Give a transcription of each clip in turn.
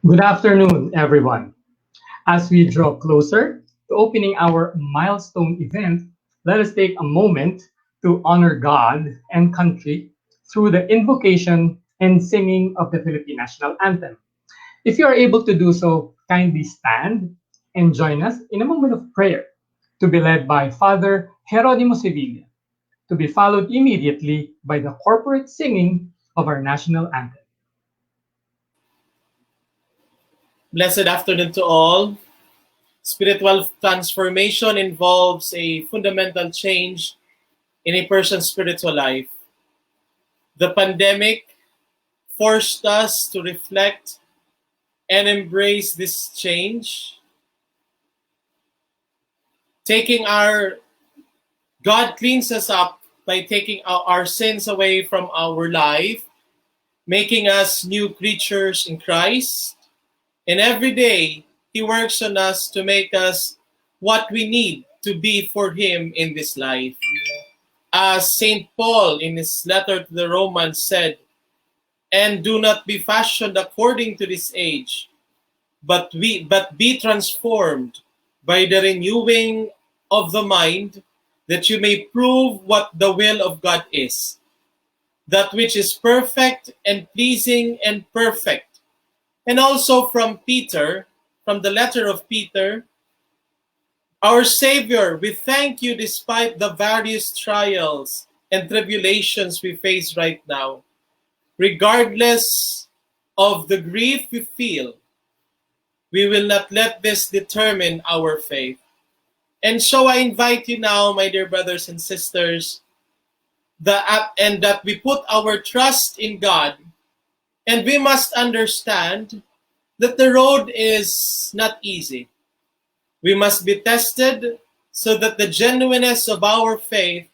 Good afternoon, everyone. As we draw closer to opening our milestone event, let us take a moment to honor God and country through the invocation and singing of the Philippine National Anthem. If you are able to do so, kindly stand and join us in a moment of prayer to be led by Father Jeronimo Sevilla, to be followed immediately by the corporate singing of our national anthem. Blessed afternoon to all. Spiritual transformation involves a fundamental change in a person's spiritual life. The pandemic forced us to reflect and embrace this change. God cleans us up by taking our sins away from our life, making us new creatures in Christ. And every day, He works on us to make us what we need to be for Him in this life. As St. Paul in his letter to the Romans said, "And do not be fashioned according to this age, but be transformed by the renewing of the mind, that you may prove what the will of God is, that which is perfect and pleasing and perfect." And also from Peter, from the letter of Peter, "Our Savior, we thank you despite the various trials and tribulations we face right now. Regardless of the grief we feel, we will not let this determine our faith." And so I invite you now, my dear brothers and sisters, that we put our trust in God. And we must understand that the road is not easy. We must be tested so that the genuineness of our faith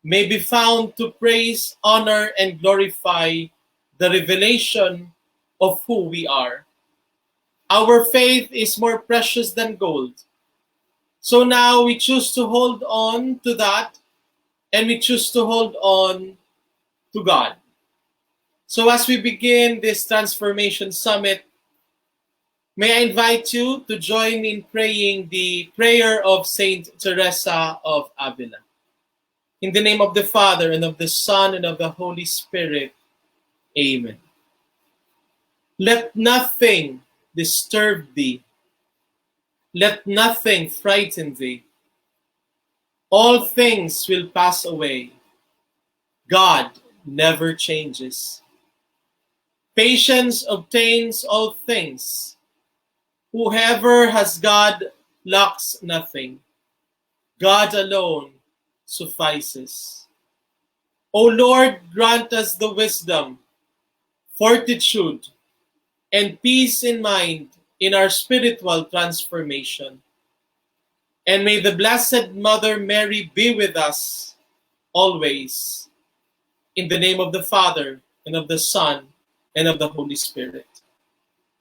may be found to praise, honor, and glorify the revelation of who we are. Our faith is more precious than gold. So now we choose to hold on to that, and we choose to hold on to God. So as we begin this Transformation Summit, may I invite you to join me in praying the prayer of Saint Teresa of Avila. In the name of the Father, and of the Son, and of the Holy Spirit. Amen. Let nothing disturb thee. Let nothing frighten thee. All things will pass away. God never changes. Patience obtains all things. Whoever has God lacks nothing. God alone suffices. O Lord, grant us the wisdom, fortitude, and peace in mind in our spiritual transformation. And may the Blessed Mother Mary be with us always. In the name of the Father, and of the Son, and of the Holy Spirit.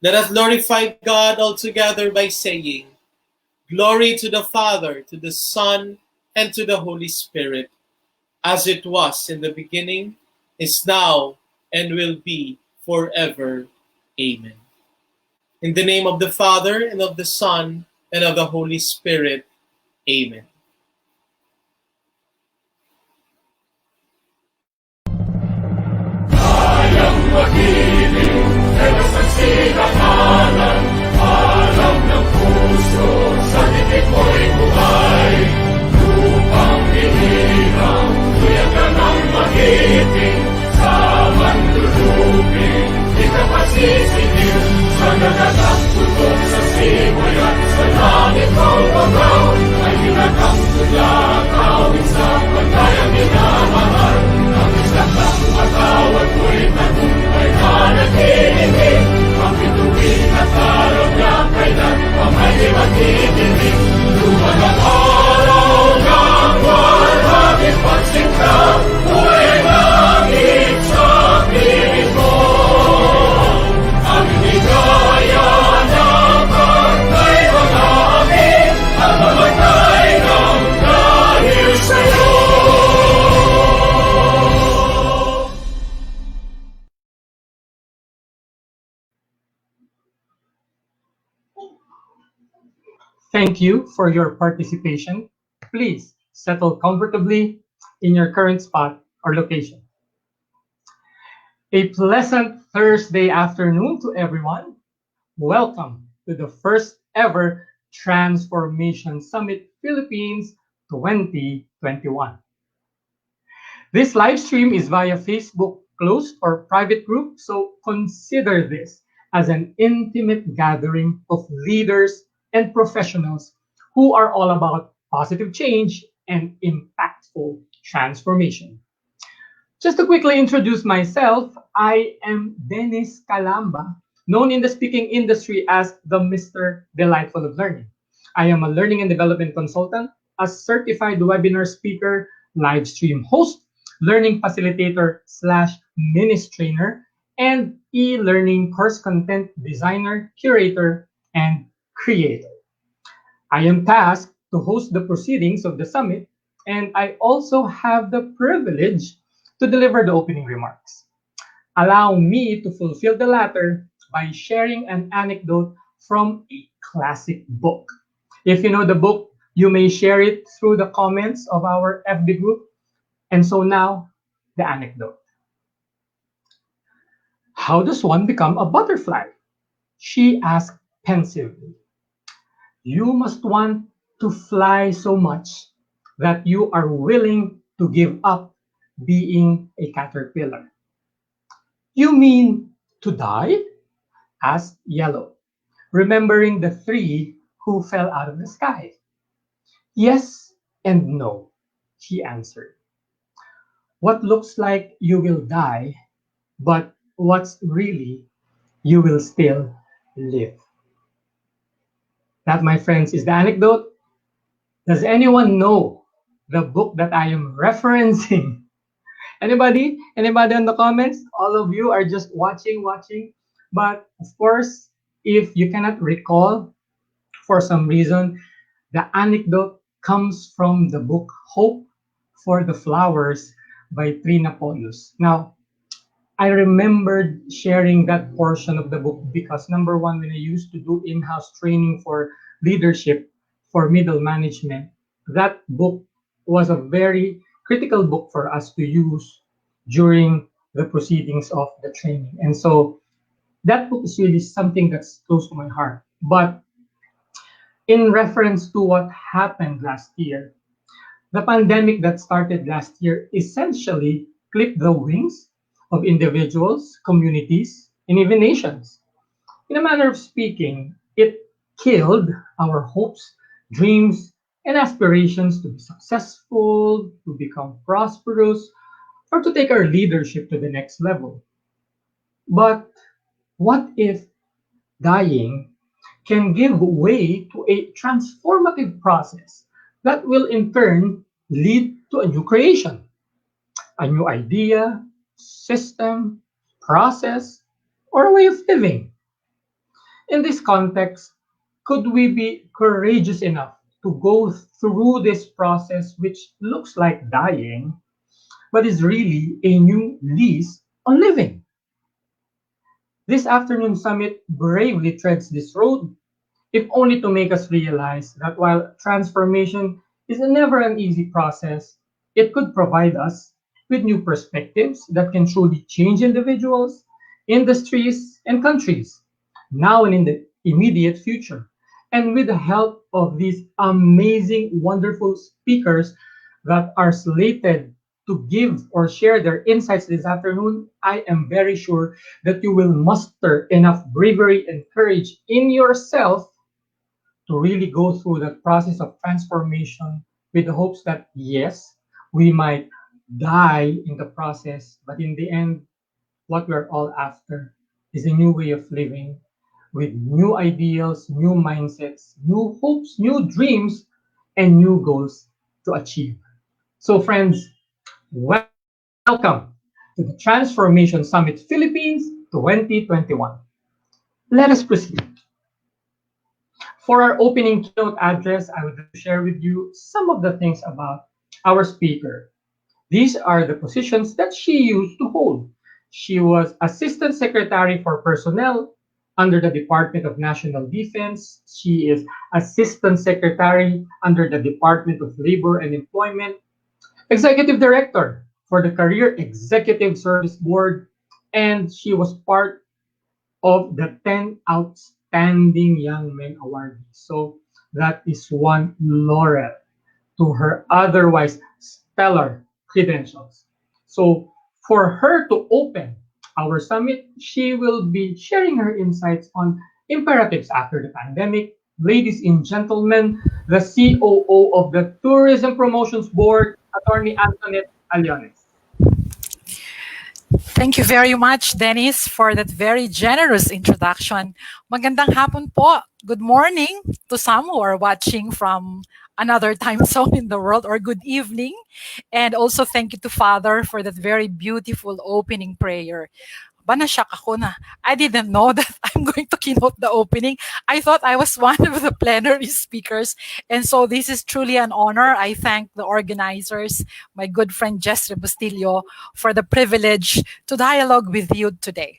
Let us glorify God altogether by saying, "Glory to the Father, to the Son, and to the Holy Spirit, as it was in the beginning, is now, and will be forever. Amen." In the name of the Father, and of the Son, and of the Holy Spirit. Amen. Sinakalan, alam ng puso, sa titik mo'y buhay. Lupang hinirang, tuyagan ang magiting, sa mandulubing, di ka pasisingil. Sa nagagang tutok sa simoy at sa langit mo bagaw, ay hinatang tulad, awit sa pagkayang minamahal. Ang isang ng matawag mo'y tagumpay na naghihiling. Ang ituwi Thank you for your participation. Please settle comfortably in your current spot or location. A pleasant Thursday afternoon to everyone. Welcome to the first ever Transformation Summit Philippines 2021. This live stream is via Facebook closed or private group, so consider this as an intimate gathering of leaders and professionals who are all about positive change and impactful transformation. Just to quickly introduce myself, I am Dennis Calamba, known in the speaking industry as the Mr. Delightful of Learning. I am a learning and development consultant, a certified webinar speaker, live stream host, learning facilitator slash trainer, and e-learning course content designer, curator, and creator. I am tasked to host the proceedings of the summit, and I also have the privilege to deliver the opening remarks. Allow me to fulfill the latter by sharing an anecdote from a classic book. If you know the book, you may share it through the comments of our FB group. And so now, the anecdote. How does one become a butterfly? She asked pensively. You must want to fly so much that you are willing to give up being a caterpillar. You mean to die? Asked Yellow, remembering the three who fell out of the sky. Yes and no, she answered. What looks like you will die, but what's really you will still live. That, my friends, is the anecdote. Does anyone know the book that I am referencing? Anybody? Anybody in the comments? All of you are just watching. But of course, if you cannot recall for some reason, the anecdote comes from the book Hope for the Flowers by Trina Polius. Now, I remembered sharing that portion of the book because number one, when I used to do in-house training for leadership for middle management, that book was a very critical book for us to use during the proceedings of the training. And so that book is really something that's close to my heart. But in reference to what happened last year, the pandemic that started last year essentially clipped the wings of individuals, communities, and even nations. In a manner of speaking, it killed our hopes, dreams, and aspirations to be successful, to become prosperous, or to take our leadership to the next level. But what if dying can give way to a transformative process that will in turn lead to a new creation, a new idea, system, process, or a way of living? In this context, could we be courageous enough to go through this process, which looks like dying, but is really a new lease on living? This afternoon summit bravely treads this road, if only to make us realize that while transformation is never an easy process, it could provide us with new perspectives that can truly change individuals, industries, and countries, now and in the immediate future. And with the help of these amazing, wonderful speakers that are slated to give or share their insights this afternoon, I am very sure that you will muster enough bravery and courage in yourself to really go through that process of transformation with the hopes that, yes, we might die in the process, but in the end, what we're all after is a new way of living with new ideals, new mindsets, new hopes, new dreams, and new goals to achieve. So, friends, welcome to the Transformation Summit Philippines 2021. Let us proceed. For our opening keynote address, I would like to share with you some of the things about our speaker. These are the positions that she used to hold. She was Assistant Secretary for Personnel, under the Department of National Defense. She is Assistant Secretary under the Department of Labor and Employment, Executive Director for the Career Executive Service Board, and she was part of the 10 Outstanding Young Men awardees. So that is one laurel to her otherwise stellar credentials. So for her to open our summit, she will be sharing her insights on imperatives after the pandemic. Ladies and gentlemen, the COO of the Tourism Promotions Board, Attorney Antoinette Aliones. Thank you very much, Dennis, for that very generous introduction. Magandang hapon po. Good morning to some who are watching from another time zone in the world, or good evening. And also thank you to Father for that very beautiful opening prayer. Banasyak ako na. I didn't know that I'm going to keynote the opening. I thought I was one of the plenary speakers. And so this is truly an honor. I thank the organizers, my good friend Jess Bustillo, for the privilege to dialogue with you today.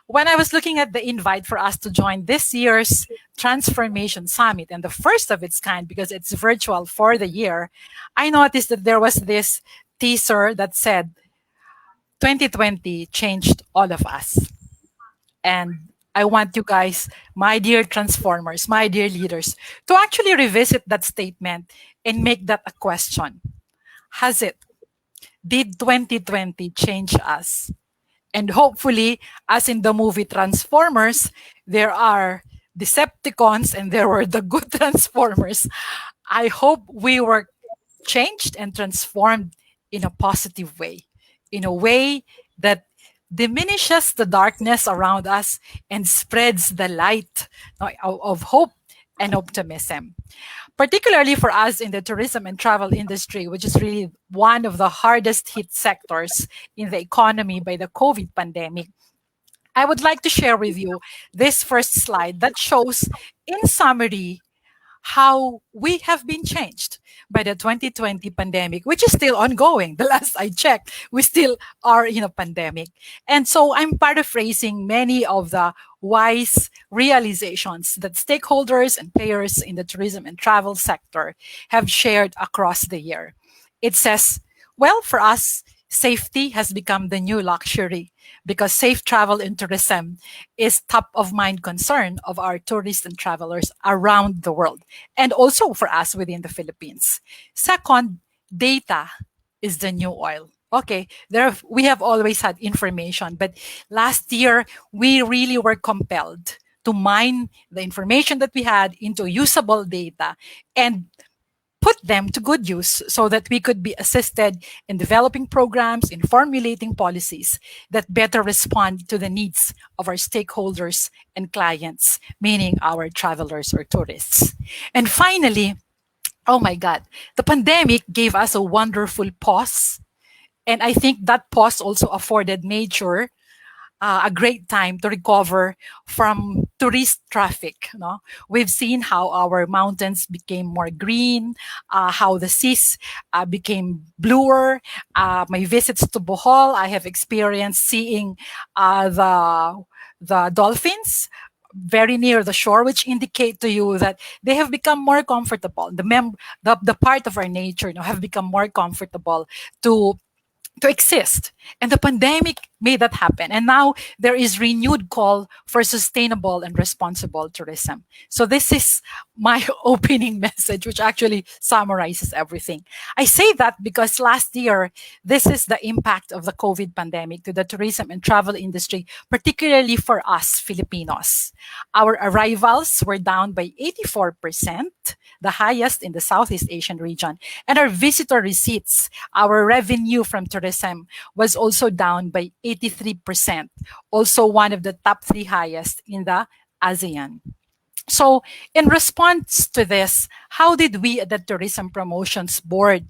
When I was looking at the invite for us to join this year's Transformation Summit, and the first of its kind because it's virtual for the year, I noticed that there was this teaser that said, 2020 changed all of us. And I want you guys, my dear transformers, my dear leaders, to actually revisit that statement and make that a question. Has it? Did 2020 change us? And hopefully, as in the movie Transformers, there are Decepticons and there were the good Transformers. I hope we were changed and transformed in a positive way, in a way that diminishes the darkness around us and spreads the light of hope and optimism. Particularly for us in the tourism and travel industry, which is really one of the hardest hit sectors in the economy by the COVID pandemic, I would like to share with you this first slide that shows, in summary, how we have been changed by the 2020 pandemic, which is still ongoing. The last I checked, we still are in a pandemic. And so I'm paraphrasing many of the wise realizations that stakeholders and players in the tourism and travel sector have shared across the year. It says, well, for us, safety has become the new luxury because safe travel in tourism is top of mind concern of our tourists and travelers around the world, and also for us within the Philippines. Second, data is the new oil. Okay, we have always had information, but last year we really were compelled to mine the information that we had into usable data and put them to good use so that we could be assisted in developing programs, in formulating policies that better respond to the needs of our stakeholders and clients, meaning our travelers or tourists. And finally, oh my God, the pandemic gave us a wonderful pause. And I think that pause also afforded nature a great time to recover from tourist traffic. No? We've seen how our mountains became more green, how the seas became bluer. My visits to Bohol, I have experienced seeing the dolphins very near the shore, which indicate to you that they have become more comfortable. The part of our nature have become more comfortable to exist. And the pandemic made that happen. And now there is renewed call for sustainable and responsible tourism. So this is my opening message, which actually summarizes everything. I say that because last year, this is the impact of the COVID pandemic to the tourism and travel industry, particularly for us Filipinos. Our arrivals were down by 84%, the highest in the Southeast Asian region. And our visitor receipts, our revenue from tourism, was also down by 83%, also one of the top 3 highest in the ASEAN. So in response to this, how did we at the Tourism Promotions Board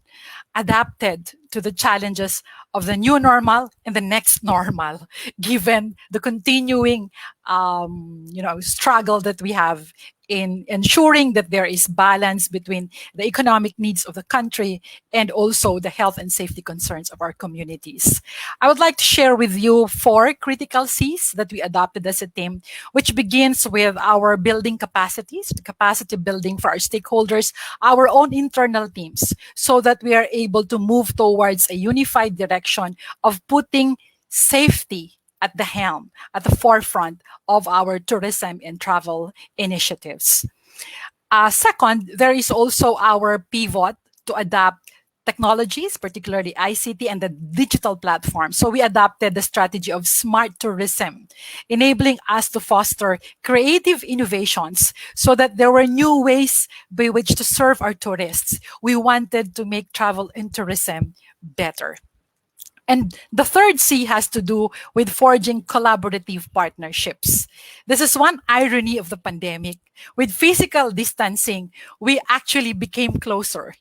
adapted to the challenges of the new normal and the next normal, given the continuing, struggle that we have in ensuring that there is balance between the economic needs of the country and also the health and safety concerns of our communities. I would like to share with you 4 critical C's that we adopted as a team, which begins with our building capacities, the capacity building for our stakeholders, our own internal teams, so that we are able to move towards a unified direction of putting safety at the helm, at the forefront of our tourism and travel initiatives. Second, there is also our pivot to adapt technologies, particularly ICT and the digital platform. So we adopted the strategy of smart tourism, enabling us to foster creative innovations so that there were new ways by which to serve our tourists. We wanted to make travel and tourism better. And the third C has to do with forging collaborative partnerships. This is one irony of the pandemic. With physical distancing, we actually became closer.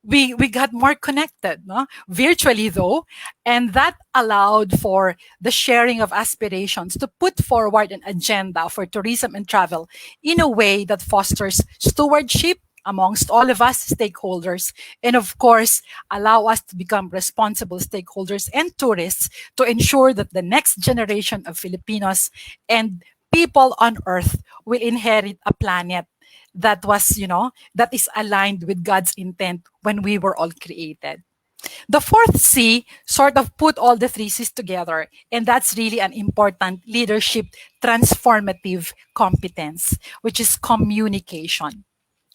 We got more connected, no? Virtually though, and that allowed for the sharing of aspirations to put forward an agenda for tourism and travel in a way that fosters stewardship amongst all of us stakeholders, and of course, allow us to become responsible stakeholders and tourists to ensure that the next generation of Filipinos and people on Earth will inherit a planet that was, that is aligned with God's intent when we were all created. The fourth C sort of put all the 3 C's together, and that's really an important leadership transformative competence, which is communication.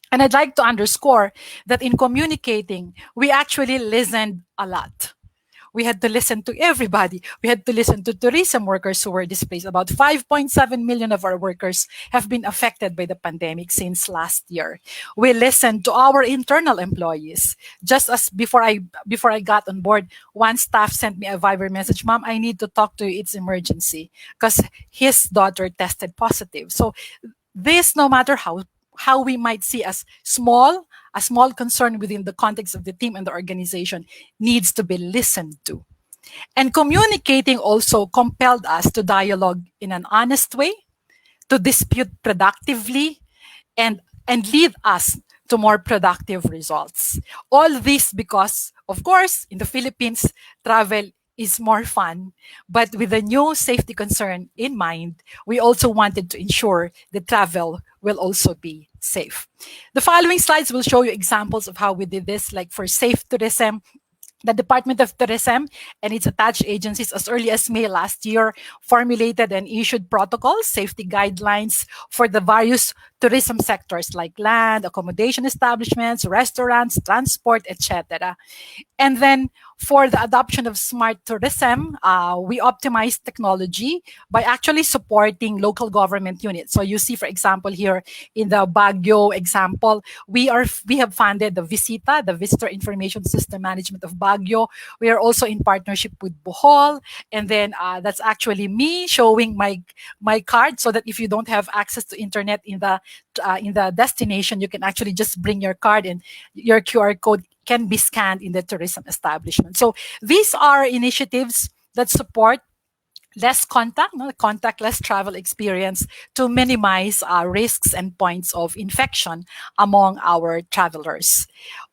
And I'd like to underscore that in communicating, we actually listened a lot. We had to listen to everybody. We had to listen to tourism workers who were displaced. About 5.7 million of our workers have been affected by the pandemic since last year. We listened to our internal employees. Just as before I got on board, one staff sent me a Viber message, "Ma'am, I need to talk to you. It's emergency," because his daughter tested positive. So this, no matter how we might see as a small concern within the context of the team and the organization, needs to be listened to. And communicating also compelled us to dialogue in an honest way, to dispute productively, and lead us to more productive results. All this because, of course, in the Philippines, travel is more fun, but with a new safety concern in mind, we also wanted to ensure that travel will also be safe. The following slides will show you examples of how we did this, like for safe tourism. The Department of Tourism and its attached agencies, as early as May last year, formulated and issued protocols, safety guidelines for the various tourism sectors like land, accommodation establishments, restaurants, transport, etc. And then for the adoption of smart tourism, we optimized technology by actually supporting local government units. So you see, for example, here in the Baguio example, we have funded the Visita, the Visitor Information System Management of Baguio. We are also in partnership with Bohol, and then that's actually me showing my card, so that if you don't have access to internet in the destination, you can actually just bring your card, and your QR code can be scanned in the tourism establishment. So these are initiatives that support less contactless travel experience to minimize risks and points of infection among our travelers.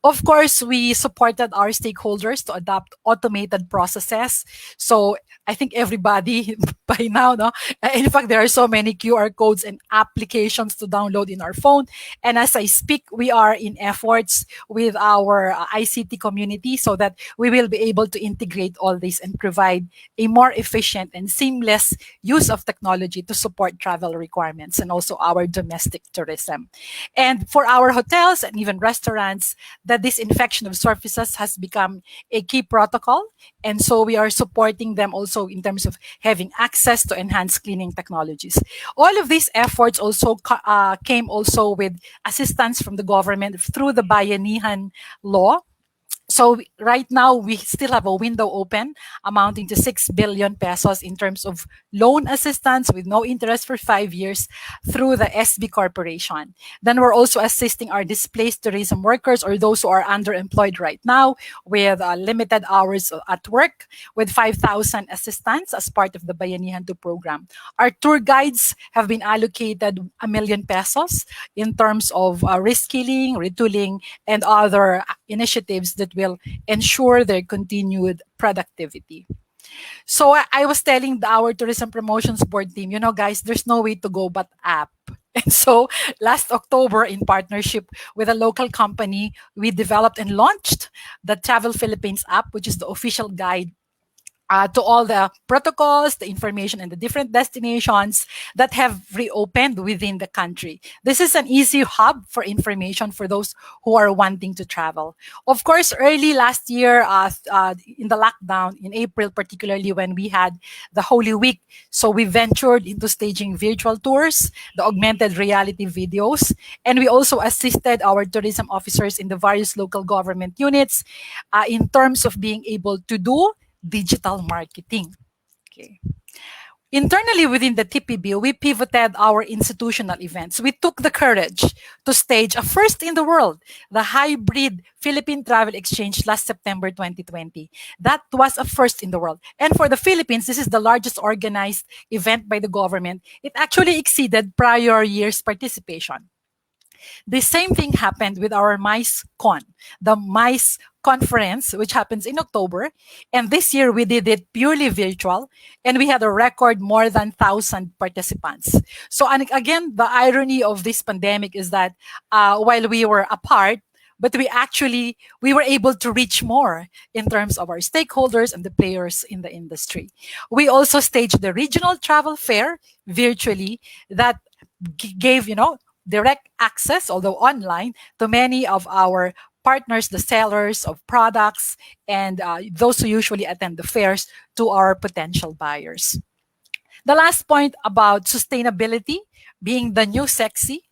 Of course, we supported our stakeholders to adopt automated processes. So I think everybody by now, in fact, there are so many QR codes and applications to download in our phone. And as I speak, we are in efforts with our ICT community so that we will be able to integrate all this and provide a more efficient and seamless use of technology to support travel requirements and also our domestic tourism. And for our hotels and even restaurants, the disinfection of surfaces has become a key protocol. And so we are supporting them also in terms of having access to enhanced cleaning technologies. All of these efforts also came also with assistance from the government through the Bayanihan law. So right now we still have a window open amounting to 6 billion pesos in terms of loan assistance with no interest for 5 years through the SB Corporation. Then we're also assisting our displaced tourism workers or those who are underemployed right now with limited hours at work with 5,000 assistants as part of the Bayanihan 2 program. Our tour guides have been allocated 1 million pesos in terms of reskilling, retooling, and other initiatives that will ensure their continued productivity. So I was telling our tourism promotions board team, guys, there's no way to go but app. And so last October, in partnership with a local company, we developed and launched the Travel Philippines app, which is the official guide to all the protocols, the information, and the different destinations that have reopened within the country. This is an easy hub for information for those who are wanting to travel. Of course, early last year, in the lockdown, in April, particularly when we had the Holy Week, so we ventured into staging virtual tours, the augmented reality videos, and we also assisted our tourism officers in the various local government units in terms of being able to do digital marketing. Okay. Internally within the TPB, we pivoted our institutional events. We took the courage to stage a first in the world, the hybrid Philippine Travel Exchange last September 2020. That was a first in the world. And for the Philippines, this is the largest organized event by the government. It actually exceeded prior year's participation. The same thing happened with our MICE-Con, the MICE conference, which happens in October. And this year we did it purely virtual, and we had a record more than 1,000 participants. So, and again, the irony of this pandemic is that while we were apart, but we were able to reach more in terms of our stakeholders and the players in the industry. We also staged the regional travel fair virtually that gave, direct access, although online, to many of our partners, the sellers of products, and those who usually attend the fairs to our potential buyers. The last point about sustainability being the new sexy.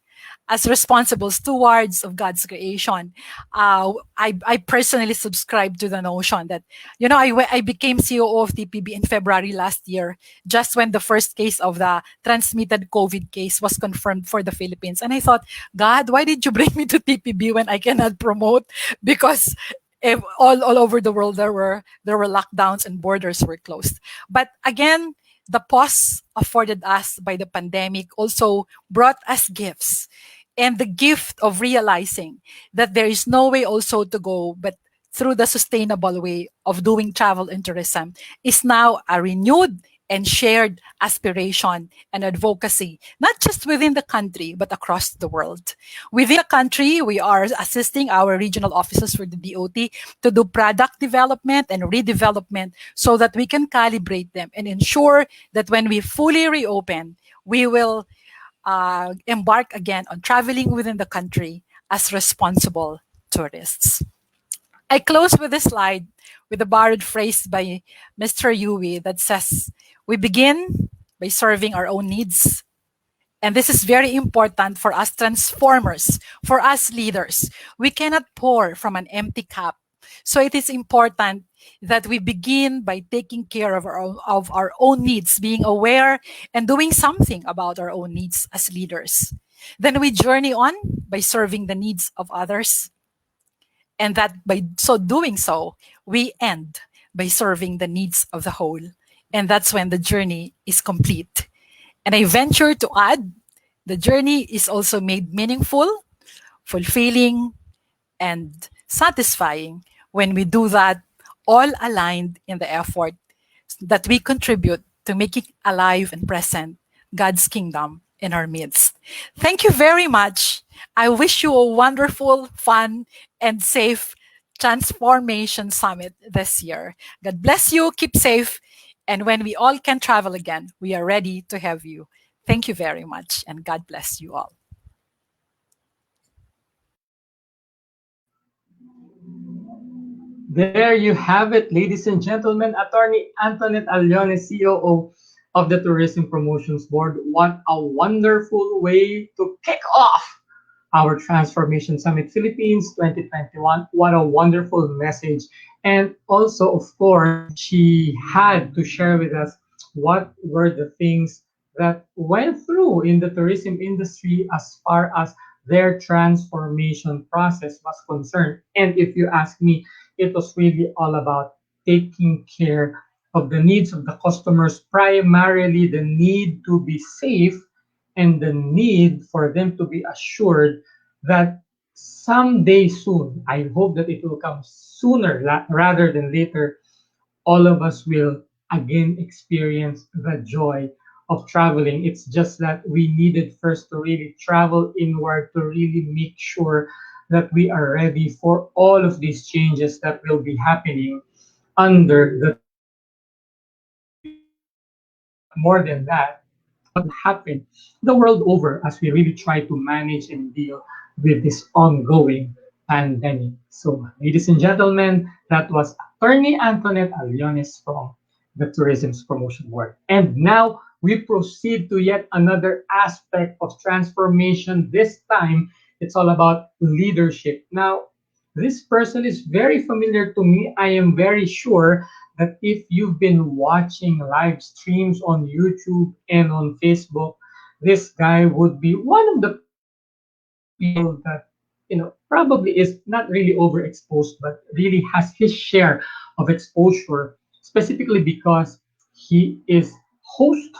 As responsible stewards of God's creation, I personally subscribe to the notion that, I became COO of TPB in February last year, just when the first case of the transmitted COVID case was confirmed for the Philippines. And I thought, God, why did you bring me to TPB when I cannot promote? Because all over the world there were lockdowns and borders were closed. But again, the pause afforded us by the pandemic also brought us gifts. And the gift of realizing that there is no way also to go but through the sustainable way of doing travel and tourism is now a renewed and shared aspiration and advocacy, not just within the country, but across the world. Within the country, we are assisting our regional offices for the DOT to do product development and redevelopment so that we can calibrate them and ensure that when we fully reopen, we will embark again on traveling within the country as responsible tourists. I close with this slide with a borrowed phrase by Mr. Yui that says, we begin by serving our own needs. And this is very important for us transformers, for us leaders. We cannot pour from an empty cup. So it is important that we begin by taking care of our own needs, being aware and doing something about our own needs as leaders. Then we journey on by serving the needs of others. And that by doing so, we end by serving the needs of the whole. And that's when the journey is complete. And I venture to add, the journey is also made meaningful, fulfilling, and satisfying when we do that all aligned in the effort that we contribute to making alive and present God's kingdom in our midst. Thank you very much. I wish you a wonderful, fun, and safe Transformation Summit this year. God bless you. Keep safe. And when we all can travel again, we are ready to have you. Thank you very much, and God bless you all. There you have it, ladies and gentlemen. Attorney Antoinette Allione, COO of the Tourism Promotions Board. What a wonderful way to kick off our Transformation Summit Philippines 2021. What a wonderful message. And also, of course, she had to share with us what were the things that went through in the tourism industry as far as their transformation process was concerned. And if you ask me, it was really all about taking care of the needs of the customers, primarily the need to be safe and the need for them to be assured that someday soon, I hope that it will come sooner rather than later, all of us will again experience the joy of traveling. It's just that we needed first to really travel inward to really make sure that we are ready for all of these changes that will be happening under the tourism industry. But more than that, happen the world over as we really try to manage and deal with this ongoing pandemic. So, ladies and gentlemen, that was Attorney Antoinette Aliones from the Tourism's Promotion Board. And now we proceed to yet another aspect of transformation. This time, it's all about leadership. Now, this person is very familiar to me. I am very sure that if you've been watching live streams on YouTube and on Facebook, this guy would be one of the people that probably is not really overexposed, but really has his share of exposure, specifically because he is host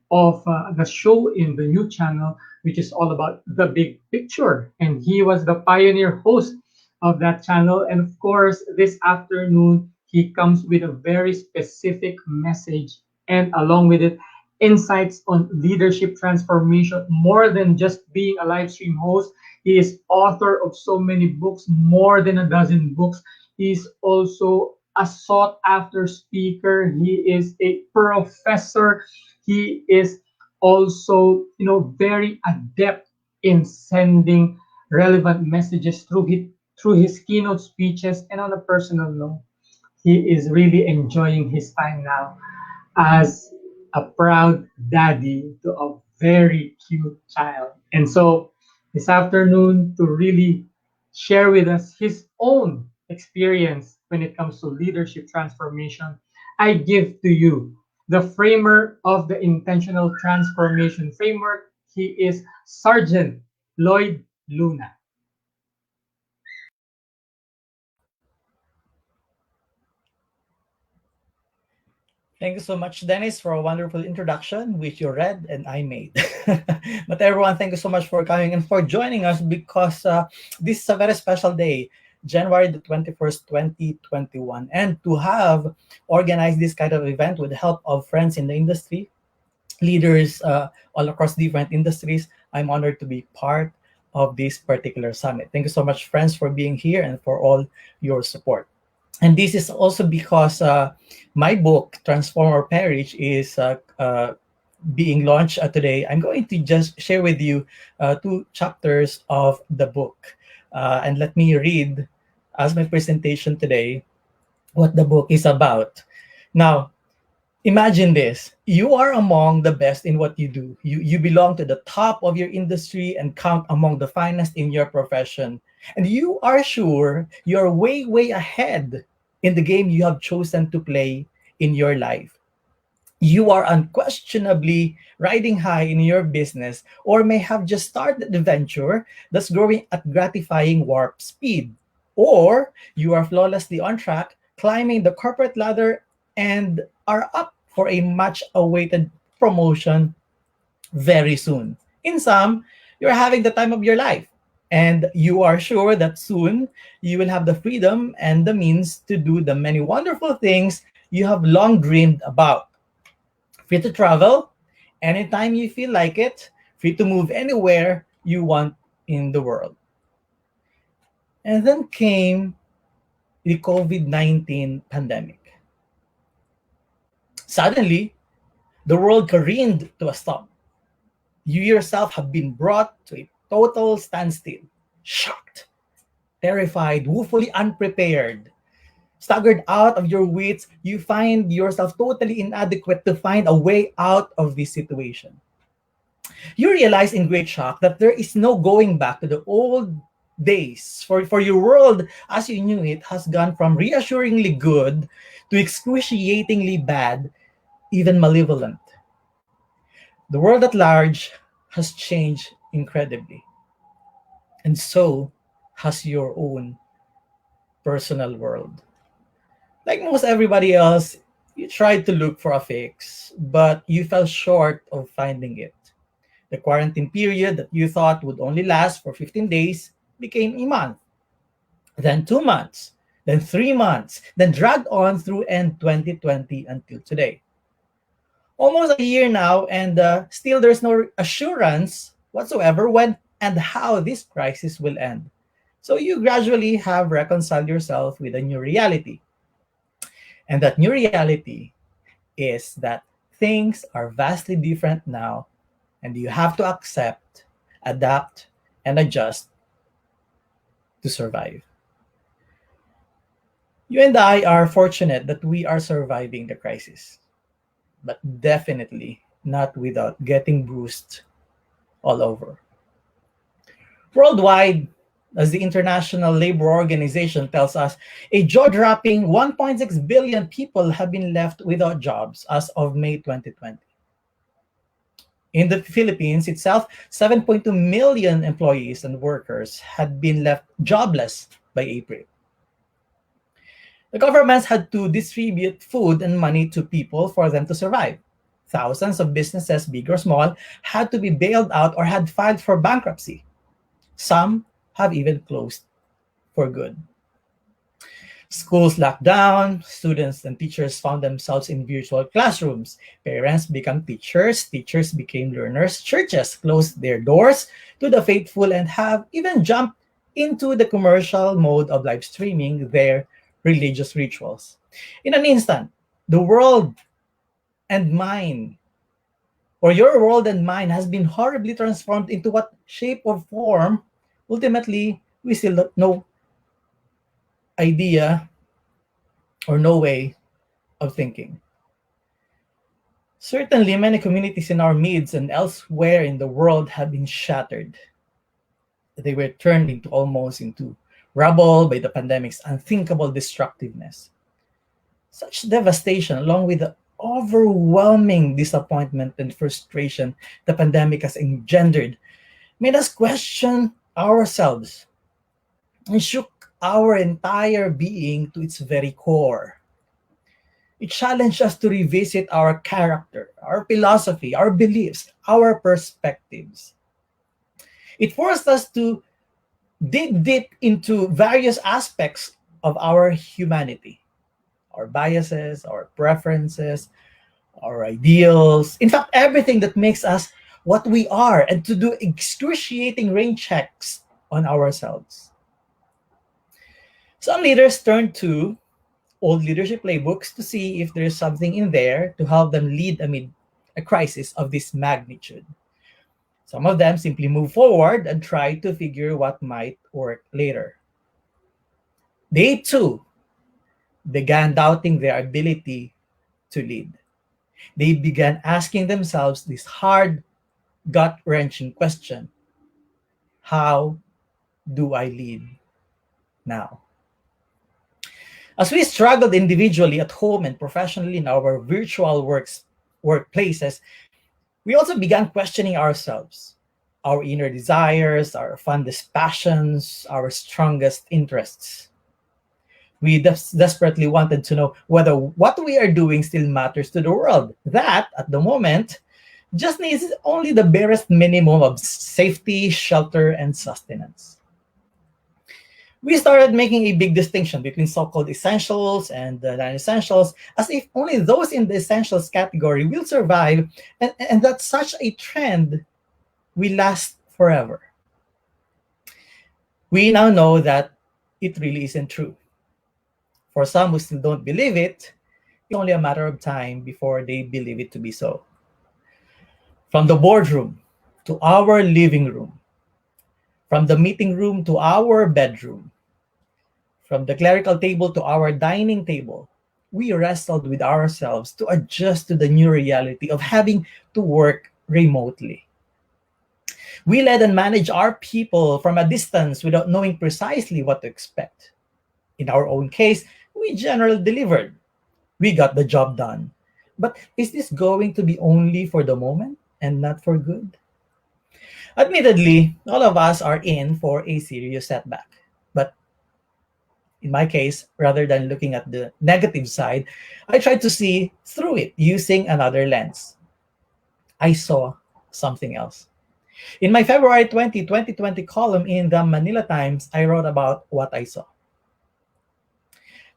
of the show in the new channel, which is all about the big picture, and he was the pioneer host of that channel. And of course, this afternoon he comes with a very specific message, and along with it, insights on leadership transformation. More than just being a live stream host, he is author of so many books, more than a dozen books. He's also a sought after speaker. He is a professor. He is also, very adept in sending relevant messages through his keynote speeches. And on a personal note, he is really enjoying his time now as a proud daddy to a very cute child. And so this afternoon, to really share with us his own experience when it comes to leadership transformation, I give to you the framer of the intentional transformation framework. He is Sergeant Lloyd Luna. Thank you so much, Dennis, for a wonderful introduction, which you read and I made. But everyone, thank you so much for coming and for joining us because this is a very special day, January the 21st, 2021. And to have organized this kind of event with the help of friends in the industry, leaders all across different industries, I'm honored to be part of this particular summit. Thank you so much, friends, for being here and for all your support. And this is also because my book, Transform or Perish, is being launched today. I'm going to just share with you two chapters of the book. And let me read, as my presentation today, what the book is about. Now, imagine this. You are among the best in what you do. You belong to the top of your industry and count among the finest in your profession. And you are sure you're way, way ahead in the game you have chosen to play in your life. You are unquestionably riding high in your business or may have just started the venture that's growing at gratifying warp speed. Or you are flawlessly on track, climbing the corporate ladder and are up for a much awaited promotion very soon. In sum, you're having the time of your life, and you are sure that soon you will have the freedom and the means to do the many wonderful things you have long dreamed about. Free to travel anytime you feel like it, free to move anywhere you want in the world. And then came the COVID-19 pandemic. Suddenly, the world careened to a stop. You yourself have been brought to a total standstill, shocked, terrified, woefully unprepared, staggered out of your wits. You find yourself totally inadequate to find a way out of this situation. You realize in great shock that there is no going back to the old days. For your world as you knew it has gone from reassuringly good to excruciatingly bad, even malevolent. The world at large has changed incredibly, and so has your own personal world. Like most everybody else, you tried to look for a fix, but you fell short of finding it. The quarantine period that you thought would only last for 15 days became a month, then 2 months, then 3 months, then dragged on through end 2020 until today. Almost a year now, and still there's no assurance whatsoever when and how this crisis will end. So you gradually have reconciled yourself with a new reality. And that new reality is that things are vastly different now, and you have to accept, adapt, and adjust to survive. You and I are fortunate that we are surviving the crisis, but definitely not without getting bruised all over. Worldwide, as the International Labor Organization tells us, a jaw-dropping 1.6 billion people have been left without jobs as of May 2020. In the Philippines itself, 7.2 million employees and workers had been left jobless by April. The governments had to distribute food and money to people for them to survive. Thousands of businesses, big or small, had to be bailed out or had filed for bankruptcy. Some have even closed for good. Schools locked down, students and teachers found themselves in virtual classrooms. Parents became teachers, teachers became learners, churches closed their doors to the faithful and have even jumped into the commercial mode of live streaming their religious rituals. In an instant, the world and mine, or your world and mine, has been horribly transformed into what shape or form, ultimately, we still have no idea or no way of thinking. Certainly, many communities in our midst and elsewhere in the world have been shattered. They were turned into almost into rubble by the pandemic's unthinkable destructiveness. Such devastation, along with the overwhelming disappointment and frustration the pandemic has engendered, made us question ourselves and shook our entire being to its very core. It challenged us to revisit our character, our philosophy, our beliefs, our perspectives. It forced us to dig deep into various aspects of our humanity, our biases, our preferences, our ideals, in fact, everything that makes us what we are, and to do excruciating rain checks on ourselves. Some leaders turn to old leadership playbooks to see if there's something in there to help them lead amid a crisis of this magnitude. Some of them simply move forward and try to figure what might work later. They too began doubting their ability to lead. They began asking themselves this hard, gut-wrenching question: how do I lead now? As we struggled individually at home and professionally in our virtual workplaces, we also began questioning ourselves, our inner desires, our fondest passions, our strongest interests. We desperately wanted to know whether what we are doing still matters to the world. That, at the moment, just needs only the barest minimum of safety, shelter, and sustenance. We started making a big distinction between so-called essentials and non-essentials, as if only those in the essentials category will survive, and that such a trend will last forever. We now know that it really isn't true. For some who still don't believe it, it's only a matter of time before they believe it to be so. From the boardroom to our living room, from the meeting room to our bedroom, from the clerical table to our dining table, we wrestled with ourselves to adjust to the new reality of having to work remotely. We led and managed our people from a distance without knowing precisely what to expect. In our own case, we generally delivered. We got the job done. But is this going to be only for the moment and not for good? Admittedly, all of us are in for a serious setback. But in my case, rather than looking at the negative side, I tried to see through it using another lens. I saw something else. In my February 2020 column in the Manila Times, I wrote about what I saw.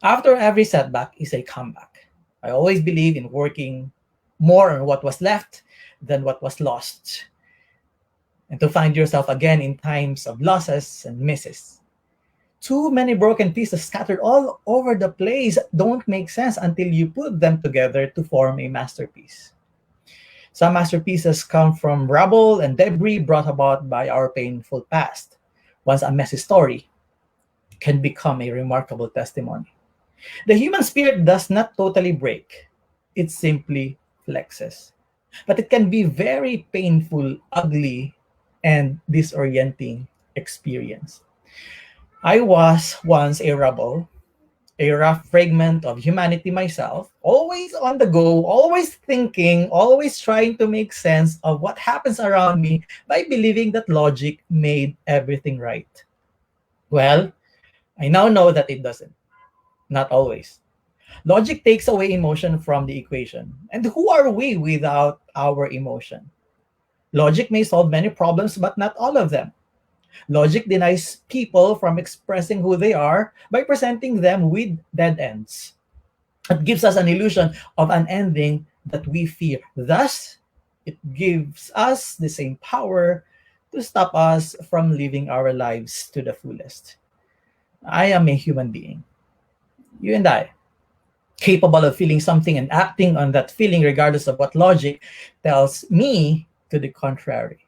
After every setback is a comeback. I always believe in working more on what was left than what was lost, and to find yourself again in times of losses and misses. Too many broken pieces scattered all over the place don't make sense until you put them together to form a masterpiece. Some masterpieces come from rubble and debris brought about by our painful past. Once a messy story can become a remarkable testimony. The human spirit does not totally break, it simply flexes. But it can be very painful, ugly, and disorienting experience. I was once a rebel, a rough fragment of humanity myself, always on the go, always thinking, always trying to make sense of what happens around me by believing that logic made everything right. Well, I now know that it doesn't. Not always. Logic takes away emotion from the equation. And who are we without our emotion? Logic may solve many problems, but not all of them. Logic denies people from expressing who they are by presenting them with dead ends. It gives us an illusion of an ending that we fear. Thus, it gives us the same power to stop us from living our lives to the fullest. I am a human being. You and I, capable of feeling something and acting on that feeling regardless of what logic tells me to the contrary.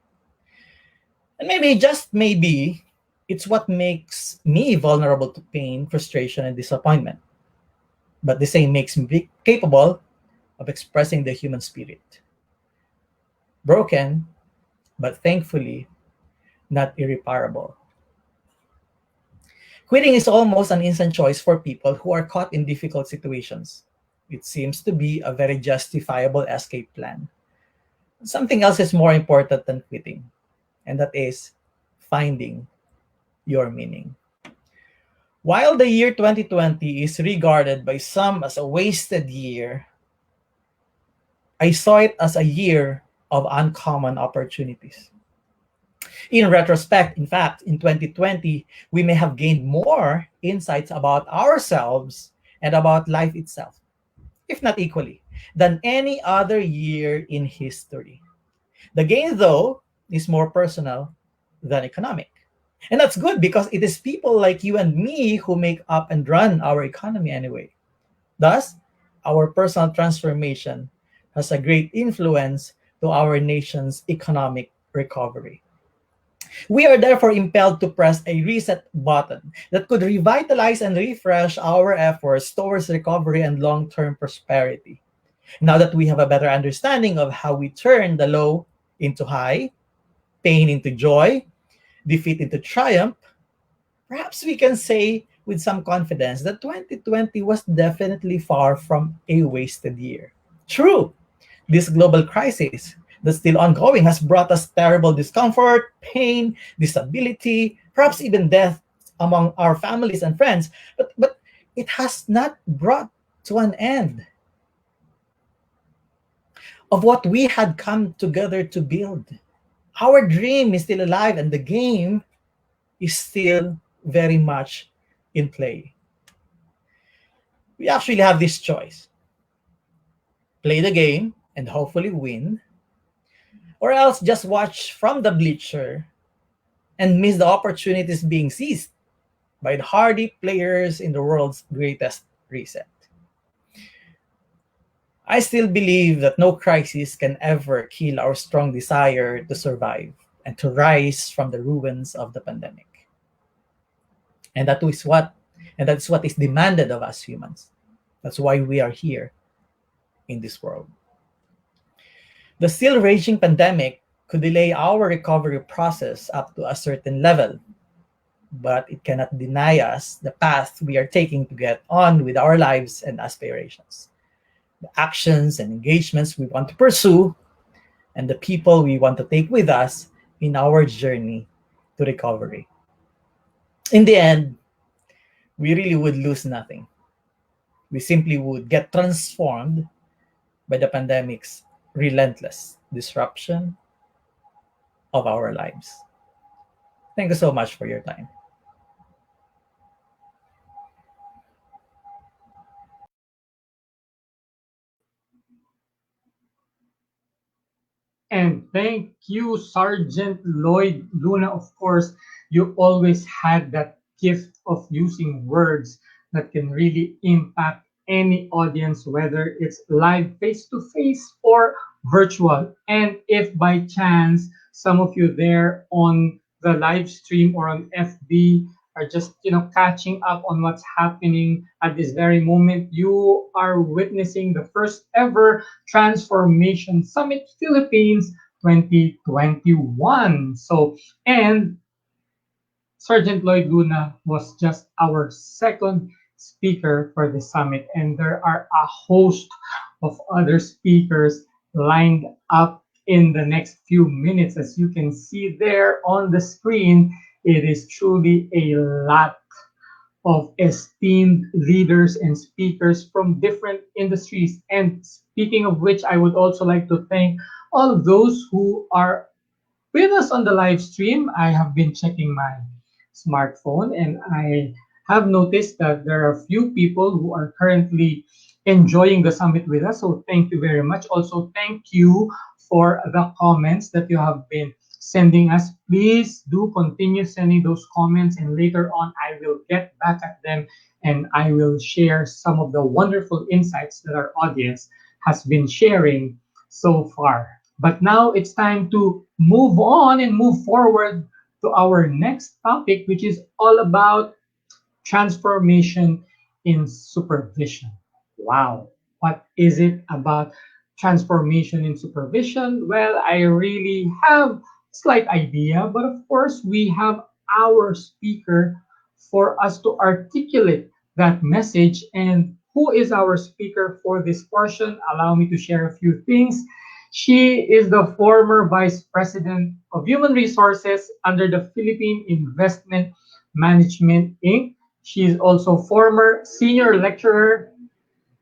And maybe, just maybe, it's what makes me vulnerable to pain, frustration, and disappointment. But the same makes me capable of expressing the human spirit. Broken, but thankfully, not irreparable. Quitting is almost an instant choice for people who are caught in difficult situations. It seems to be a very justifiable escape plan. Something else is more important than quitting, and that is finding your meaning. While the year 2020 is regarded by some as a wasted year, I saw it as a year of uncommon opportunities. In retrospect, in fact, in 2020, we may have gained more insights about ourselves and about life itself, if not equally, than any other year in history. The gain, though, is more personal than economic. And that's good because it is people like you and me who make up and run our economy anyway. Thus, our personal transformation has a great influence to our nation's economic recovery. We are therefore impelled to press a reset button that could revitalize and refresh our efforts towards recovery and long-term prosperity. Now that we have a better understanding of how we turn the low into high, pain into joy, defeat into triumph, perhaps we can say with some confidence that 2020 was definitely far from a wasted year. True, this global crisis that's still ongoing has brought us terrible discomfort, pain, disability, perhaps even death among our families and friends, but it has not brought to an end of what we had come together to build. Our dream is still alive and the game is still very much in play. We actually have this choice: play the game and hopefully win, or else just watch from the bleacher and miss the opportunities being seized by the hardy players in the world's greatest reset. I still believe that no crisis can ever kill our strong desire to survive and to rise from the ruins of the pandemic. And that's what is demanded of us humans. That's why we are here in this world. The still raging pandemic could delay our recovery process up to a certain level, but it cannot deny us the path we are taking to get on with our lives and aspirations, the actions and engagements we want to pursue, and the people we want to take with us in our journey to recovery. In the end, we really would lose nothing. We simply would get transformed by the pandemic's relentless disruption of our lives. Thank you so much for your time. And thank you, Sergeant Lloyd Luna. Of course, you always had that gift of using words that can really impact any audience, whether it's live face to face or virtual. And if by chance some of you there on the live stream or on FB are just catching up on what's happening at this very moment, you are witnessing the first ever Transformation Summit Philippines 2021. So, and Sergeant Lloyd Luna was just our second speaker for the summit, and there are a host of other speakers lined up in the next few minutes. As you can see there on the screen, it is truly a lot of esteemed leaders and speakers from different industries. And speaking of which, I would also like to thank all of those who are with us on the live stream. I have been checking my smartphone and I have noticed that there are a few people who are currently enjoying the summit with us. So thank you very much. Also, thank you for the comments that you have been sending us. Please do continue sending those comments, and later on, I will get back at them and I will share some of the wonderful insights that our audience has been sharing so far. But now it's time to move on and move forward to our next topic, which is all about transformation in supervision. Wow. What is it about transformation in supervision? Well, I really have a slight idea, but of course, we have our speaker for us to articulate that message. And who is our speaker for this portion? Allow me to share a few things. She is the former Vice President of Human Resources under the Philippine Investment Management Inc. She is also former senior lecturer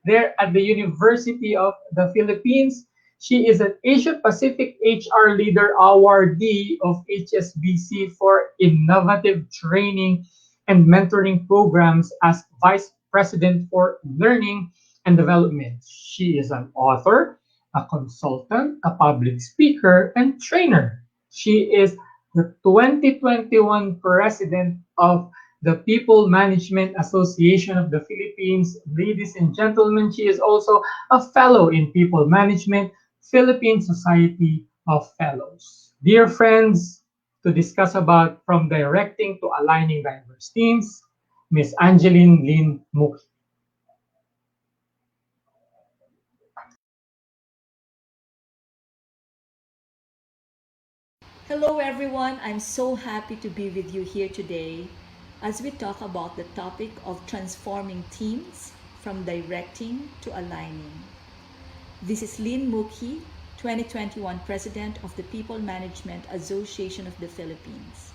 there at the University of the Philippines. She is an Asia Pacific HR Leader Awardee of HSBC for innovative training and mentoring programs as Vice President for Learning and Development. She is an author, a consultant, a public speaker, and trainer. She is the 2021 President of the People Management Association of the Philippines. Ladies and gentlemen, she is also a fellow in People Management, Philippine Society of Fellows. Dear friends, to discuss about from directing to aligning diverse teams, Miss Angeline Lin Muki. Hello, everyone. I'm so happy to be with you here today as we talk about the topic of transforming teams from directing to aligning. This is Lin Muki, 2021 President of the People Management Association of the Philippines.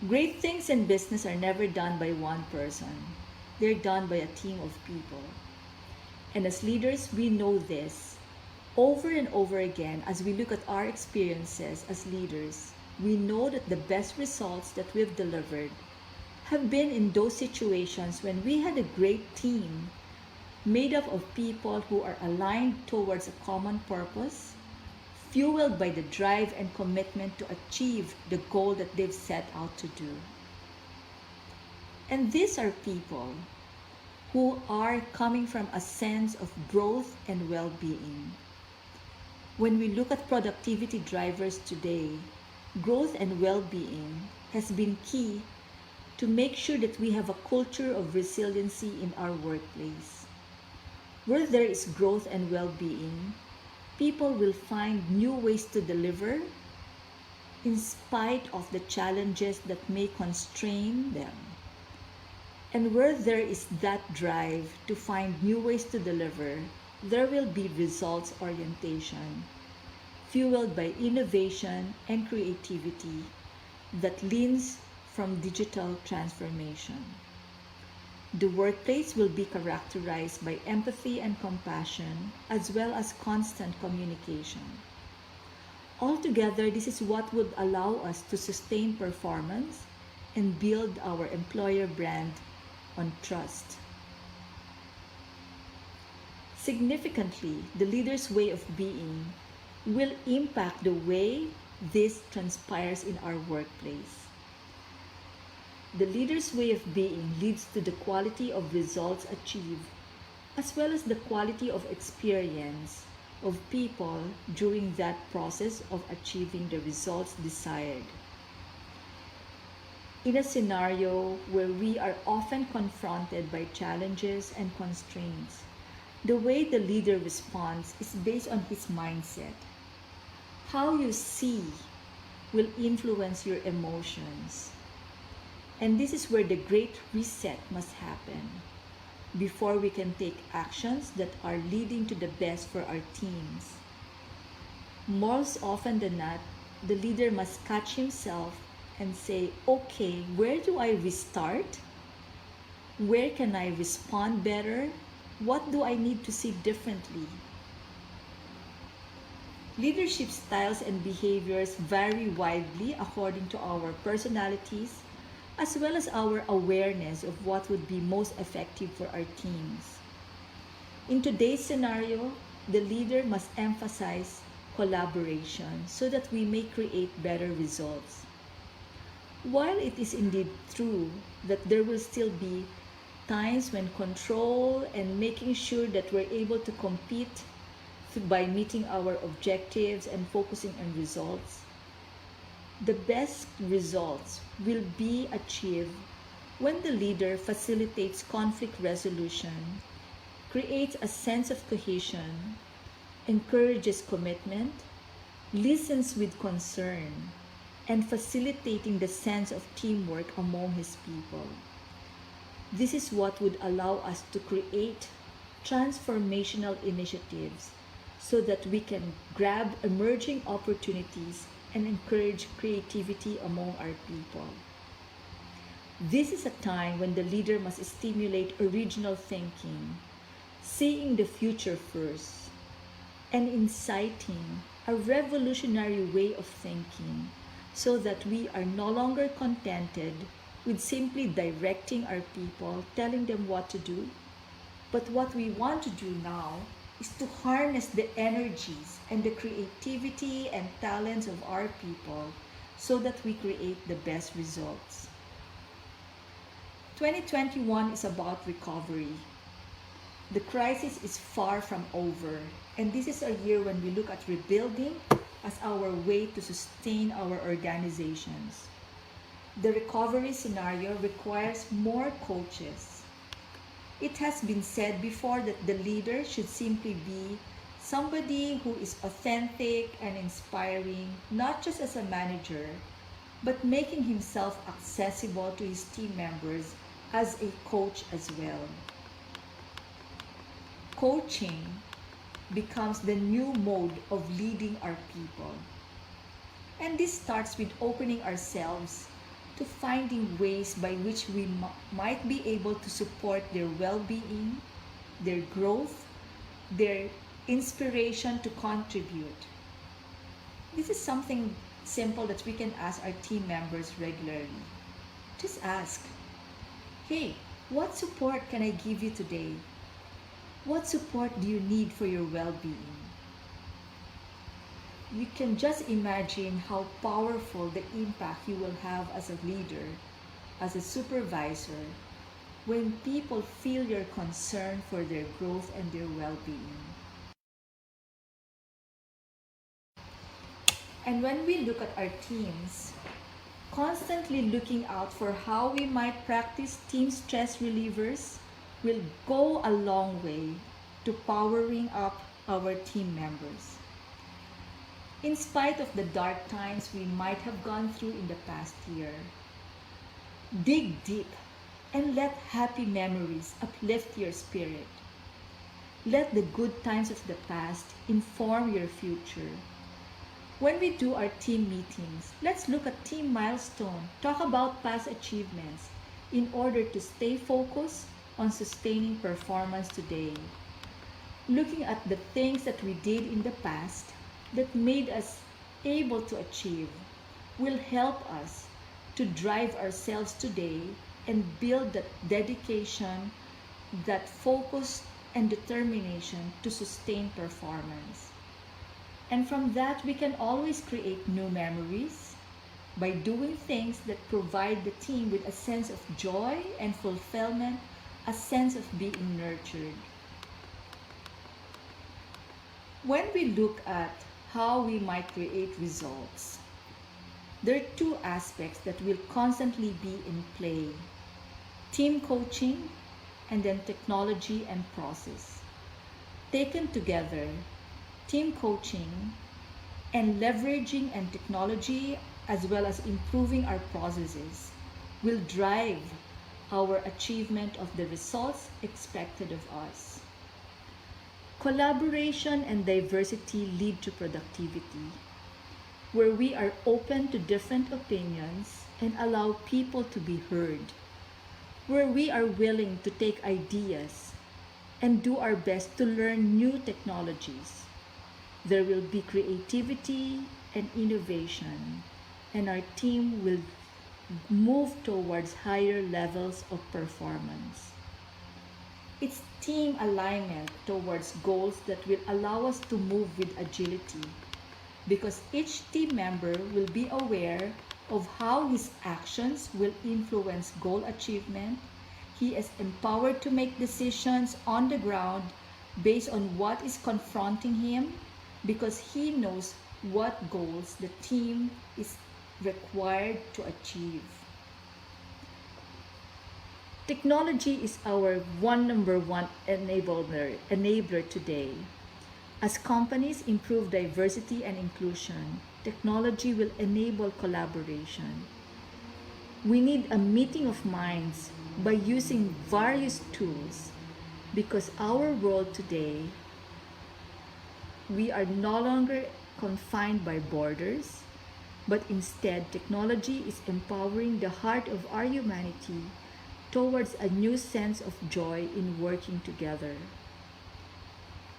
Great things in business are never done by one person, they're done by a team of people. And as leaders, we know this. Over and over again, as we look at our experiences as leaders, we know that the best results that we've delivered have been in those situations when we had a great team made up of people who are aligned towards a common purpose, fueled by the drive and commitment to achieve the goal that they've set out to do. And these are people who are coming from a sense of growth and well-being. When we look at productivity drivers today, growth and well-being has been key to make sure that we have a culture of resiliency in our workplace. Where there is growth and well-being, People will find new ways to deliver in spite of the challenges that may constrain them. And where there is that drive to find new ways to deliver, there will be results orientation, fueled by innovation and creativity that leans from digital transformation. The workplace will be characterized by empathy and compassion, as well as constant communication. Altogether, this is what would allow us to sustain performance and build our employer brand on trust. Significantly, the leader's way of being will impact the way this transpires in our workplace. The leader's way of being leads to the quality of results achieved, as well as the quality of experience of people during that process of achieving the results desired. In a scenario where we are often confronted by challenges and constraints, the way the leader responds is based on his mindset. How you see will influence your emotions. And this is where the great reset must happen before we can take actions that are leading to the best for our teams. Most often than not, the leader must catch himself and say, okay, where do I restart? Where can I respond better? What do I need to see differently? Leadership styles and behaviors vary widely according to our personalities, as well as our awareness of what would be most effective for our teams. In today's scenario, the leader must emphasize collaboration so that we may create better results. While it is indeed true that there will still be times when control and making sure that we're able to compete by meeting our objectives and focusing on results, the best results will be achieved when the leader facilitates conflict resolution, creates a sense of cohesion, encourages commitment, listens with concern, and facilitating the sense of teamwork among his people. This is what would allow us to create transformational initiatives so that we can grab emerging opportunities and encourage creativity among our people. This is a time when the leader must stimulate original thinking, seeing the future first, and inciting a revolutionary way of thinking so that we are no longer contented with simply directing our people, telling them what to do. But what we want to do now is to harness the energies and the creativity and talents of our people so that we create the best results. 2021 is about recovery. The crisis is far from over, and this is a year when we look at rebuilding as our way to sustain our organizations. The recovery scenario requires more coaches. It has been said before that the leader should simply be somebody who is authentic and inspiring, not just as a manager, but making himself accessible to his team members as a coach as well. Coaching becomes the new mode of leading our people. And this starts with opening ourselves to finding ways by which we might be able to support their well-being, their growth, their inspiration to contribute. This is something simple that we can ask our team members regularly. Just ask, hey, what support can I give you today? What support do you need for your well-being? You can just imagine how powerful the impact you will have as a leader, as a supervisor, when people feel your concern for their growth and their well-being. And when we look at our teams, constantly looking out for how we might practice team stress relievers will go a long way to powering up our team members. in spite of the dark times we might have gone through in the past year. Dig deep and let happy memories uplift your spirit. Let the good times of the past inform your future. When we do our team meetings, let's look at team milestone, talk about past achievements in order to stay focused on sustaining performance today. Looking at the things that we did in the past that made us able to achieve will help us to drive ourselves today and build that dedication, that focus and determination to sustain performance. And from that, we can always create new memories by doing things that provide the team with a sense of joy and fulfillment, a sense of being nurtured. When we look at how we might create results, there are two aspects that will constantly be in play: team coaching and then technology and process. Taken together, team coaching and leveraging and technology as well as improving our processes will drive our achievement of the results expected of us. Collaboration and diversity lead to productivity, where we are open to different opinions and allow people to be heard, where we are willing to take ideas and do our best to learn new technologies. There will be creativity and innovation, and our team will move towards higher levels of performance. It's team alignment towards goals that will allow us to move with agility, because each team member will be aware of how his actions will influence goal achievement. He is empowered to make decisions on the ground based on what is confronting him, because he knows what goals the team is required to achieve. Technology is our number one enabler today. As companies improve diversity and inclusion, technology will enable collaboration. We need a meeting of minds by using various tools, because our world today, we are no longer confined by borders, but instead technology is empowering the heart of our humanity towards a new sense of joy in working together.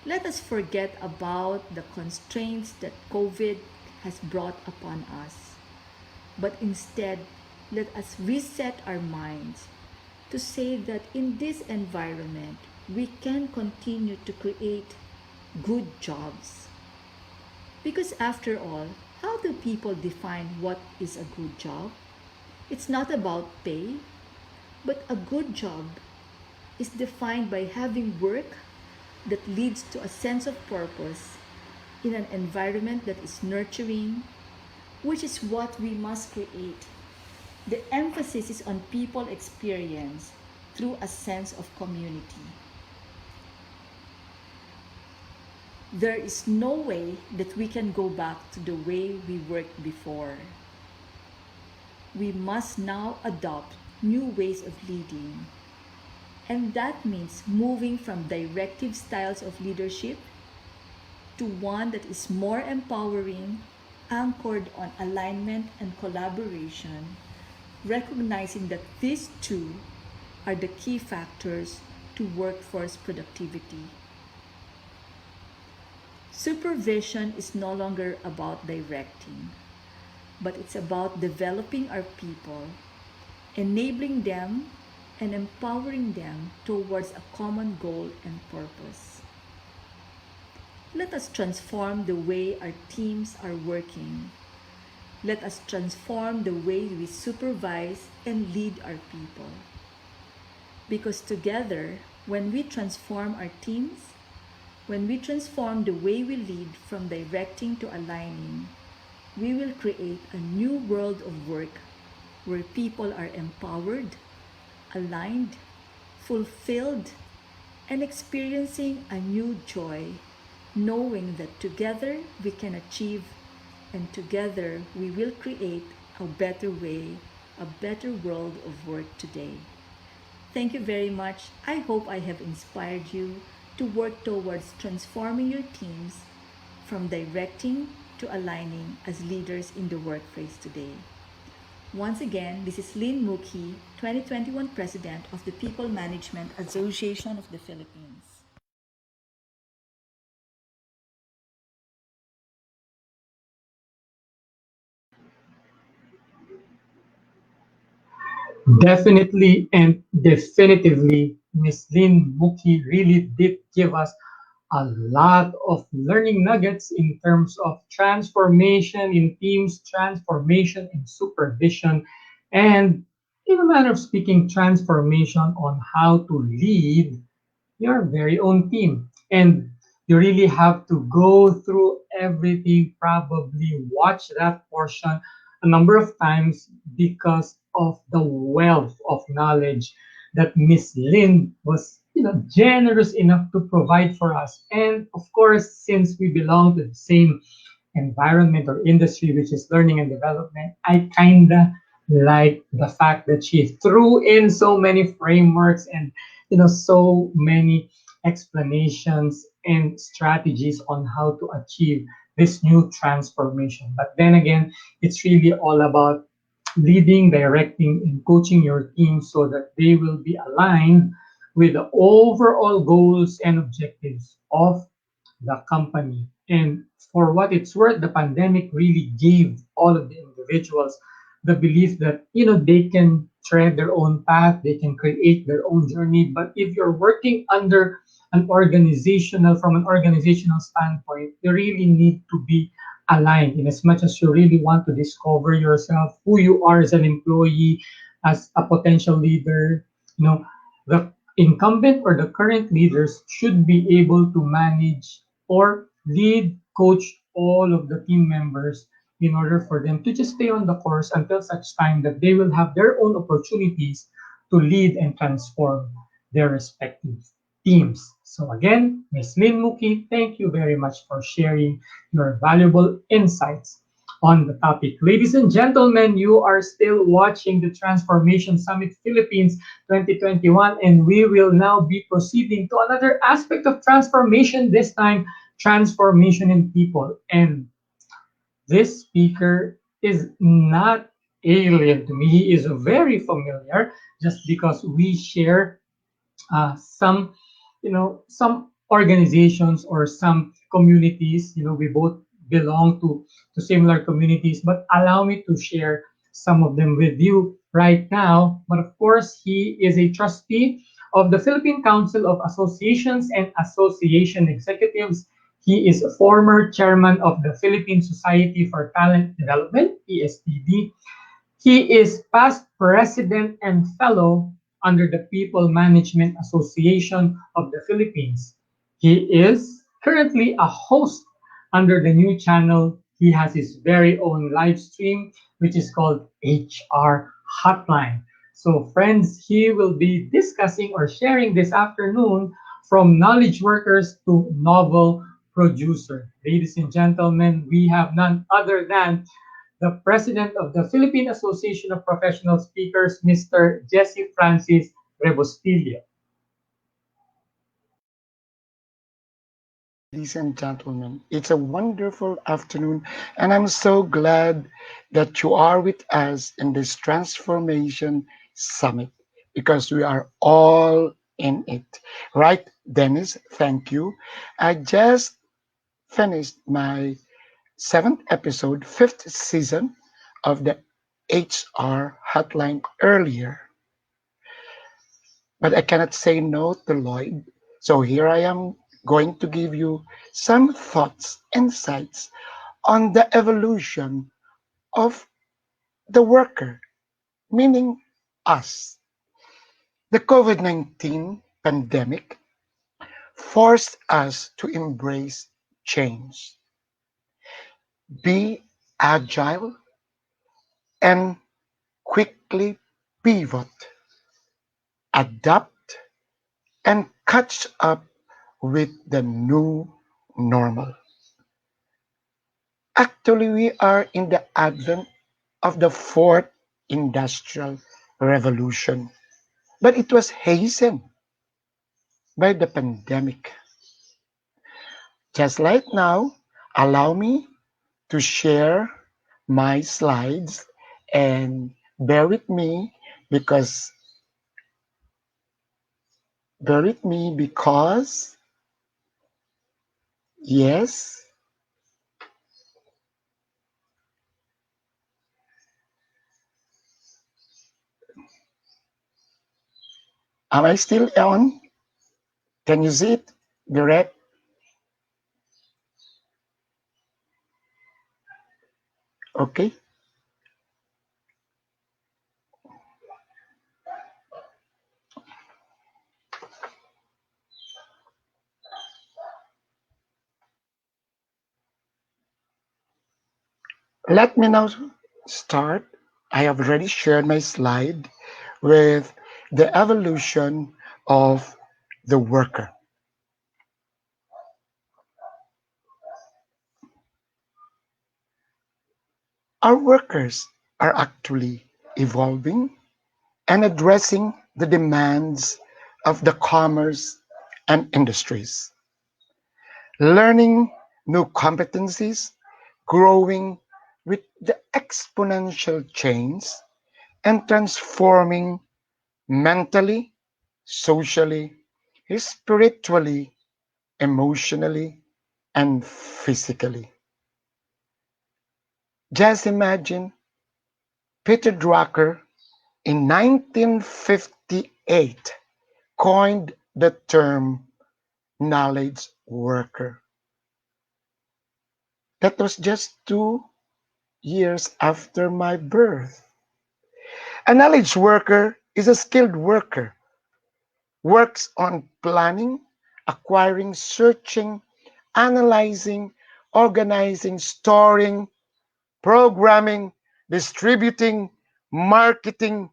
Let us forget about the constraints that COVID has brought upon us, but instead let us reset our minds to say that in this environment we can continue to create good jobs. Because after all, how do people define what is a good job? It's not about pay, but a good job is defined by having work that leads to a sense of purpose in an environment that is nurturing, which is what we must create. The emphasis is on people experience through a sense of community. There is no way that we can go back to the way we worked before. We must now adopt new ways of leading. And that means moving from directive styles of leadership to one that is more empowering, anchored on alignment and collaboration, recognizing that these two are the key factors to workforce productivity. Supervision is no longer about directing, but it's about developing our people, enabling them and empowering them towards a common goal and purpose. Let us transform the way our teams are working. Let us transform the way we supervise and lead our people. Because together, when we transform our teams, when we transform the way we lead from directing to aligning, we will create a new world of work where people are empowered, aligned, fulfilled, and experiencing a new joy, knowing that together we can achieve and together we will create a better way, a better world of work today. Thank you very much. I hope I have inspired you to work towards transforming your teams from directing to aligning as leaders in the workplace today. Once again, this is Lynn Muki, 2021 President of the People Management Association of the Philippines. Definitely and definitively, Miss Lynn Muki really did give us a lot of learning nuggets in terms of transformation in teams, transformation in supervision, and in a manner of speaking, transformation on how to lead your very own team. And you really have to go through everything, probably watch that portion a number of times because of the wealth of knowledge that Miss Lynn was generous enough to provide for us. And of course, since we belong to the same environment or industry, which is learning and development, I kinda like the fact that she threw in so many frameworks and so many explanations and strategies on how to achieve this new transformation. But then again, it's really all about leading, directing, and coaching your team so that they will be aligned with the overall goals and objectives of the company. And for what it's worth, the pandemic really gave all of the individuals the belief that they can tread their own path, they can create their own journey. But if you're working under from an organizational standpoint, you really need to be aligned in as much as you really want to discover yourself, who you are as an employee, as a potential leader. The incumbent or the current leaders should be able to manage or lead, coach all of the team members in order for them to just stay on the course until such time that they will have their own opportunities to lead and transform their respective teams. So again, Ms. Lynn Muki, thank you very much for sharing your valuable insights on the topic. Ladies and gentlemen, you are still watching the Transformation Summit Philippines 2021, and we will now be proceeding to another aspect of transformation, this time transformation in people. And this speaker is not alien to me. He is very familiar just because we share some some organizations or some communities. We both belong to similar communities, but allow me to share some of them with you right now. But of course, he is a trustee of the Philippine Council of Associations and Association Executives. He is a former chairman of the Philippine Society for Talent Development, PSTD. He is past president and fellow under the People Management Association of the Philippines. He is currently a host under the new channel. He has his very own live stream, which is called HR Hotline. So, friends, he will be discussing or sharing this afternoon from knowledge workers to novel producer. Ladies and gentlemen, we have none other than the President of the Philippine Association of Professional Speakers, Mr. Jesse Francis Rebostillo. Ladies and gentlemen, it's a wonderful afternoon, and I'm so glad that you are with us in this Transformation Summit because we are all in it. Right, Dennis? Thank you. I just finished my seventh episode, fifth season of the HR Hotline earlier, but I cannot say no to Lloyd. So here I am going to give you some thoughts, insights on the evolution of the worker, meaning us. The COVID 19 pandemic forced us to embrace change, be agile, and quickly pivot, adapt, and catch up with the new normal. Actually, we are in the advent of the fourth industrial revolution, but it was hastened by the pandemic. Just like now, allow me to share my slides and because bear with me because yes, am I still on? Can you see it? Direct? Okay. Let me now start. I have already shared my slide with the evolution of the worker. Our workers are actually evolving and addressing the demands of the commerce and industries, learning new competencies, growing with the exponential change, and transforming mentally, socially, spiritually, emotionally, and physically. Just imagine Peter Drucker in 1958 coined the term knowledge worker. That was just 2 years after my birth. A knowledge worker is a skilled worker, works on planning, acquiring, searching, analyzing, organizing, storing, programming, distributing, marketing,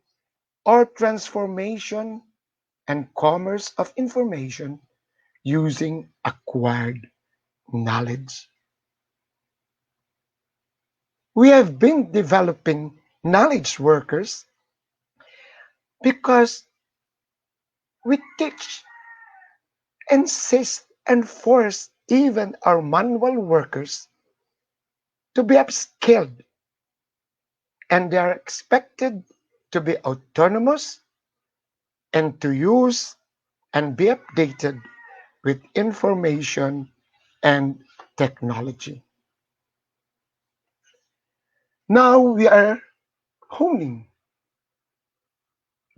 or transformation and commerce of information using acquired knowledge. We have been developing knowledge workers because we teach, insist, and force even our manual workers to be upskilled, and they are expected to be autonomous and to use and be updated with information and technology. Now we are honing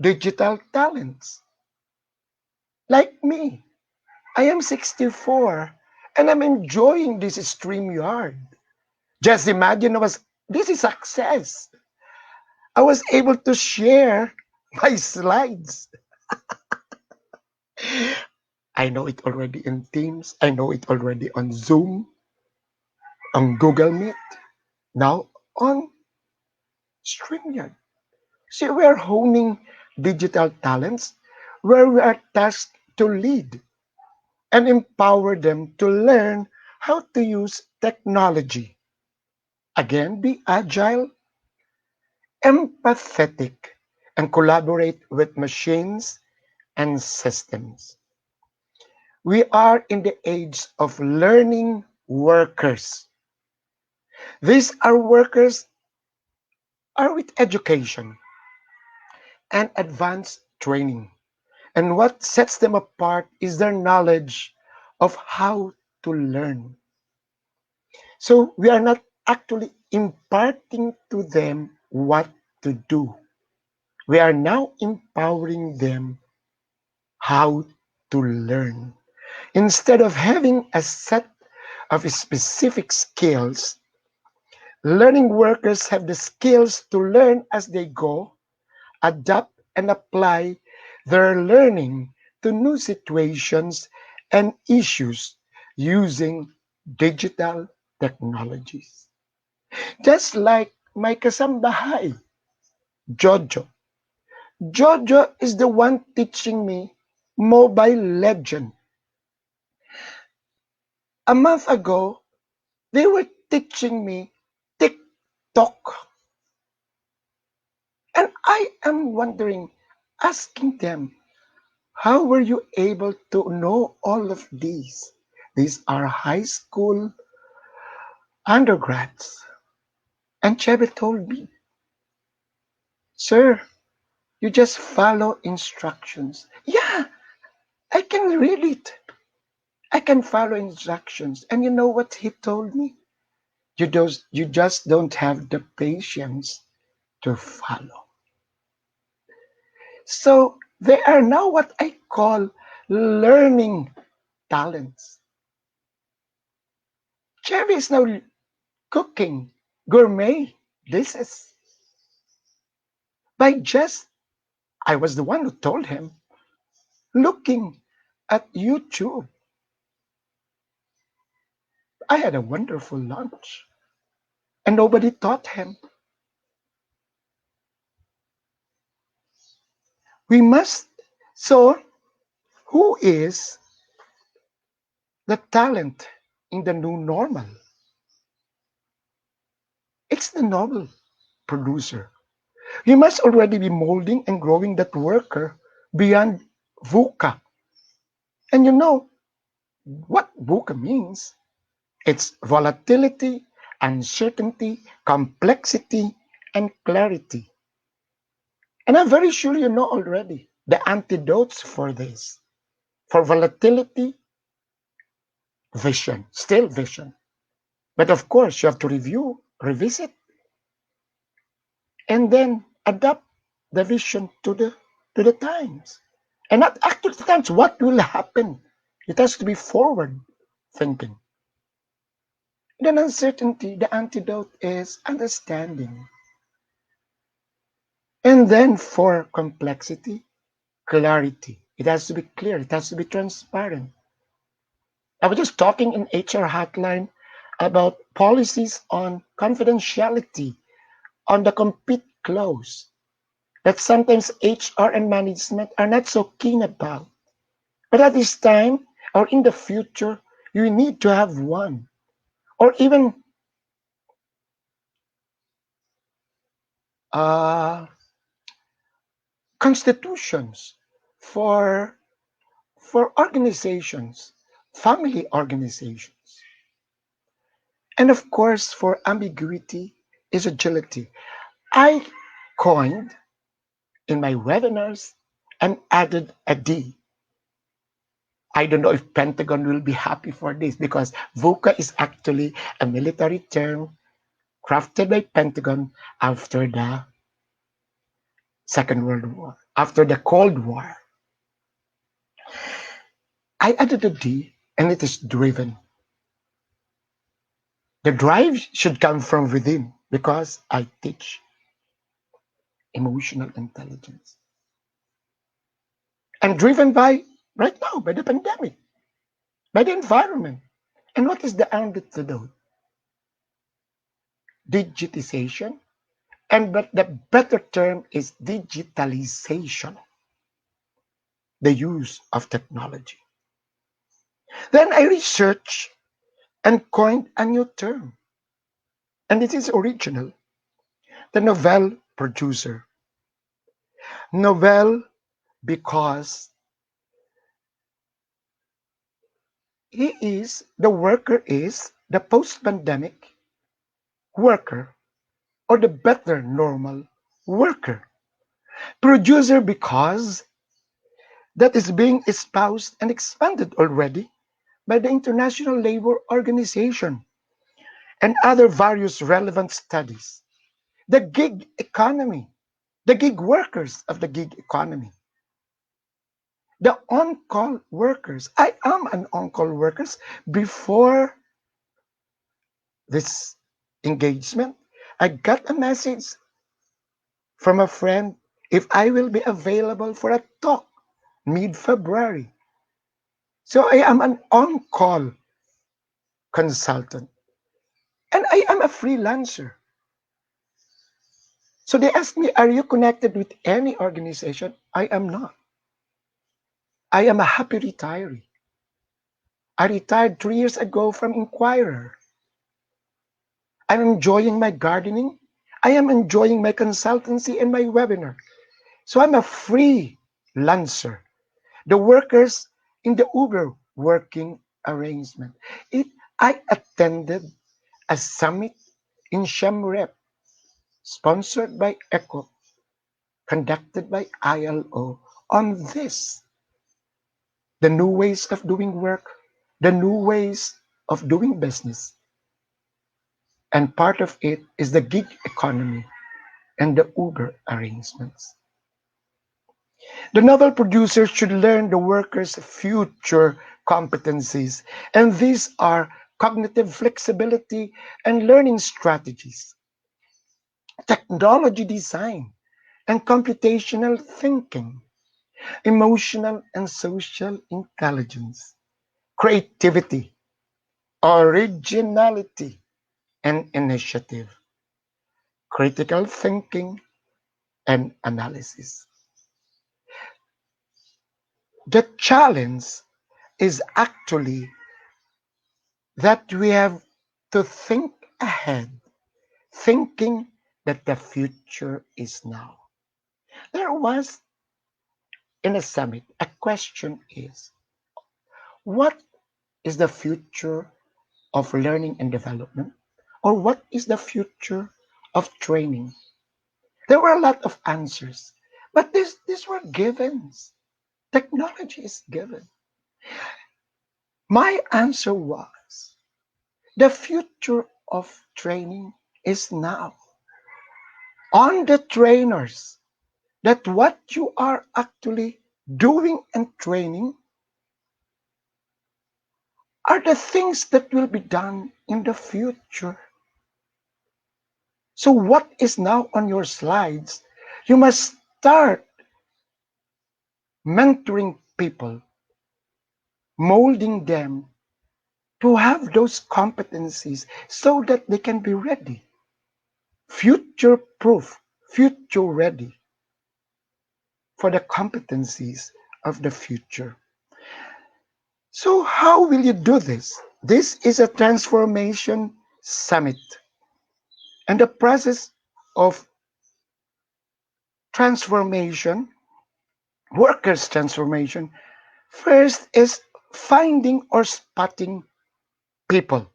digital talents. Like me, I am 64 and I'm enjoying this StreamYard. Just imagine this is success. I was able to share my slides. I know it already in Teams. I know it already on Zoom, on Google Meet, now on StreamYard. See, we are honing digital talents where we are tasked to lead and empower them to learn how to use technology. Again, be agile, empathetic, and collaborate with machines and systems. We are in the age of learning workers. These are workers are with education and advanced training. And what sets them apart is their knowledge of how to learn. So we are not actually imparting to them what to do. We are now empowering them how to learn. Instead of having a set of specific skills, learning workers have the skills to learn as they go, adapt and apply their learning to new situations and issues using digital technologies. Just like my kasambahay, Jojo. Jojo is the one teaching me Mobile Legend. A month ago, they were teaching me TikTok. And I am wondering, asking them, how were you able to know all of these? These are high school undergrads. And Chevy told me, sir, you just follow instructions. Yeah, I can read it. I can follow instructions. And you know what he told me? You just don't have the patience to follow. So they are now what I call learning talents. Chevy is now cooking gourmet dishes by just, I was the one who told him, looking at YouTube. I had a wonderful lunch and nobody taught him. We must. So, who is the talent in the new normal? It's the novel producer. You must already be molding and growing that worker beyond VUCA. And you know what VUCA means? It's volatility, uncertainty, complexity, and clarity. And I'm very sure you know already the antidotes for this. For volatility, vision, still vision. But of course, you have to review, revisit, and then adapt the vision to the times. And not act to the times. What will happen? It has to be forward thinking. Then uncertainty, the antidote is understanding. And then for complexity, clarity. It has to be clear. It has to be transparent. I was just talking in HR hotline about policies on confidentiality on the compete clause that sometimes HR and management are not so keen about. But at this time or in the future, you need to have one or even uh, constitutions for organizations, family organizations. And of course, for ambiguity is agility. I coined in my webinars and added a D. I don't know if Pentagon will be happy for this because VUCA is actually a military term crafted by Pentagon after the Second World War, after the Cold War. I added a D and it is driven. The drive should come from within because I teach emotional intelligence. And driven by, right now, by the pandemic, by the environment. And what is the antidote? Digitization. And but the better term is digitalization, the use of technology. Then I researched and coined a new term. And it is original. The novel producer. Novel because the worker is the post-pandemic worker or the better normal worker. Producer because that is being espoused and expanded already by the International Labor Organization and other various relevant studies. The gig economy, the gig workers of the gig economy, the on-call workers. I am an on-call workers before this engagement. I got a message from a friend if I will be available for a talk mid-February. So I am an on-call consultant and I am a freelancer. So they asked me, are you connected with any organization? I am not. I am a happy retiree. I retired 3 years ago from Inquirer. I'm enjoying my gardening. I am enjoying my consultancy and my webinar. So I'm a freelancer. The workers in the Uber working arrangement. It, I attended a summit in Siem Reap, sponsored by ECO, conducted by ILO, on this, the new ways of doing work, the new ways of doing business. And part of it is the gig economy and the Uber arrangements. The novel producer should learn the workers' future competencies, and these are cognitive flexibility and learning strategies, technology design and computational thinking, emotional and social intelligence, creativity, originality, and initiative, critical thinking, and analysis. The challenge is actually that we have to think ahead, thinking that the future is now. There was in a summit, a question is, what is the future of learning and development? Or what is the future of training? There were a lot of answers, but these were givens. Technology is given. My answer was, the future of training is now. On the trainers, that what you are actually doing and training are the things that will be done in the future. So, what is now on your slides? You must start mentoring people, molding them to have those competencies so that they can be ready, future proof, future ready for the competencies of the future. So, how will you do this? This is a transformation summit. And the process of transformation, workers' transformation, first is finding or spotting people,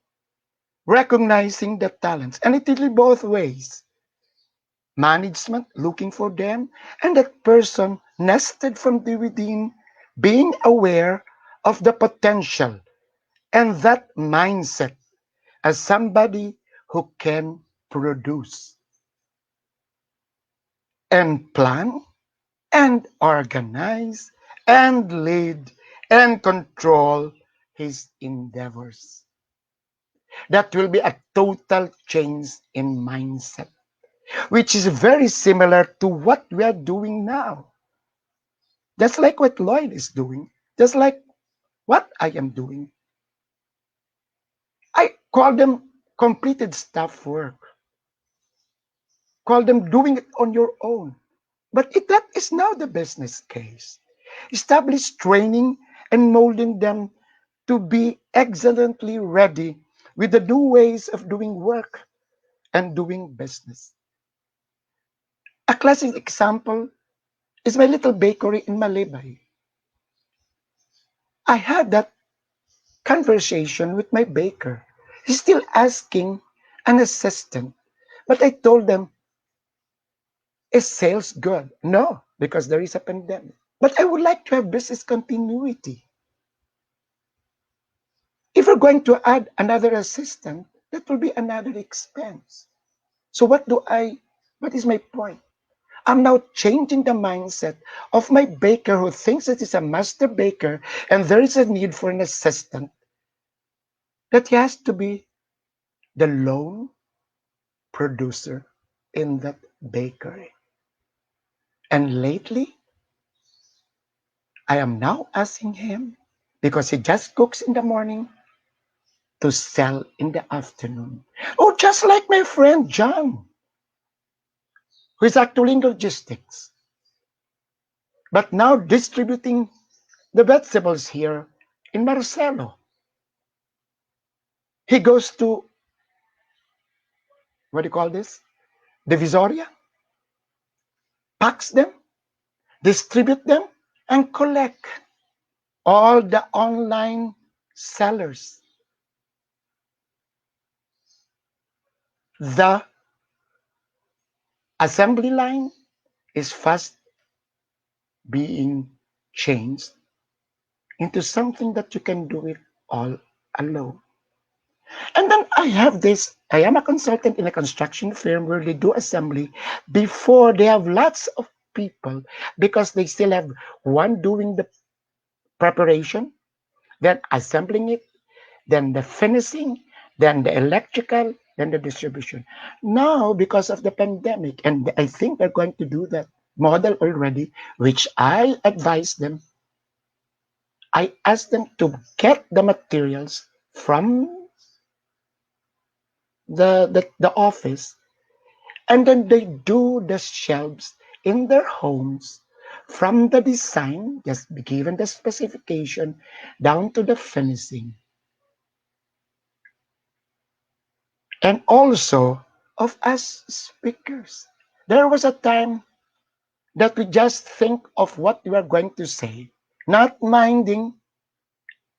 recognizing the talents. And it will be both ways. Management looking for them, and that person nested from the within, being aware of the potential and that mindset as somebody who can produce and plan and organize and lead and control his endeavors. That will be a total change in mindset, which is very similar to what we are doing now. Just like what Lloyd is doing, just like what I am doing. I call them completed staff work, call them doing it on your own. But that is now the business case. Establish training and molding them to be excellently ready with the new ways of doing work and doing business. A classic example is my little bakery in Malibay. I had that conversation with my baker. He's still asking an assistant. But I told them, is sales good? No, because there is a pandemic. But I would like to have business continuity. If we're going to add another assistant, that will be another expense. So what is my point? I'm now changing the mindset of my baker who thinks that he's a master baker and there is a need for an assistant, that he has to be the lone producer in that bakery. And lately, I am now asking him, because he just cooks in the morning, to sell in the afternoon. Oh, just like my friend John, who is actually in logistics, but now distributing the vegetables here in Marcelo. He goes to what do you call this? Divisoria, packs them, distribute them, and collect all the online sellers. The assembly line is fast being changed into something that you can do it all alone. And then I have this, I am a consultant in a construction firm where they do assembly before they have lots of people because they still have one doing the preparation, then assembling it, then the finishing, then the electrical, then the distribution. Now, because of the pandemic, and I think they're going to do that model already, which I advise them, I ask them to get the materials from the office, and then they do the shelves in their homes from the design, just be given the specification, down to the finishing. And also of us speakers. There was a time that we just think of what we are going to say, not minding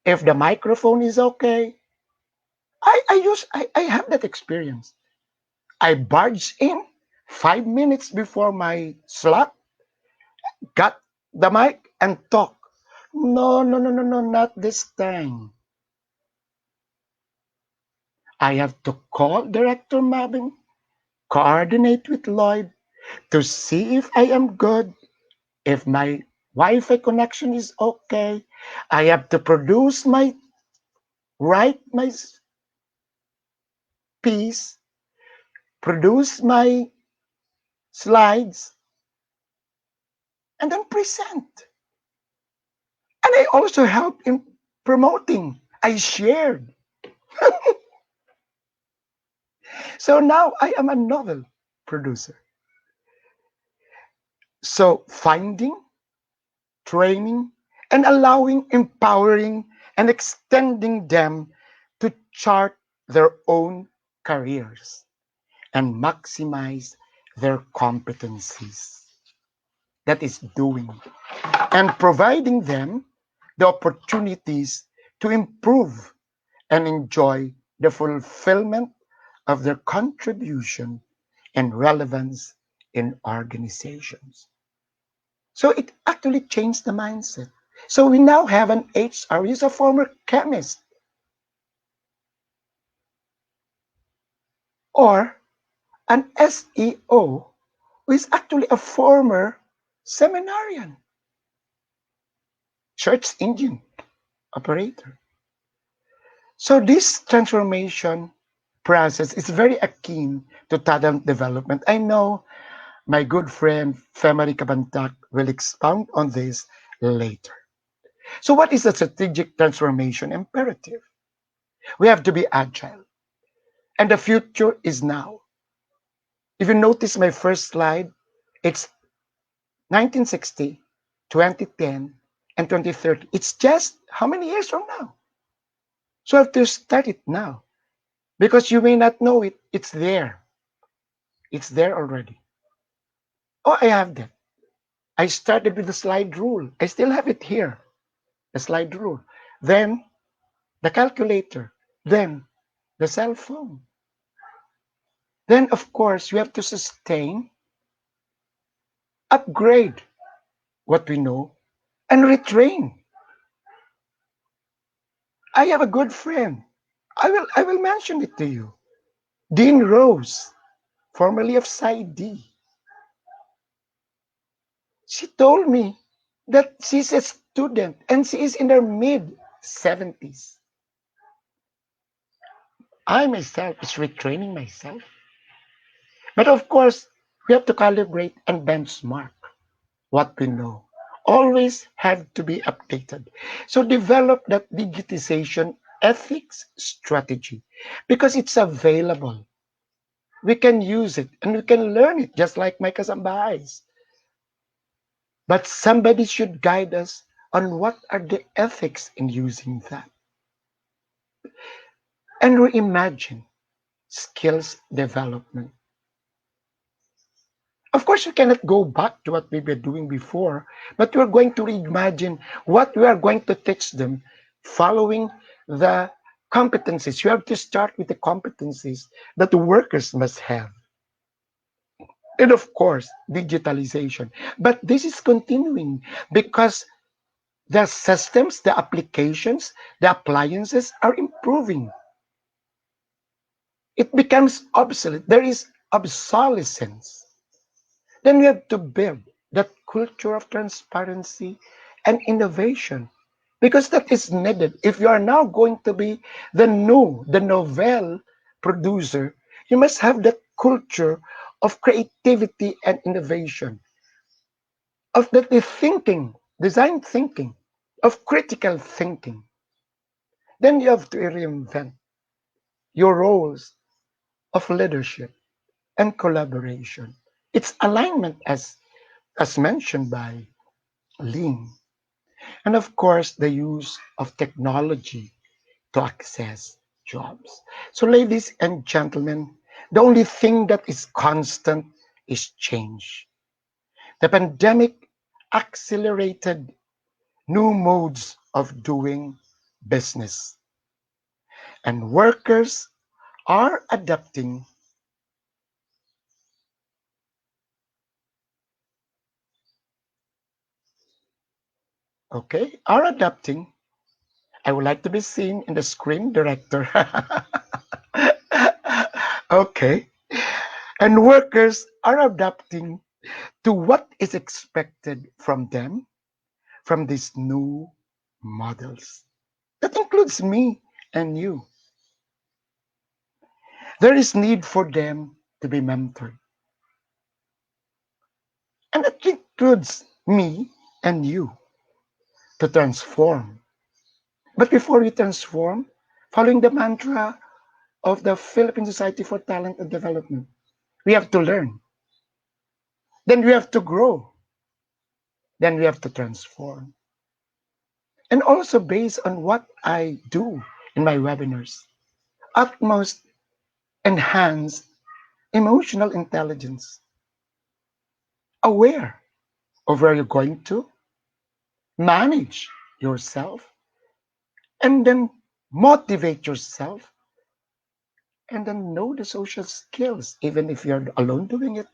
if the microphone is okay. I have that experience. I barged in 5 minutes before my slot, got the mic and talk. No, no, no, no, no, not this time. I have to call Director Mabin, coordinate with Lloyd to see if I am good, if my Wi-Fi connection is okay. I have to produce write my piece, produce my slides, and then present. And I also help in promoting. I shared. So now I am a novel producer. So finding, training, and allowing, empowering, and extending them to chart their own careers and maximize their competencies. That is doing. And providing them the opportunities to improve and enjoy the fulfillment of their contribution and relevance in organizations. So it actually changed the mindset. So we now have an HR, he's a former chemist, or an SEO, who is actually a former seminarian, search engine operator. So this transformation process is very akin to talent development. I know my good friend Femari Kabantak will expound on this later. So what is the strategic transformation imperative? We have to be agile, and the future is now. If you notice my first slide, it's 1960, 2010, and 2030. It's just how many years from now? So I have to start it now. Because you may not know it, it's there. It's there already. Oh, I have that. I started with the slide rule. I still have it here, the slide rule. Then the calculator. Then the cell phone. Then, of course, you have to sustain, upgrade what we know, and retrain. I have a good friend. I will mention it to you. Dean Rose, formerly of PsyD. She told me that she's a student and she is in her mid 70s. I myself is retraining myself. But of course, we have to calibrate and benchmark what we know. Always have to be updated. So develop that digitization ethics strategy because it's available. We can use it and we can learn it just like my kasambahays. But somebody should guide us on what are the ethics in using that. And reimagine. skills development. Of course, we cannot go back to what we were doing before, but we're going to reimagine what we are going to teach them following the competencies. You have to start with the competencies that the workers must have. And of course, digitalization. But this is continuing because the systems, the applications, the appliances are improving. It becomes obsolete. There is obsolescence. Then we have to build that culture of transparency and innovation because that is needed. If you are now going to be the novel producer, you must have that culture of creativity and innovation, of the thinking, design thinking, of critical thinking. Then you have to reinvent your roles of leadership and collaboration. It's alignment as mentioned by Lean. And of course, the use of technology to access jobs. So, ladies and gentlemen, the only thing that is constant is change. The pandemic accelerated new modes of doing business, and workers are adapting. Okay, are adapting. I would like to be seen in the screen, director. Okay, and workers are adapting to what is expected from them from these new models. That includes me and you. There is need for them to be mentored. And that includes me and you to transform. But before we transform, following the mantra of the Philippine Society for Talent and Development, we have to learn. Then we have to grow. Then we have to transform. And also based on what I do in my webinars, utmost enhance emotional intelligence, aware of where you're going to, manage yourself, and then motivate yourself, and then know the social skills, even if you're alone doing it,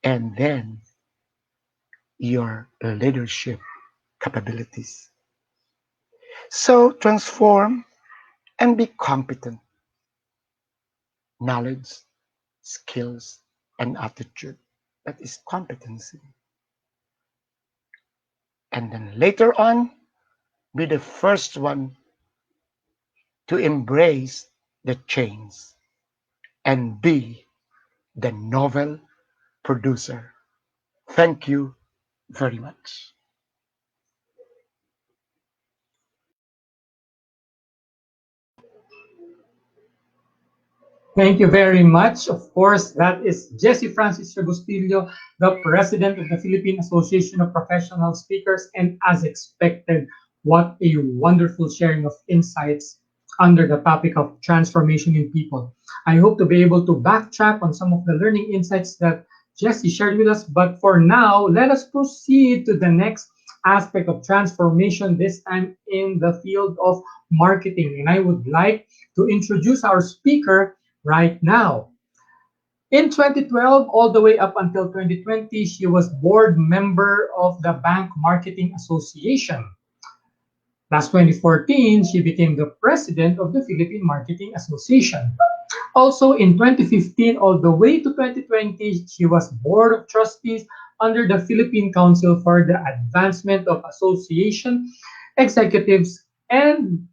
and then your leadership capabilities. So transform and be competent, knowledge, skills, and attitude. That is competency. And then later on, be the first one to embrace the change and be the novel producer. Thank you very much. Thank you very much. Of course, that is Jesse Francis Agustillo, the president of the Philippine Association of Professional Speakers. And as expected, what a wonderful sharing of insights under the topic of transformation in people. I hope to be able to backtrack on some of the learning insights that Jesse shared with us. But for now, let us proceed to the next aspect of transformation, this time in the field of marketing. And I would like to introduce our speaker right now. In 2012, all the way up until 2020, she was board member of the Bank Marketing Association. Last 2014, she became the president of the Philippine Marketing Association. Also in 2015, all the way to 2020, she was board of trustees under the Philippine Council for the Advancement of Association Executives, and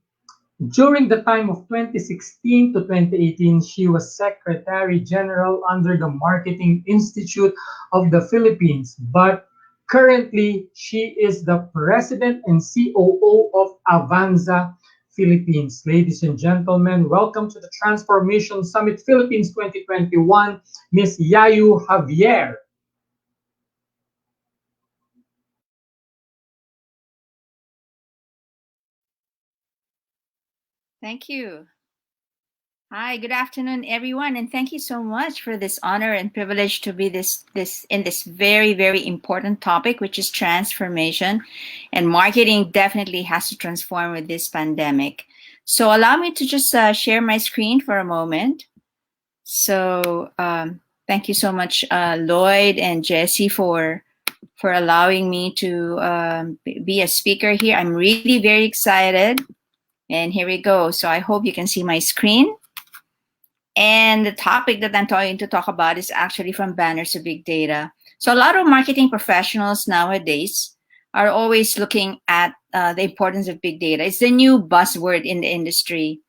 during the time of 2016 to 2018, she was Secretary General under the Marketing Institute of the Philippines. But currently, she is the President and COO of Avanza Philippines. Ladies and gentlemen, welcome to the Transformation Summit Philippines 2021, Ms. Yayu Javier. Thank you. Hi, good afternoon, everyone, and thank you so much for this honor and privilege to be this in this very very important topic, which is transformation, and marketing definitely has to transform with this pandemic. So allow me to just share my screen for a moment. So thank you so much, Lloyd and Jesse, for allowing me to be a speaker here. I'm really very excited, and here we go. So I hope you can see my screen. And the topic that I'm going to talk about is actually from banners to big data. So a lot of marketing professionals nowadays are always looking at the importance of big data. It's the new buzzword in the industry.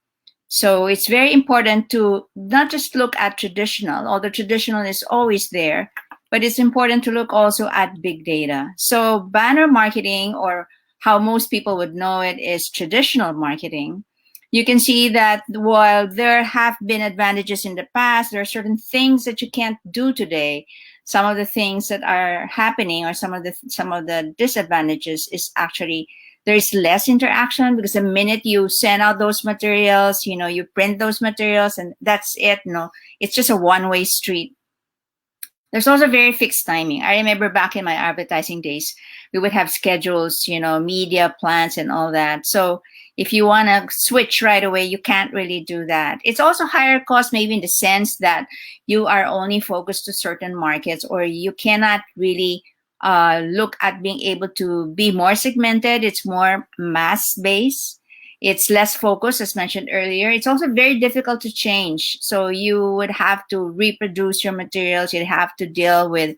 So it's very important to not just look at traditional, although traditional is always there, but it's important to look also at big data. So banner marketing, or how most people would know it, is traditional marketing. You can see that while there have been advantages in the past, there are certain things that you can't do today. Some of the things that are happening, or some of the disadvantages, is actually there's less interaction, because the minute you send out those materials, you print those materials and that's it. No, it's just a one-way street. There's also very fixed timing. I remember back in my advertising days, we would have schedules, media plans and all that. So if you want to switch right away, you can't really do that. It's also higher cost, maybe in the sense that you are only focused to certain markets, or you cannot really look at being able to be more segmented. It's more mass based. It's less focused, as mentioned earlier. It's also very difficult to change. So you would have to reproduce your materials. You'd have to deal with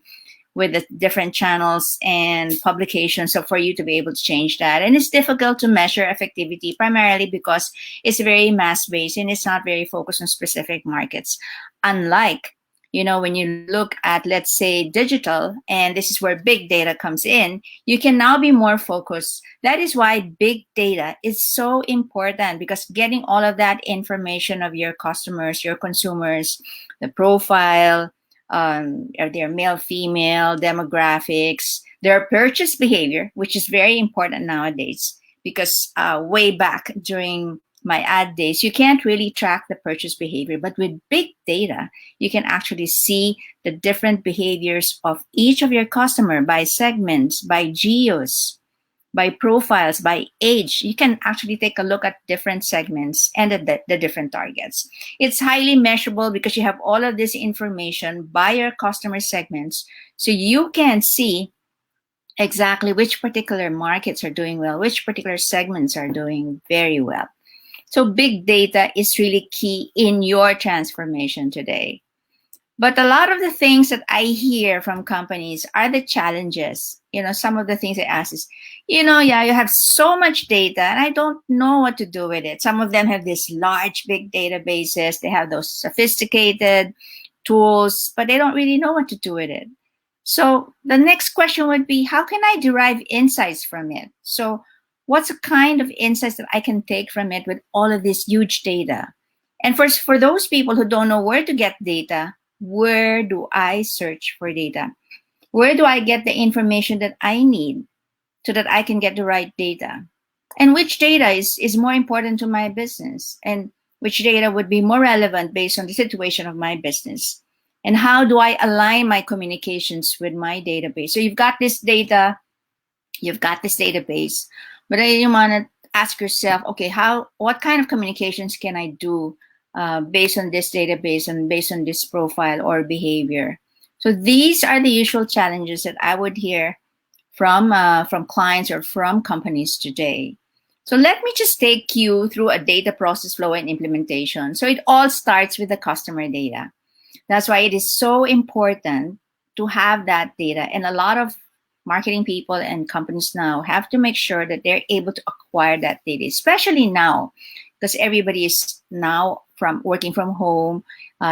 the different channels and publications, so for you to be able to change that. And it's difficult to measure effectivity, primarily because it's very mass based and it's not very focused on specific markets. Unlike, when you look at, let's say, digital, and this is where big data comes in, you can now be more focused. That is why big data is so important, because getting all of that information of your customers, your consumers, the profile, are their male, female, demographics, their purchase behavior, which is very important nowadays, because way back during my ad days, you can't really track the purchase behavior. But with big data, you can actually see the different behaviors of each of your customer by segments, by geos, by profiles, by age. You can actually take a look at different segments and the different targets. It's highly measurable because you have all of this information by your customer segments. So you can see exactly which particular markets are doing well, which particular segments are doing very well. So big data is really key in your transformation today. But a lot of the things that I hear from companies are the challenges. Some of the things I ask is, yeah, you have so much data and I don't know what to do with it. Some of them have these large, big databases. They have those sophisticated tools, but they don't really know what to do with it. So the next question would be, how can I derive insights from it? So what's the kind of insights that I can take from it with all of this huge data? And for those people who don't know where to get data, where do I search for data? Where do I get the information that I need so that I can get the right data? And which data is more important to my business? And which data would be more relevant based on the situation of my business? And how do I align my communications with my database? So you've got this data, you've got this database, but then you want to ask yourself, okay, what kind of communications can I do based on this database and based on this profile or behavior? So these are the usual challenges that I would hear from clients or from companies today. So let me just take you through a data process flow and implementation. So it all starts with the customer data. That's why it is so important to have that data. And a lot of marketing people and companies now have to make sure that they're able to acquire that data, especially now, because everybody is now working from home.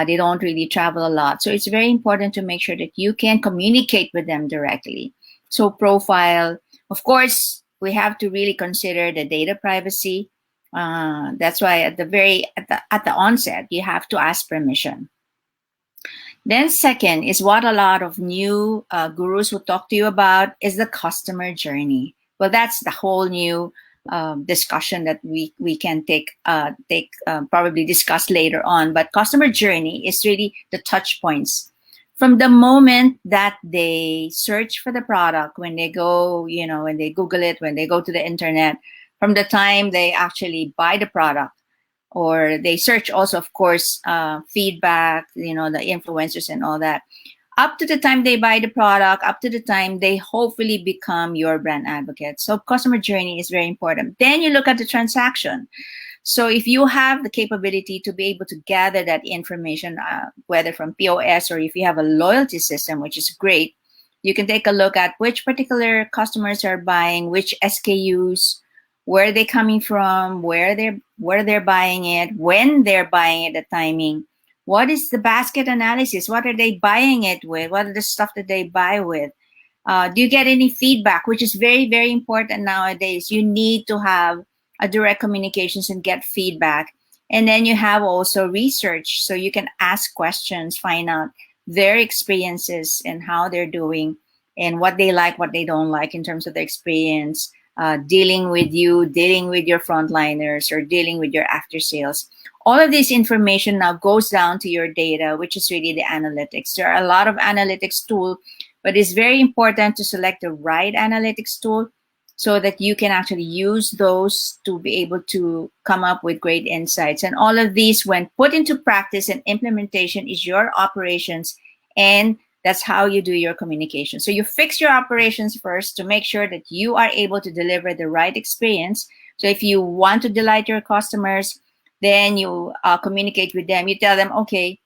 They don't really travel a lot. So it's very important to make sure that you can communicate with them directly. So profile, of course, we have to really consider the data privacy. That's why at the onset, you have to ask permission. Then second is what a lot of new gurus will talk to you about is the customer journey. Well, that's the whole new discussion that we can probably discuss later on. But customer journey is really the touch points from the moment that they search for the product, when they go, when they Google it, when they go to the internet, from the time they actually buy the product, or they search also, of course, feedback, the influencers and all that, up to the time they buy the product, up to the time they hopefully become your brand advocate. So customer journey is very important. Then you look at the transaction. So if you have the capability to be able to gather that information, whether from POS or if you have a loyalty system, which is great, you can take a look at which particular customers are buying, which SKUs, where they're coming from, where they're buying it, when they're buying it, the timing. What is the basket analysis? What are they buying it with? What are the stuff that they buy with? Do you get any feedback, which is very, very important nowadays? You need to have a direct communications and get feedback. And then you have also research. So you can ask questions, find out their experiences and how they're doing and what they like, what they don't like in terms of their experience, dealing with you, dealing with your frontliners, or dealing with your after sales. All of this information now goes down to your data, which is really the analytics. There are a lot of analytics tools, but it's very important to select the right analytics tool so that you can actually use those to be able to come up with great insights. And all of these, when put into practice and implementation, is your operations, and that's how you do your communication. So you fix your operations first to make sure that you are able to deliver the right experience. So if you want to delight your customers, then you communicate with them. You tell them, okay,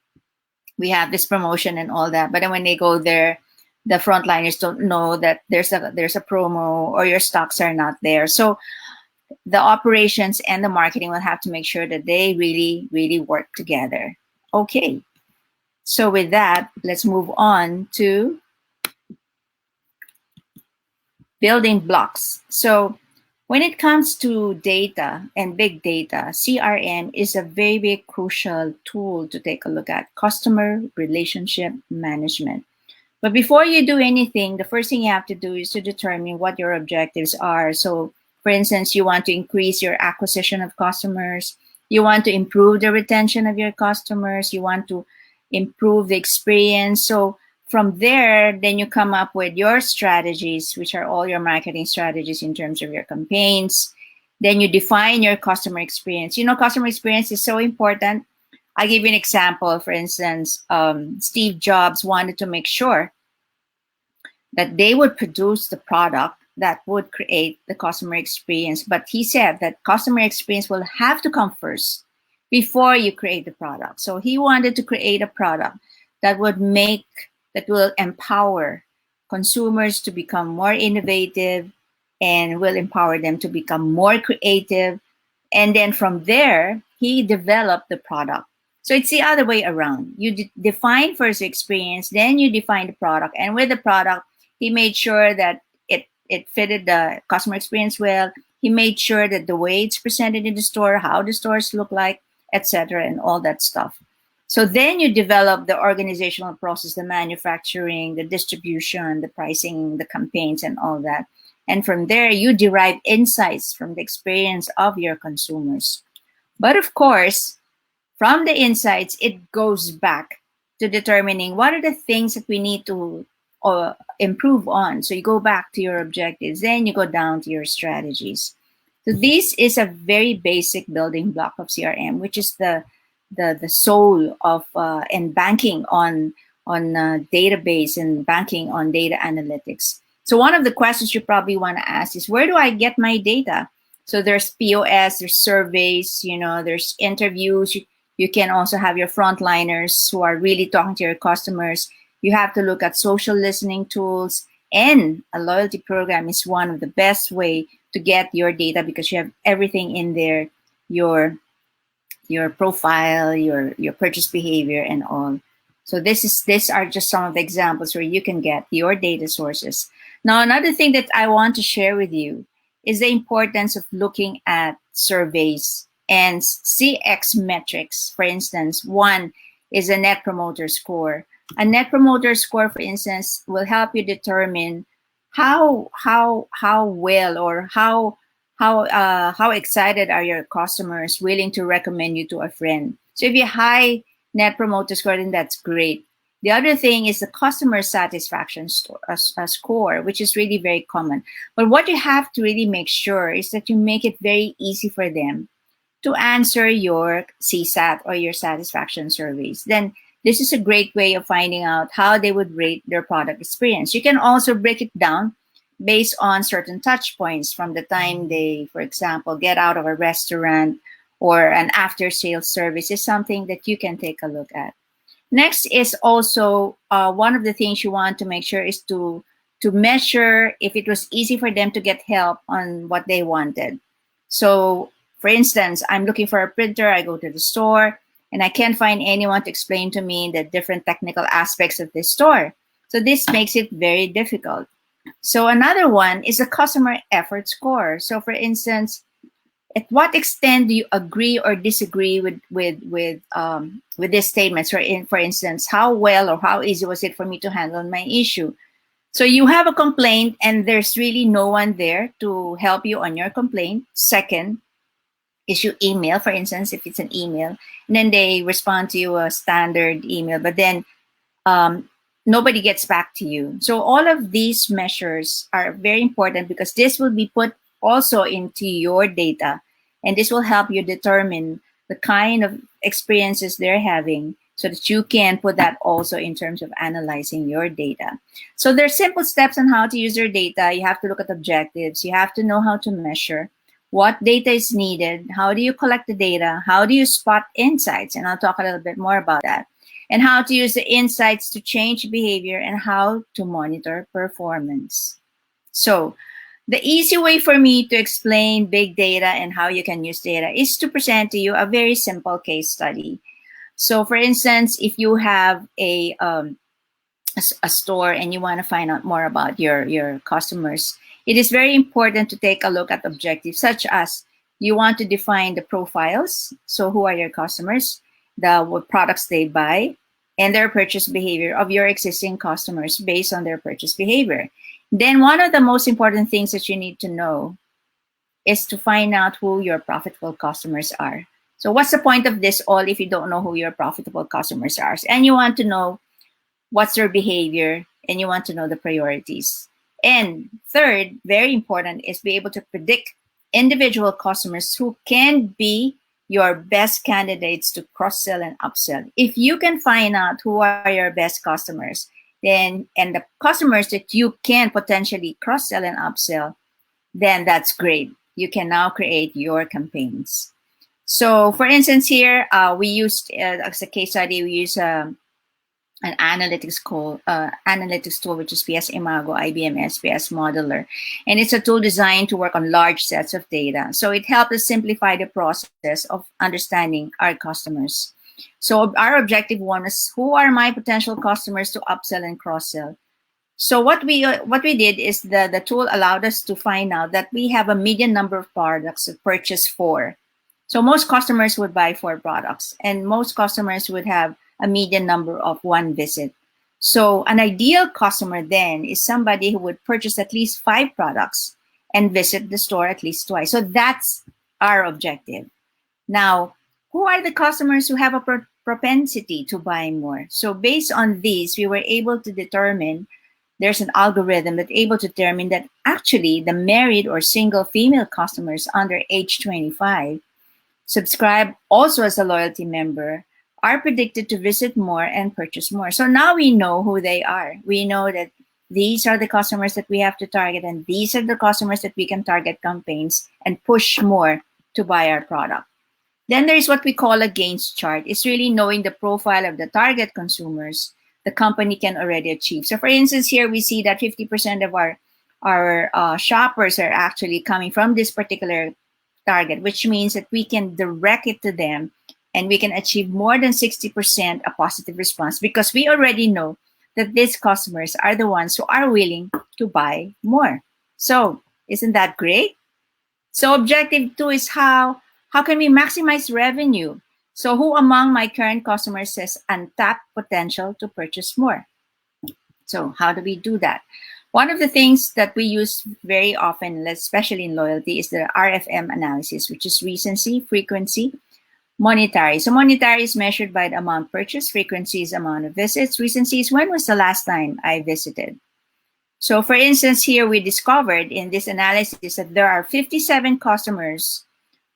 we have this promotion and all that. But then when they go there, the frontliners don't know that there's a promo or your stocks are not there. So the operations and the marketing will have to make sure that they really, really work together. Okay. So with that, let's move on to building blocks. So when it comes to data and big data, CRM is a very, very crucial tool to take a look at: customer relationship management. But before you do anything, the first thing you have to do is to determine what your objectives are. So for instance, you want to increase your acquisition of customers, you want to improve the retention of your customers, you want to improve the experience. So from there, then you come up with your strategies, which are all your marketing strategies in terms of your campaigns. Then you define your customer experience. Customer experience is so important. I'll give you an example. For instance, Steve Jobs wanted to make sure that they would produce the product that would create the customer experience. But he said that customer experience will have to come first before you create the product. So he wanted to create a product that will empower consumers to become more innovative and will empower them to become more creative. And then from there, he developed the product. So it's the other way around. You define first the experience, then you define the product. And with the product, he made sure that it fitted the customer experience well. He made sure that the way it's presented in the store, how the stores look like, etc., and all that stuff. So then you develop the organizational process, the manufacturing, the distribution, the pricing, the campaigns, and all that. And from there, you derive insights from the experience of your consumers. But of course, from the insights, it goes back to determining what are the things that we need to improve on. So you go back to your objectives, then you go down to your strategies. So this is a very basic building block of CRM, which is the soul of and banking on database and banking on data analytics. So one of the questions you probably want to ask is, where do I get my data? So there's POS, there's surveys, there's interviews. You can also have your frontliners who are really talking to your customers. You have to look at social listening tools, and a loyalty program is one of the best way to get your data because you have everything in there, your profile, your purchase behavior, and all. So these are just some of the examples where you can get your data sources. Now, another thing that I want to share with you is the importance of looking at surveys and CX metrics. For instance, one is a net promoter score. A net promoter score, for instance, will help you determine how well or how how excited are your customers willing to recommend you to a friend. So if you high net promoter score, then that's great. The other thing is the customer satisfaction score, which is really very common. But what you have to really make sure is that you make it very easy for them to answer your CSAT or your satisfaction surveys. Then this is a great way of finding out how they would rate their product experience. You can also break it down based on certain touch points from the time they, for example, get out of a restaurant, or an after sales service is something that you can take a look at. Next is also one of the things you want to make sure is to measure if it was easy for them to get help on what they wanted. So for instance, I'm looking for a printer, I go to the store, and I can't find anyone to explain to me the different technical aspects of this store. So this makes it very difficult. So another one is the customer effort score. So for instance, at what extent do you agree or disagree with this statement? So for instance, how well or how easy was it for me to handle my issue? So you have a complaint and there's really no one there to help you on your complaint. Second is you email, for instance, if it's an email, and then they respond to you a standard email, but then nobody gets back to you. So all of these measures are very important because this will be put also into your data, and this will help you determine the kind of experiences they're having so that you can put that also in terms of analyzing your data. So there's simple steps on how to use your data. You have to look at objectives. You have to know how to measure what data is needed. How do you collect the data? How do you spot insights? And I'll talk a little bit more about that. And how to use the insights to change behavior and how to monitor performance. So the easy way for me to explain big data and how you can use data is to present to you a very simple case study. So for instance, if you have a store and you want to find out more about your customers, it is very important to take a look at objectives such as you want to define the profiles. So who are your customers, what products they buy, and their purchase behavior of your existing customers based on their purchase behavior. Then one of the most important things that you need to know is to find out who your profitable customers are. So what's the point of this all if you don't know who your profitable customers are? And you want to know what's their behavior, and you want to know the priorities. And third, very important, is be able to predict individual customers who can be your best candidates to cross-sell and upsell. If you can find out who are your best customers, then and the customers that you can potentially cross-sell and upsell, then that's great. You can now create your campaigns. So for instance, here we used as a case study, we use an analytics tool, which is PS Imago IBM SPS Modeler. And it's a tool designed to work on large sets of data. So it helps us simplify the process of understanding our customers. So our objective one is, who are my potential customers to upsell and cross-sell? So what we did is the tool allowed us to find out that we have a median number of products to purchase 4. So most customers would buy 4 products, and most customers would have a median number of 1 visit. So an ideal customer then is somebody who would purchase at least 5 products and visit the store at least twice. So that's our objective. Now, who are the customers who have a propensity to buy more? So based on these, we were able to determine, there's an algorithm that's able to determine that actually the married or single female customers under age 25 subscribe also as a loyalty member are predicted to visit more and purchase more. So now we know who they are. We know that these are the customers that we have to target, and these are the customers that we can target campaigns and push more to buy our product. Then there is what we call a gains chart. It's really knowing the profile of the target consumers the company can already achieve. So for instance, here we see that 50% of our shoppers are actually coming from this particular target, which means that we can direct it to them and we can achieve more than 60% a positive response because we already know that these customers are the ones who are willing to buy more. So isn't that great? So objective 2 is how can we maximize revenue? So who among my current customers has untapped potential to purchase more? So how do we do that? One of the things that we use very often, especially in loyalty, is the RFM analysis, which is recency, frequency, monetary. So monetary is measured by the amount purchased, frequency is amount of visits, recency is when was the last time I visited. So for instance, here we discovered in this analysis that there are 57 customers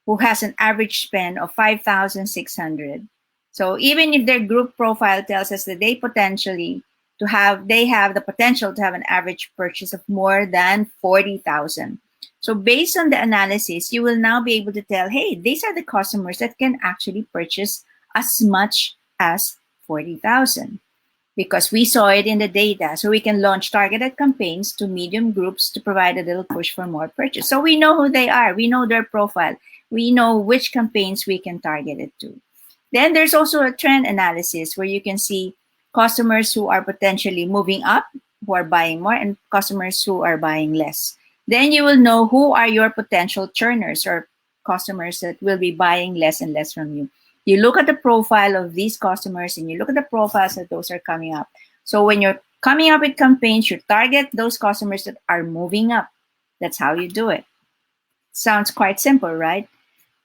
who has an average spend of 5,600. So even if their group profile tells us that they have the potential to have an average purchase of more than 40,000. So based on the analysis, you will now be able to tell, hey, these are the customers that can actually purchase as much as 40,000 because we saw it in the data. So we can launch targeted campaigns to medium groups to provide a little push for more purchase. So we know who they are. We know their profile. We know which campaigns we can target it to. Then there's also a trend analysis where you can see customers who are potentially moving up, who are buying more, and customers who are buying less. Then you will know who are your potential churners or customers that will be buying less and less from you. You look at the profile of these customers and you look at the profiles that those are coming up. So when you're coming up with campaigns, you target those customers that are moving up. That's how you do it. Sounds quite simple, right?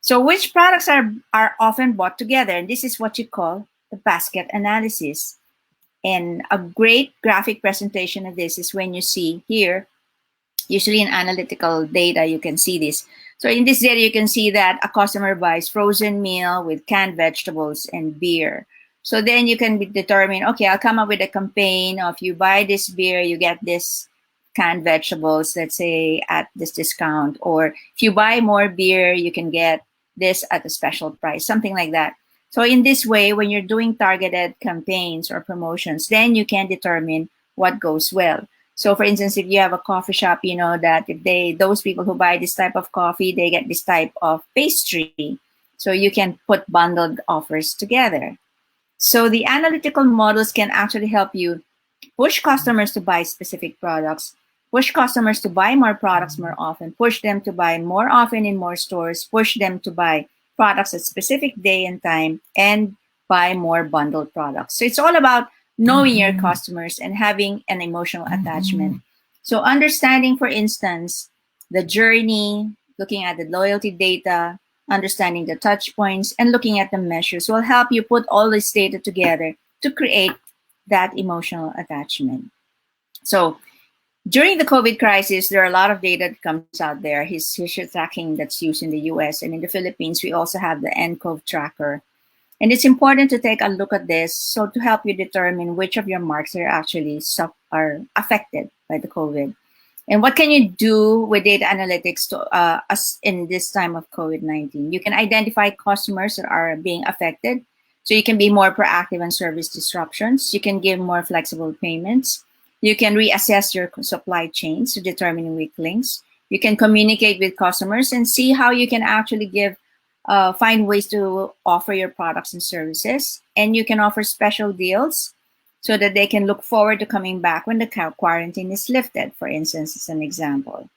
So which products are often bought together? And this is what you call the basket analysis. And a great graphic presentation of this is when you see here, usually in analytical data, you can see this. So in this data, you can see that a customer buys frozen meal with canned vegetables and beer. So then you can determine, okay, I'll come up with a campaign of you buy this beer, you get this canned vegetables, let's say at this discount. Or if you buy more beer, you can get this at a special price, something like that. So in this way, when you're doing targeted campaigns or promotions, then you can determine what goes well. So for instance, if you have a coffee shop, you know that if those people who buy this type of coffee, they get this type of pastry. So you can put bundled offers together. So the analytical models can actually help you push customers to buy specific products, push customers to buy more products more often, push them to buy more often in more stores, push them to buy products at specific day and time, and buy more bundled products. So it's all about knowing your customers and having an emotional attachment. So understanding, for instance, the journey, looking at the loyalty data, understanding the touch points, and looking at the measures will help you put all this data together to create that emotional attachment. So during the COVID crisis, there are a lot of data that comes out there. History tracking that's used in the US, and in the Philippines, we also have the NCOV tracker. And it's important to take a look at this so to help you determine which of your marks are actually are affected by the COVID. And what can you do with data analytics to us in this time of COVID-19? You can identify customers that are being affected, so you can be more proactive on service disruptions. You can give more flexible payments. You can reassess your supply chains to determine weak links. You can communicate with customers and see how you can actually find ways to offer your products and services. And you can offer special deals so that they can look forward to coming back when the quarantine is lifted, for instance, as an example.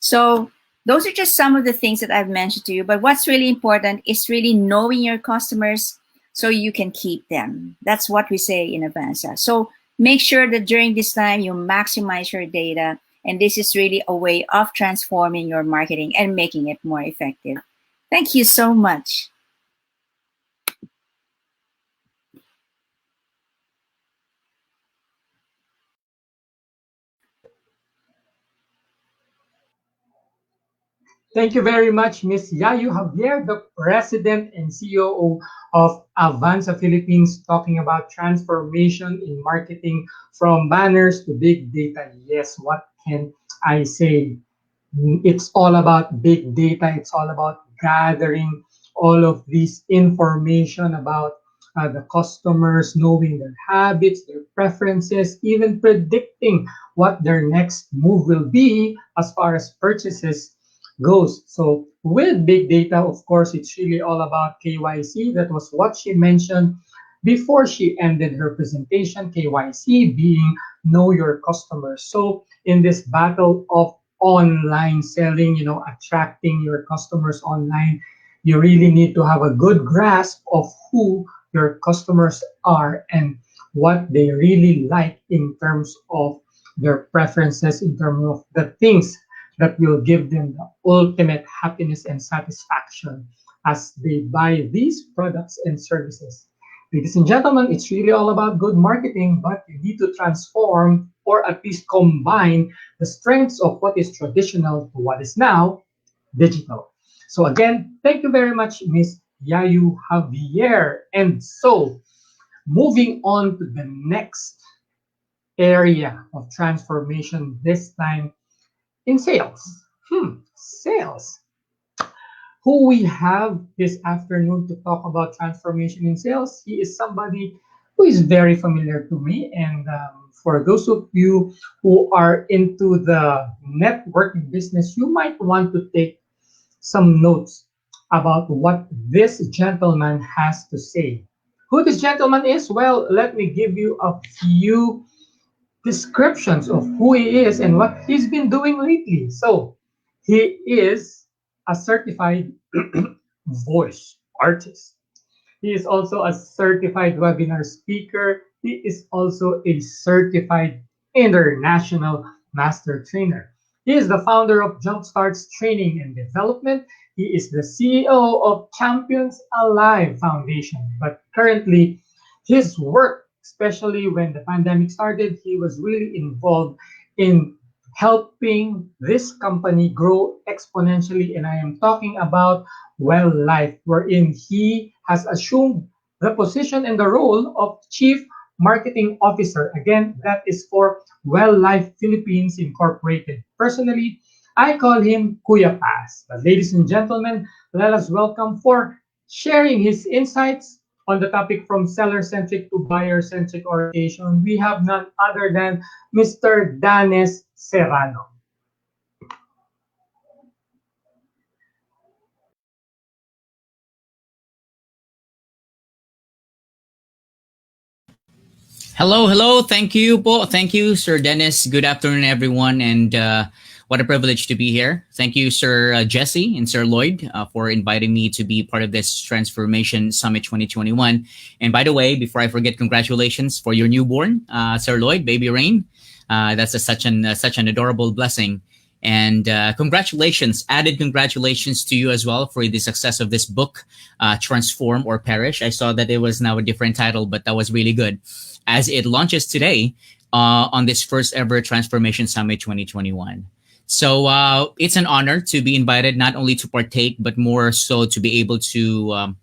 So those are just some of the things that I've mentioned to you. But what's really important is really knowing your customers so you can keep them. That's what we say in Avanza. So make sure that during this time you maximize your data. And this is really a way of transforming your marketing and making it more effective. Thank you so much. Thank you very much, Ms. Yayu Javier, the President and CEO of Avanza Philippines, talking about transformation in marketing from banners to big data. Yes, what can I say? It's all about big data. It's all about gathering all of this information about the customers, knowing their habits, their preferences, even predicting what their next move will be as far as purchases goes. So with big data, of course, it's really all about KYC. That was what she mentioned before she ended her presentation. KYC being know your customers. So in this battle of online selling, attracting your customers online, you really need to have a good grasp of who your customers are and what they really like in terms of their preferences in terms of the things that will give them the ultimate happiness and satisfaction as they buy these products and services. Ladies and gentlemen, it's really all about good marketing, but you need to transform or at least combine the strengths of what is traditional to what is now digital. So again, thank you very much, Miss Yayu Javier. And so, moving on to the next area of transformation, this time in sales. Sales. Who we have this afternoon to talk about transformation in sales? He is somebody who is very familiar to me. And for those of you who are into the networking business, you might want to take some notes about what this gentleman has to say. Who this gentleman is? Well, let me give you a few descriptions of who he is and what he's been doing lately. So, he is a certified voice artist. He is also a certified webinar speaker. He is also a certified international master trainer. He is the founder of Jumpstarts Training and Development. He is the CEO of Champions Alive Foundation. But currently, his work, especially when the pandemic started, he was really involved in helping this company grow exponentially. And I am talking about Well Life, wherein he has assumed the position and the role of Chief Marketing Officer. Again, that is for Well Life Philippines Incorporated. Personally, I call him Kuya Paz. But ladies and gentlemen, let us welcome for sharing his insights on the topic from seller-centric to buyer-centric orientation. We have none other than Mr. Danes Serrano. Hello, hello. Thank you po. Thank you, Sir Dennis. Good afternoon, everyone. And what a privilege to be here. Thank you, Sir Jesse and Sir Lloyd, for inviting me to be part of this Transformation Summit 2021. And by the way, before I forget, congratulations for your newborn, Sir Lloyd, baby Rain. That's such an adorable blessing. And congratulations, added congratulations to you as well for the success of this book, Transform or Perish. I saw that it was now a different title, but that was really good as it launches today on this first ever Transformation Summit 2021. So it's an honor to be invited not only to partake, but more so to be able to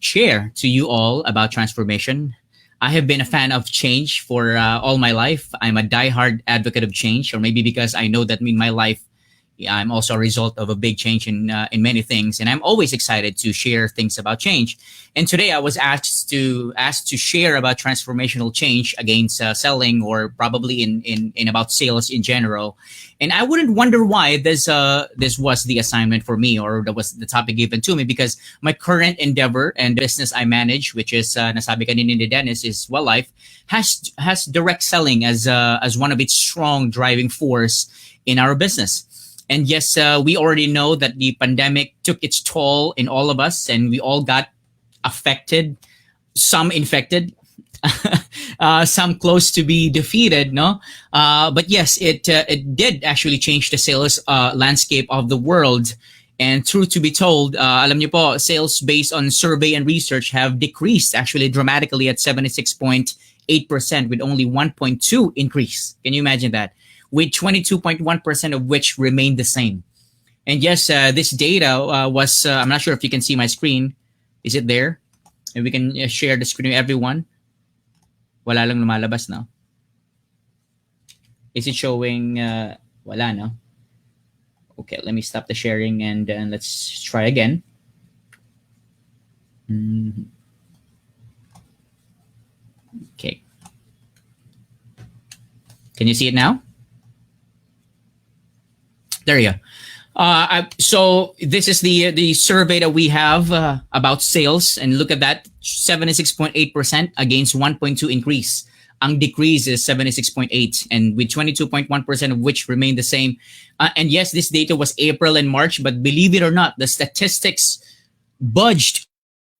share to you all about transformation. I have been a fan of change for all my life. I'm a diehard advocate of change, or maybe because I know that in my life, I'm also a result of a big change in many things, and I'm always excited to share things about change. And today, I was asked to share about transformational change against selling, or probably in about sales in general. And I wouldn't wonder why this was the assignment for me, or that was the topic given to me, because my current endeavor and business I manage, which is nasabi kanina ni Dennis, is Well Life, has direct selling as one of its strong driving force in our business. And yes, we already know that the pandemic took its toll in all of us, and we all got affected, some infected, some close to be defeated. No, but yes, it did actually change the sales landscape of the world. And truth to be told, alam niyo po, sales based on survey and research have decreased actually dramatically at 76.8% with only 1.2 increase. Can you imagine that? With 22.1% of which remained the same. And yes, this data was, I'm not sure if you can see my screen. Is it there? And we can share the screen with everyone. Wala lang lumalabas, no? Is it showing? Wala, no? Okay, let me stop the sharing and let's try again. Okay. Can you see it now? There you go. So this is the survey that we have about sales, and look at that, 76.8% against 1.2 increase. Ang decrease is 76.8, and with 22.1% of which remained the same. And yes, this data was April and March, but believe it or not, the statistics budged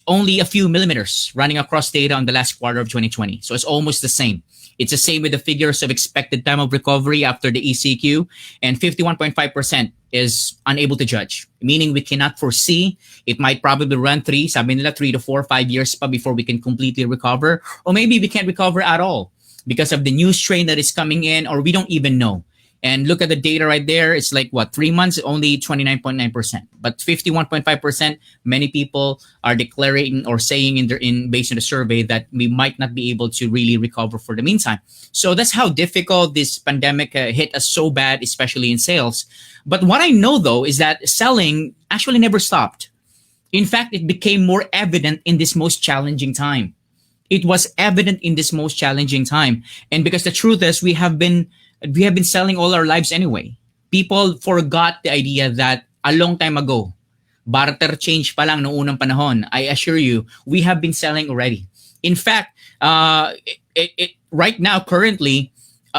only a few millimeters running across data on the last quarter of 2020. So it's almost the same. It's the same with the figures of expected time of recovery after the ECQ, and 51.5% is unable to judge, meaning we cannot foresee. It might probably run sabi nila 3 to 4, 5 years pa before we can completely recover, or maybe we can't recover at all because of the new strain that is coming in, or we don't even know. And look at the data right there. It's like what, 3 months, only 29.9%. But 51.5%, many people are declaring or saying based on the survey that we might not be able to really recover for the meantime. So that's how difficult this pandemic hit us so bad, especially in sales. But what I know though is that selling actually never stopped. In fact, it became more evident in this most challenging time. It was evident in this most challenging time. And because the truth is, we have been selling all our lives anyway. People forgot the idea that a long time ago, barter change pa lang noong unang panahon, I assure you, we have been selling already. In fact, right now, currently,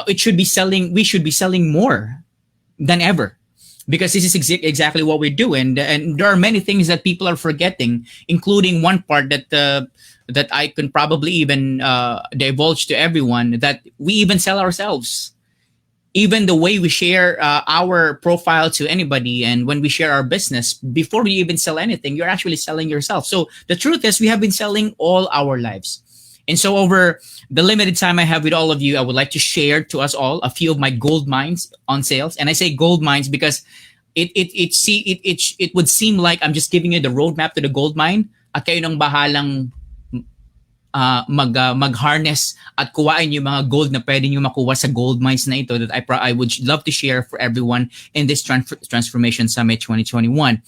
we should be selling more than ever. Because this is exactly what we do. And there are many things that people are forgetting, including one part that I can probably even divulge to everyone, that we even sell ourselves. Even the way we share our profile to anybody, and when we share our business, before we even sell anything, you're actually selling yourself. So the truth is, we have been selling all our lives. And so over the limited time I have with all of you, I would like to share to us all a few of my gold mines on sales. And I say gold mines because it would seem like I'm just giving you the roadmap to the gold mine at kayo nang bahalang mag-harness at kuwain yung mga gold na pwede nyo makuha sa gold mines na ito that I would love to share for everyone in this Transformation Summit 2021.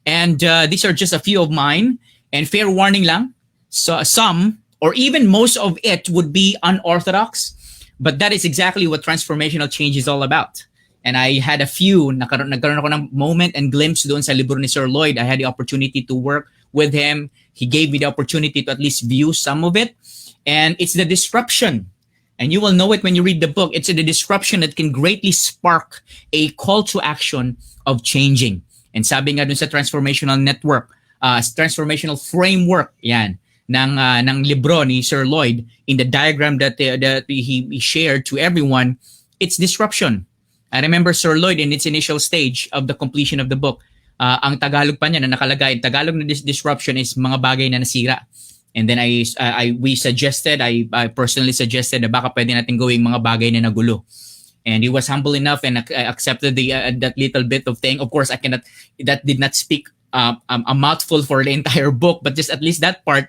And these are just a few of mine. And fair warning lang, so some or even most of it would be unorthodox, but that is exactly what transformational change is all about. And I had a few, nagkaroon ako ng moment and glimpse doon sa libro ni Sir Lloyd. I had the opportunity to work with him. He gave me the opportunity to at least view some of it. And it's the disruption. And you will know it when you read the book. It's the disruption that can greatly spark a call to action of changing. And sabi nga dun sa transformational network, transformational framework, yan, ng libro ni Sir Lloyd, in the diagram that he shared to everyone, it's disruption. I remember Sir Lloyd in its initial stage of the completion of the book, ang Tagalog pa niya na nakalagay, Tagalog na disruption is mga bagay na nasira. And then I personally suggested na baka pwede natin gawing mga bagay na nagulo. And he was humble enough and accepted that little bit of thing. Of course, that did not speak a mouthful for the entire book, but just at least that part,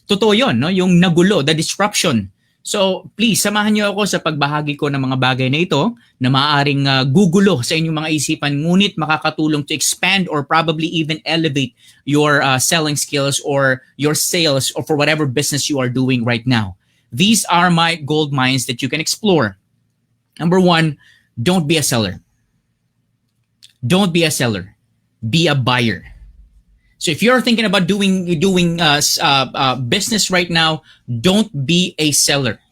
totoo yun, no? Yung nagulo, the disruption. So please, samahan niyo ako sa pagbahagi ko ng mga bagay na ito na maaaring gugulo sa inyong mga isipan, ngunit makakatulong to expand or probably even elevate your selling skills or your sales or for whatever business you are doing right now. These are my gold mines that you can explore. Number one, don't be a seller. Don't be a seller. Be a buyer. So if you're thinking about doing business right now, don't be a seller,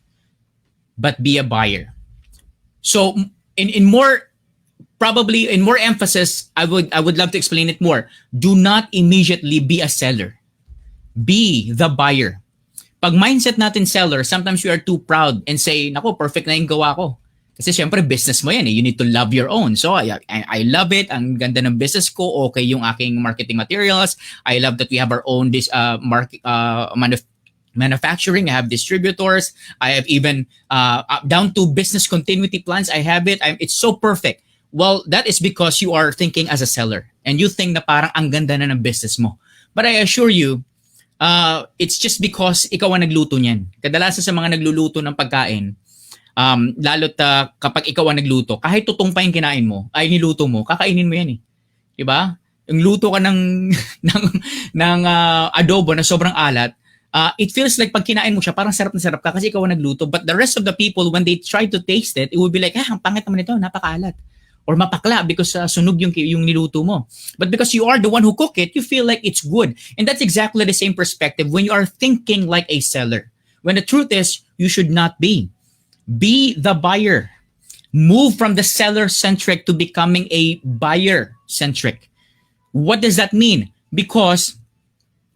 but be a buyer. So in more emphasis, I would love to explain it more. Do not immediately be a seller. Be the buyer. Pag mindset natin seller, sometimes we are too proud and say, "Nako, perfect na yung gawa ko." Kasi syempre business mo yan eh. You need to love your own. So I love it. Ang ganda ng business ko. Okay yung aking marketing materials. I love that we have our own manufacturing. I have distributors. I have even down to business continuity plans. I have it. It's so perfect. Well, that is because you are thinking as a seller. And you think na parang ang ganda na ng business mo. But I assure you, it's just because ikaw ang nagluto niyan. Kadalasan sa mga nagluluto ng pagkain, lalo't kapag ikaw ang nagluto, kahit tutong pa yung kinain mo, ay niluto mo, kakainin mo yan eh. Diba? Yung luto ka ng adobo na sobrang alat, it feels like pag kinain mo siya, parang sarap na sarap ka kasi ikaw ang nagluto. But the rest of the people, when they try to taste it, it will be like, ang pangit naman ito, napakaalat. Or mapakla because sunog yung niluto mo. But because you are the one who cook it, you feel like it's good. And that's exactly the same perspective when you are thinking like a seller. When the truth is, you should not be. Be the buyer. Move from the seller-centric to becoming a buyer-centric. What does that mean? Because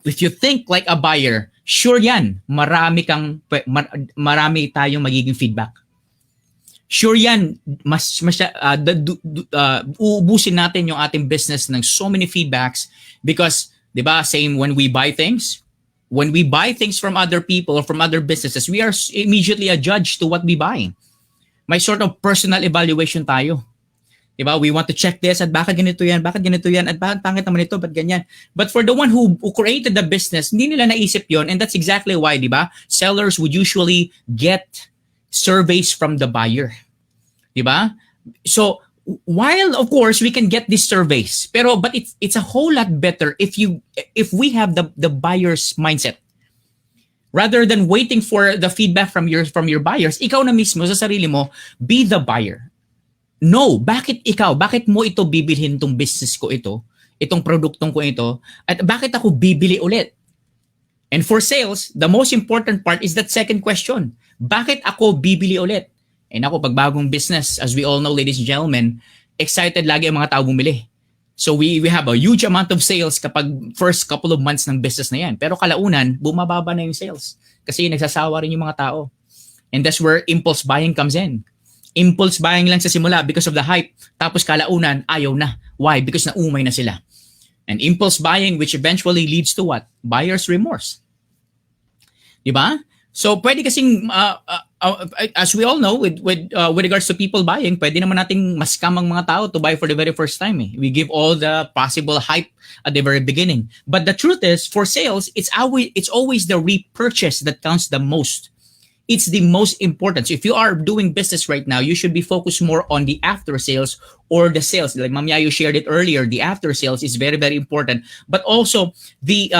if you think like a buyer, sure yan, marami tayong magiging feedback. Sure yan, uubusin natin yung ating business ng so many feedbacks because, di ba, same when we buy things from other people or from other businesses, we are immediately a judge to what we buy. May sort of personal evaluation tayo. Diba? We want to check this at bakit ganito yan, at bakit pangit naman ito, ba't ganyan. But for the one who created the business, hindi nila naisip yon, and that's exactly why, diba? Sellers would usually get surveys from the buyer. Diba? So, while of course we can get these surveys, but it's a whole lot better if we have the buyer's mindset. Rather than waiting for the feedback from your buyers, ikaw na mismo sa sarili mo, be the buyer. No, bakit ikaw? Bakit mo ito bibilhin tong business ko ito? Itong produktong ko ito? At bakit ako bibili ulit? And for sales, the most important part is that second question. Bakit ako bibili ulit? And ako, pag bagong business, as we all know, ladies and gentlemen, excited lagi ang mga tao bumili. So we have a huge amount of sales kapag first couple of months ng business na yan. Pero kalaunan, bumababa na yung sales. Kasi nagsasawa rin yung mga tao. And that's where impulse buying comes in. Impulse buying lang sa simula because of the hype. Tapos kalaunan, ayaw na. Why? Because naumay na sila. And impulse buying which eventually leads to what? Buyer's remorse. Diba? So pwede kasing, as we all know, with regards to people buying, pwede naman nating ma-scam ang mga tao to buy for the very first time. Eh. We give all the possible hype at the very beginning. But the truth is, for sales, it's always the repurchase that counts the most. It's the most important. So if you are doing business right now, you should be focused more on the after sales or the sales. Like Ma'am Yayo shared it earlier, the after sales is very, very important. But also the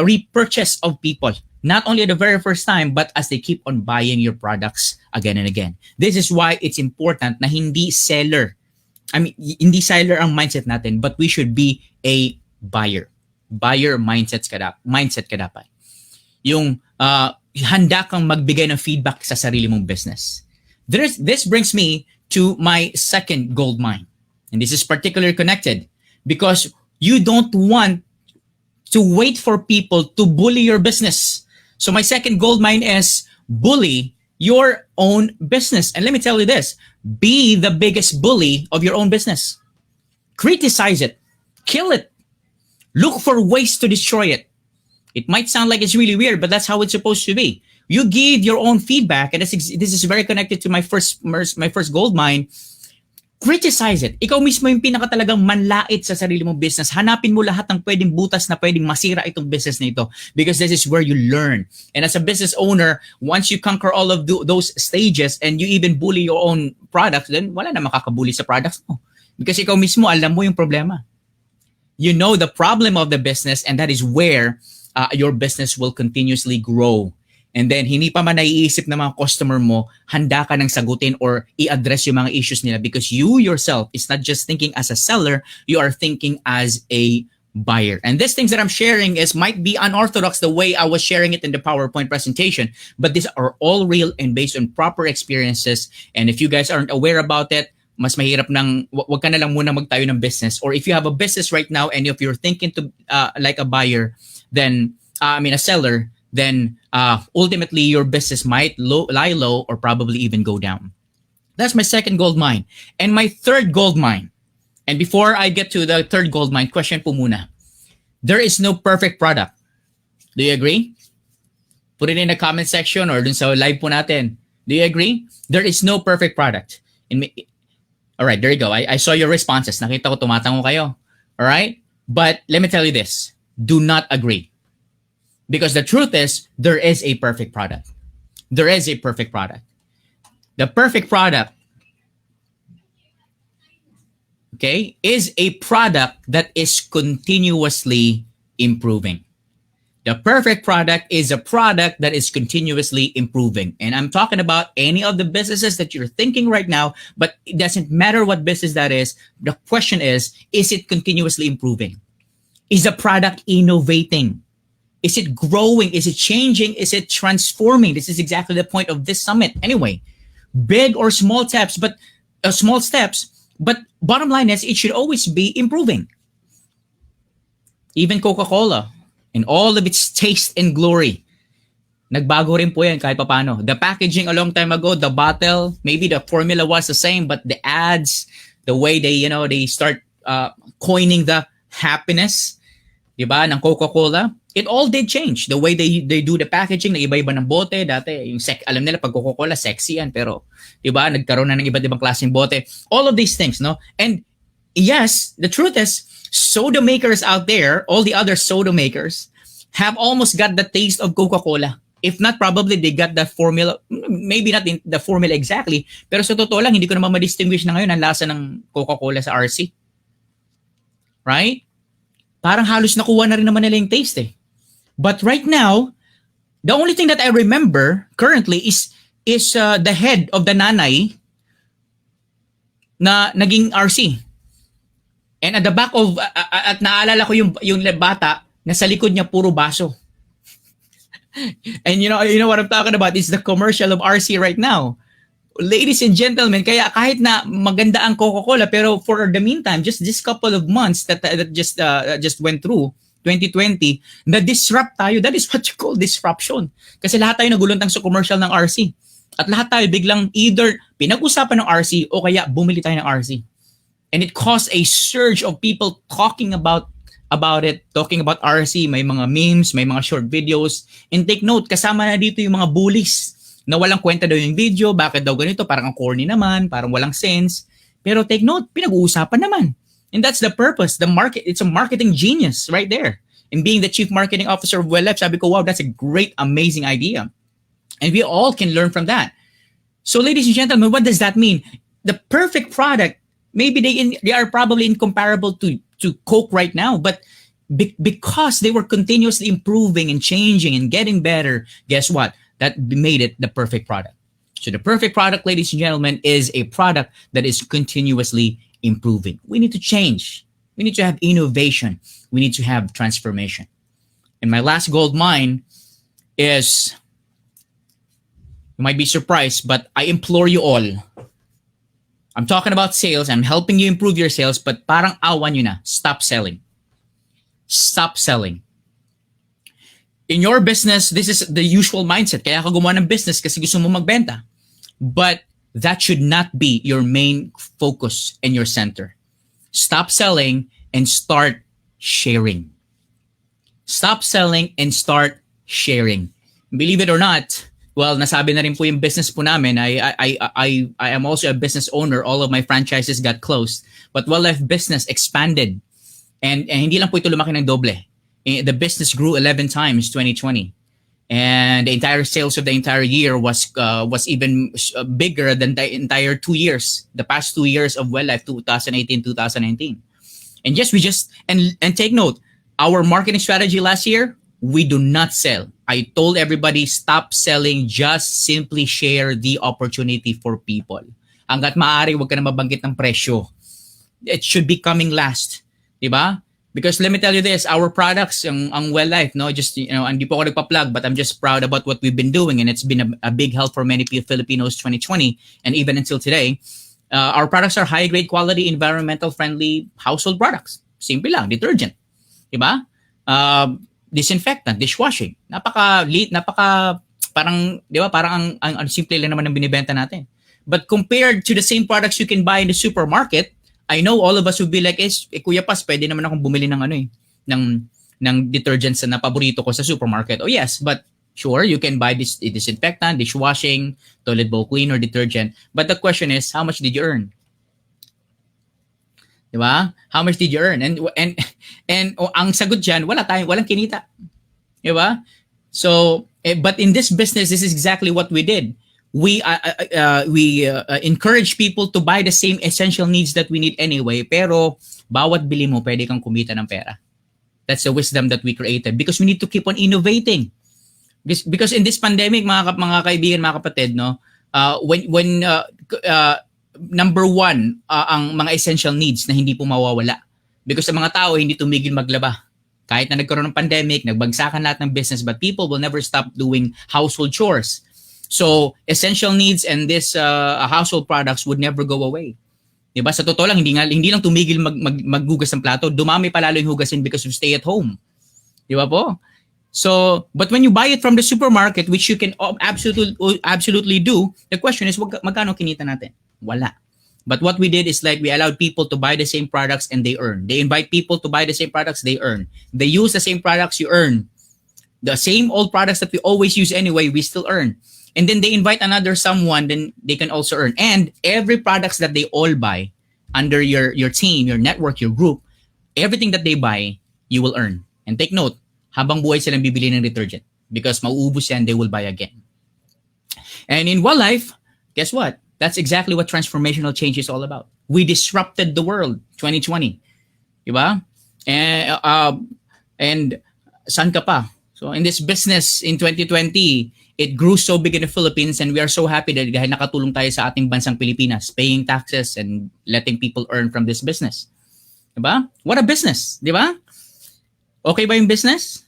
repurchase of people. Not only the very first time, but as they keep on buying your products again and again. This is why it's important na hindi seller ang mindset natin, but we should be a buyer. Buyer mindset ka dapat. Yung handa kang magbigay ng feedback sa sarili mong business. This brings me to my second gold mine. And this is particularly connected because you don't want to wait for people to bully your business. So my second gold mine is bully your own business. And let me tell you this, be the biggest bully of your own business. Criticize it, kill it, look for ways to destroy it. It might sound like it's really weird, but that's how it's supposed to be. You give your own feedback, and this is very connected to my first gold mine. Criticize it. Ikaw mismo yung pinakatalagang manlait sa sarili mong business. Hanapin mo lahat ng pwedeng butas na pwedeng masira itong business na ito because this is where you learn. And as a business owner, once you conquer all of those stages and you even bully your own products, then wala na makakabully sa products mo. Because ikaw mismo, alam mo yung problema. You know the problem of the business, and that is where your business will continuously grow. And then, hindi pa man naiisip ng mga customer mo, handa ka nang sagutin or i-address yung mga issues nila because you yourself is not just thinking as a seller, you are thinking as a buyer. And these things that I'm sharing might be unorthodox the way I was sharing it in the PowerPoint presentation, but these are all real and based on proper experiences. And if you guys aren't aware about it, mas mahirap nang wag ka na lang muna magtayo ng business. Or if you have a business right now and if you're thinking to like a buyer, then a seller, then ultimately your business might lie low or probably even go down. That's my second gold mine. And my third gold mine, and before I get to the third gold mine, question po muna. There is no perfect product. Do you agree? Put it in the comment section or dun sa live po natin. Do you agree? There is no perfect product. All right, there you go. I saw your responses. Nakita ko tumatango kayo. All right? But let me tell you this. Do not agree. Because the truth is, there is a perfect product. There is a perfect product. The perfect product, okay, is a product that is continuously improving. The perfect product is a product that is continuously improving. And I'm talking about any of the businesses that you're thinking right now, but it doesn't matter what business that is. The question is it continuously improving? Is the product innovating? Is it growing? Is it changing? Is it transforming? This is exactly the point of this summit. Anyway, big or small steps, but bottom line is it should always be improving. Even Coca-Cola, in all of its taste and glory. Nagbago rin po yan kahit papano. The packaging a long time ago, the bottle, maybe the formula was the same, but the ads, the way they start coining the happiness, diba, ng Coca-Cola, it all did change. The way they do the packaging, nag-iba-iba ng bote. Dati, alam nila, pag Coca-Cola, sexy yan. Pero, diba, nagkaroon na ng iba't ibang klaseng bote. All of these things, no? And yes, the truth is, soda makers out there, all the other soda makers, have almost got the taste of Coca-Cola. If not, probably they got the formula, maybe not the formula exactly, pero sa totoo lang, hindi ko naman ma-distinguish na ngayon ang lasa ng Coca-Cola sa RC. Right? Parang halos nakuha na rin naman nila yung taste eh. But right now, the only thing that I remember currently is the head of the nanay na naging RC. And at the back of, at naalala ko yung bata, nasa likod niya puro baso. And you know what I'm talking about? It's the commercial of RC right now. Ladies and gentlemen, kaya kahit na maganda ang Coca-Cola, pero for the meantime, just this couple of months that just went through, 2020, na-disrupt tayo. That is what you call disruption. Kasi lahat tayo naguluntang sa commercial ng RC. At lahat tayo biglang either pinag-usapan ng RC o kaya bumili tayo ng RC. And it caused a surge of people talking about it, talking about RC, may mga memes, may mga short videos. And take note, kasama na dito yung mga bullies na walang kwenta daw yung video, bakit daw ganito, parang ang corny naman, parang walang sense. Pero take note, pinag-uusapan naman. And that's the purpose, the market, it's a marketing genius right there. And being the chief marketing officer of Well Life, sabi ko, wow, that's a great, amazing idea. And we all can learn from that. So ladies and gentlemen, what does that mean? The perfect product, maybe they are probably incomparable to Coke right now, but because they were continuously improving and changing and getting better, guess what? That made it the perfect product. So the perfect product, ladies and gentlemen, is a product that is continuously improving. We need to change. We need to have innovation. We need to have transformation. And my last gold mine is, you might be surprised, but I implore you all, I'm talking about sales. I'm helping you improve your sales, but parang awan nyo na. Stop selling. Stop selling. In your business, this is the usual mindset. Kaya ka gumawa ng business kasi gusto mo magbenta. But that should not be your main focus and your center. Stop selling and start sharing. Stop selling and start sharing. Believe it or not, well, nasabi na rin po yung business po namin. I am also a business owner. All of my franchises got closed. But Well Life business expanded. And hindi lang po ito lumaki ng doble. The business grew 11 times 2020. And the entire sales of the entire year was even bigger than the entire 2 years. The past 2 years of Well Life, 2018, 2019. And and take note, our marketing strategy last year, we do not sell. I told everybody, stop selling, just simply share the opportunity for people. Hanggat maaari, wag ka na mabanggit ng presyo. It should be coming last. Diba? Because let me tell you this, our products, ang Well Life, no, just, hindi po ako nagpa-plug, but I'm just proud about what we've been doing, and it's been a big help for many Filipinos 2020, and even until today. Our products are high-grade quality, environmental-friendly household products. Simple lang, detergent. Diba? Disinfectant, dishwashing. Napaka parang, di ba, parang ang simple lang naman ng binibenta natin. But compared to the same products you can buy in the supermarket, I know all of us would be like, Kuya Pas, pwede naman akong bumili ng detergents na paborito ko sa supermarket. Oh yes, but sure, you can buy this disinfectant, dishwashing, toilet bowl cleaner, detergent. But the question is, how much did you earn? Diba? How much did you earn? And ang sagot dyan, walang kinita. Diba? So, but in this business, this is exactly what we did. We encourage people to buy the same essential needs that we need anyway, pero bawat bili mo, pwede kang kumita ng pera. That's the wisdom that we created because we need to keep on innovating. Because in this pandemic, mga kaibigan, mga kapatid, no, when number one, ang mga essential needs na hindi po mawawala. Because sa mga tao, hindi tumigil maglaba. Kahit na nagkaroon ng pandemic, nagbagsakan lahat ng business, but people will never stop doing household chores. So, essential needs and this household products would never go away. Diba? Sa totoo lang, hindi lang tumigil maghugas ng plato. Dumami pa lalo yung hugasin because of stay at home. Di ba po? So, but when you buy it from the supermarket, which you can absolutely do, the question is, magkano kinita natin? Wala. But what we did is like we allowed people to buy the same products and they earn. They invite people to buy the same products, they earn. They use the same products, you earn. The same old products that we always use anyway, we still earn. And then they invite another someone, then they can also earn. And every products that they all buy under your team, your network, your group, everything that they buy, you will earn. And take note, habang buhay silang bibili ng detergent. Because mauubos yan, they will buy again. And in wildlife, guess what? That's exactly what transformational change is all about. We disrupted the world 2020. Diba? And saan ka pa? So in this business in 2020, it grew so big in the Philippines and we are so happy that dahil nakatulong tayo sa ating bansang Pilipinas, paying taxes and letting people earn from this business. Diba? What a business. Diba? Okay ba yung business?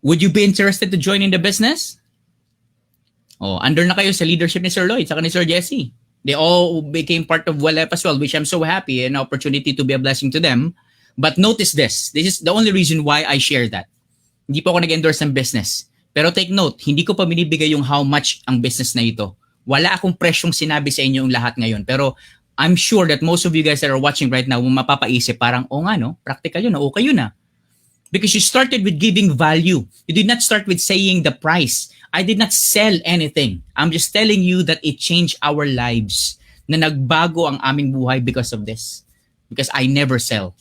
Would you be interested to join in the business? Oh, under na kayo sa leadership ni Sir Lloyd, saka ni Sir Jesse. They all became part of WellF as well, which I'm so happy and an opportunity to be a blessing to them. But notice this. This is the only reason why I share that. Hindi po ako nag-endorse ng business. Pero take note, hindi ko pa binibigay yung how much ang business na ito. Wala akong presyong sinabi sa inyo yung lahat ngayon. Pero I'm sure that most of you guys that are watching right now, mapapaisip parang, oh nga no, practical yun, okay yun na. Because you started with giving value. You did not start with saying the price. I did not sell anything. I'm just telling you that it changed our lives. Na nagbago ang aming buhay because of this. Because I never sell.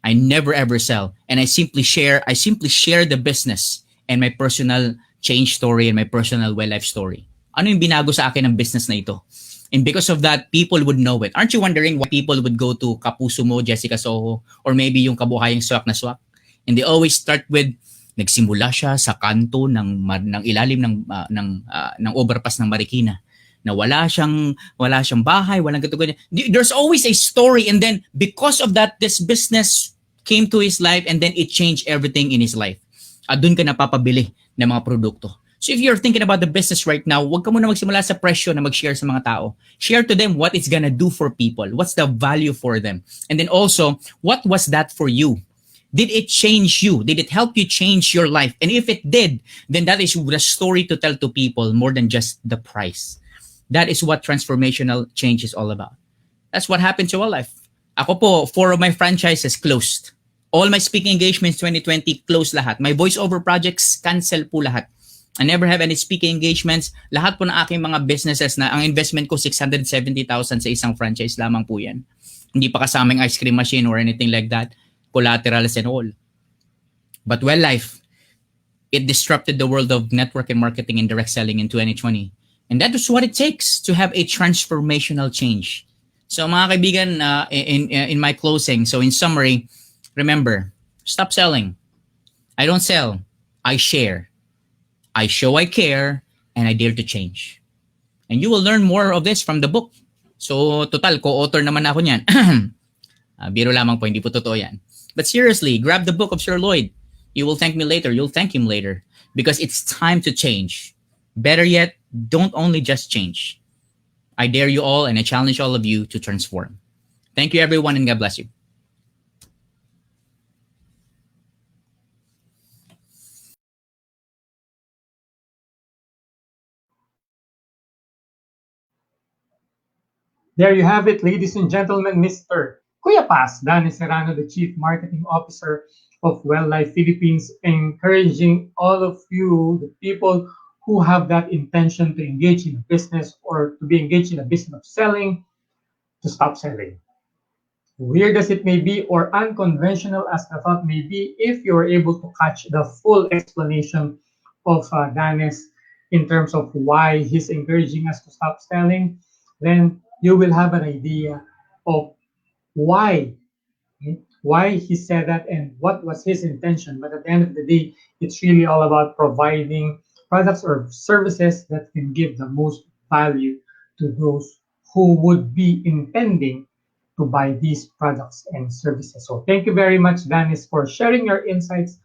I never ever sell. And I simply share the business and my personal change story and my personal well life story. Ano yung binago sa akin ng business na ito? And because of that, people would know it. Aren't you wondering why people would go to Kapuso Mo, Jessica Soho, or maybe yung Kabuhayang Swak na Swak? And they always start with nagsimula siya sa kanto ng ilalim ng overpass ng Marikina na wala siyang bahay, walang ganito ganyan. There's always a story, and then because of that, this business came to his life and then it changed everything in his life. At doon ka napapabili ng mga produkto. So if you're thinking about the business right now, huwag ka muna magsimula sa presyo na mag-share sa mga tao. Share to them what it's gonna do for people. What's the value for them? And then also, what was that for you? Did it change you? Did it help you change your life? And if it did, then that is the story to tell to people more than just the price. That is what transformational change is all about. That's what happened to our life. Ako po, 4 of my franchises closed. All my speaking engagements 2020 closed lahat. My voiceover projects cancel po lahat. I never have any speaking engagements. Lahat po ng aking mga businesses na ang investment ko 670,000 sa isang franchise lamang po yan. Hindi pa kasamang ice cream machine or anything like that. Collaterals and all. But well life, it disrupted the world of network and marketing and direct selling in 2020. And that is what it takes to have a transformational change. So mga kaibigan, in my closing, so in summary, remember, stop selling. I don't sell. I share. I show I care and I dare to change. And you will learn more of this from the book. So total, co-author naman ako niyan. Biro lamang po, hindi po totoo yan. But seriously, grab the book of Sir Lloyd. You will thank me later. You'll thank him later. Because it's time to change. Better yet, don't only just change. I dare you all and I challenge all of you to transform. Thank you everyone and God bless you. There you have it, ladies and gentlemen, Mr. Kuya Paz, Danny Serrano, the Chief Marketing Officer of Welllife Philippines, encouraging all of you, the people who have that intention to engage in a business or to be engaged in a business of selling, to stop selling. Weird as it may be or unconventional as the thought may be, if you're able to catch the full explanation of Danis in terms of why he's encouraging us to stop selling, then you will have an idea of why he said that and what was his intention. But at the end of the day, it's really all about providing products or services that can give the most value to those who would be intending to buy these products and services. So thank you very much, Danis, for sharing your insights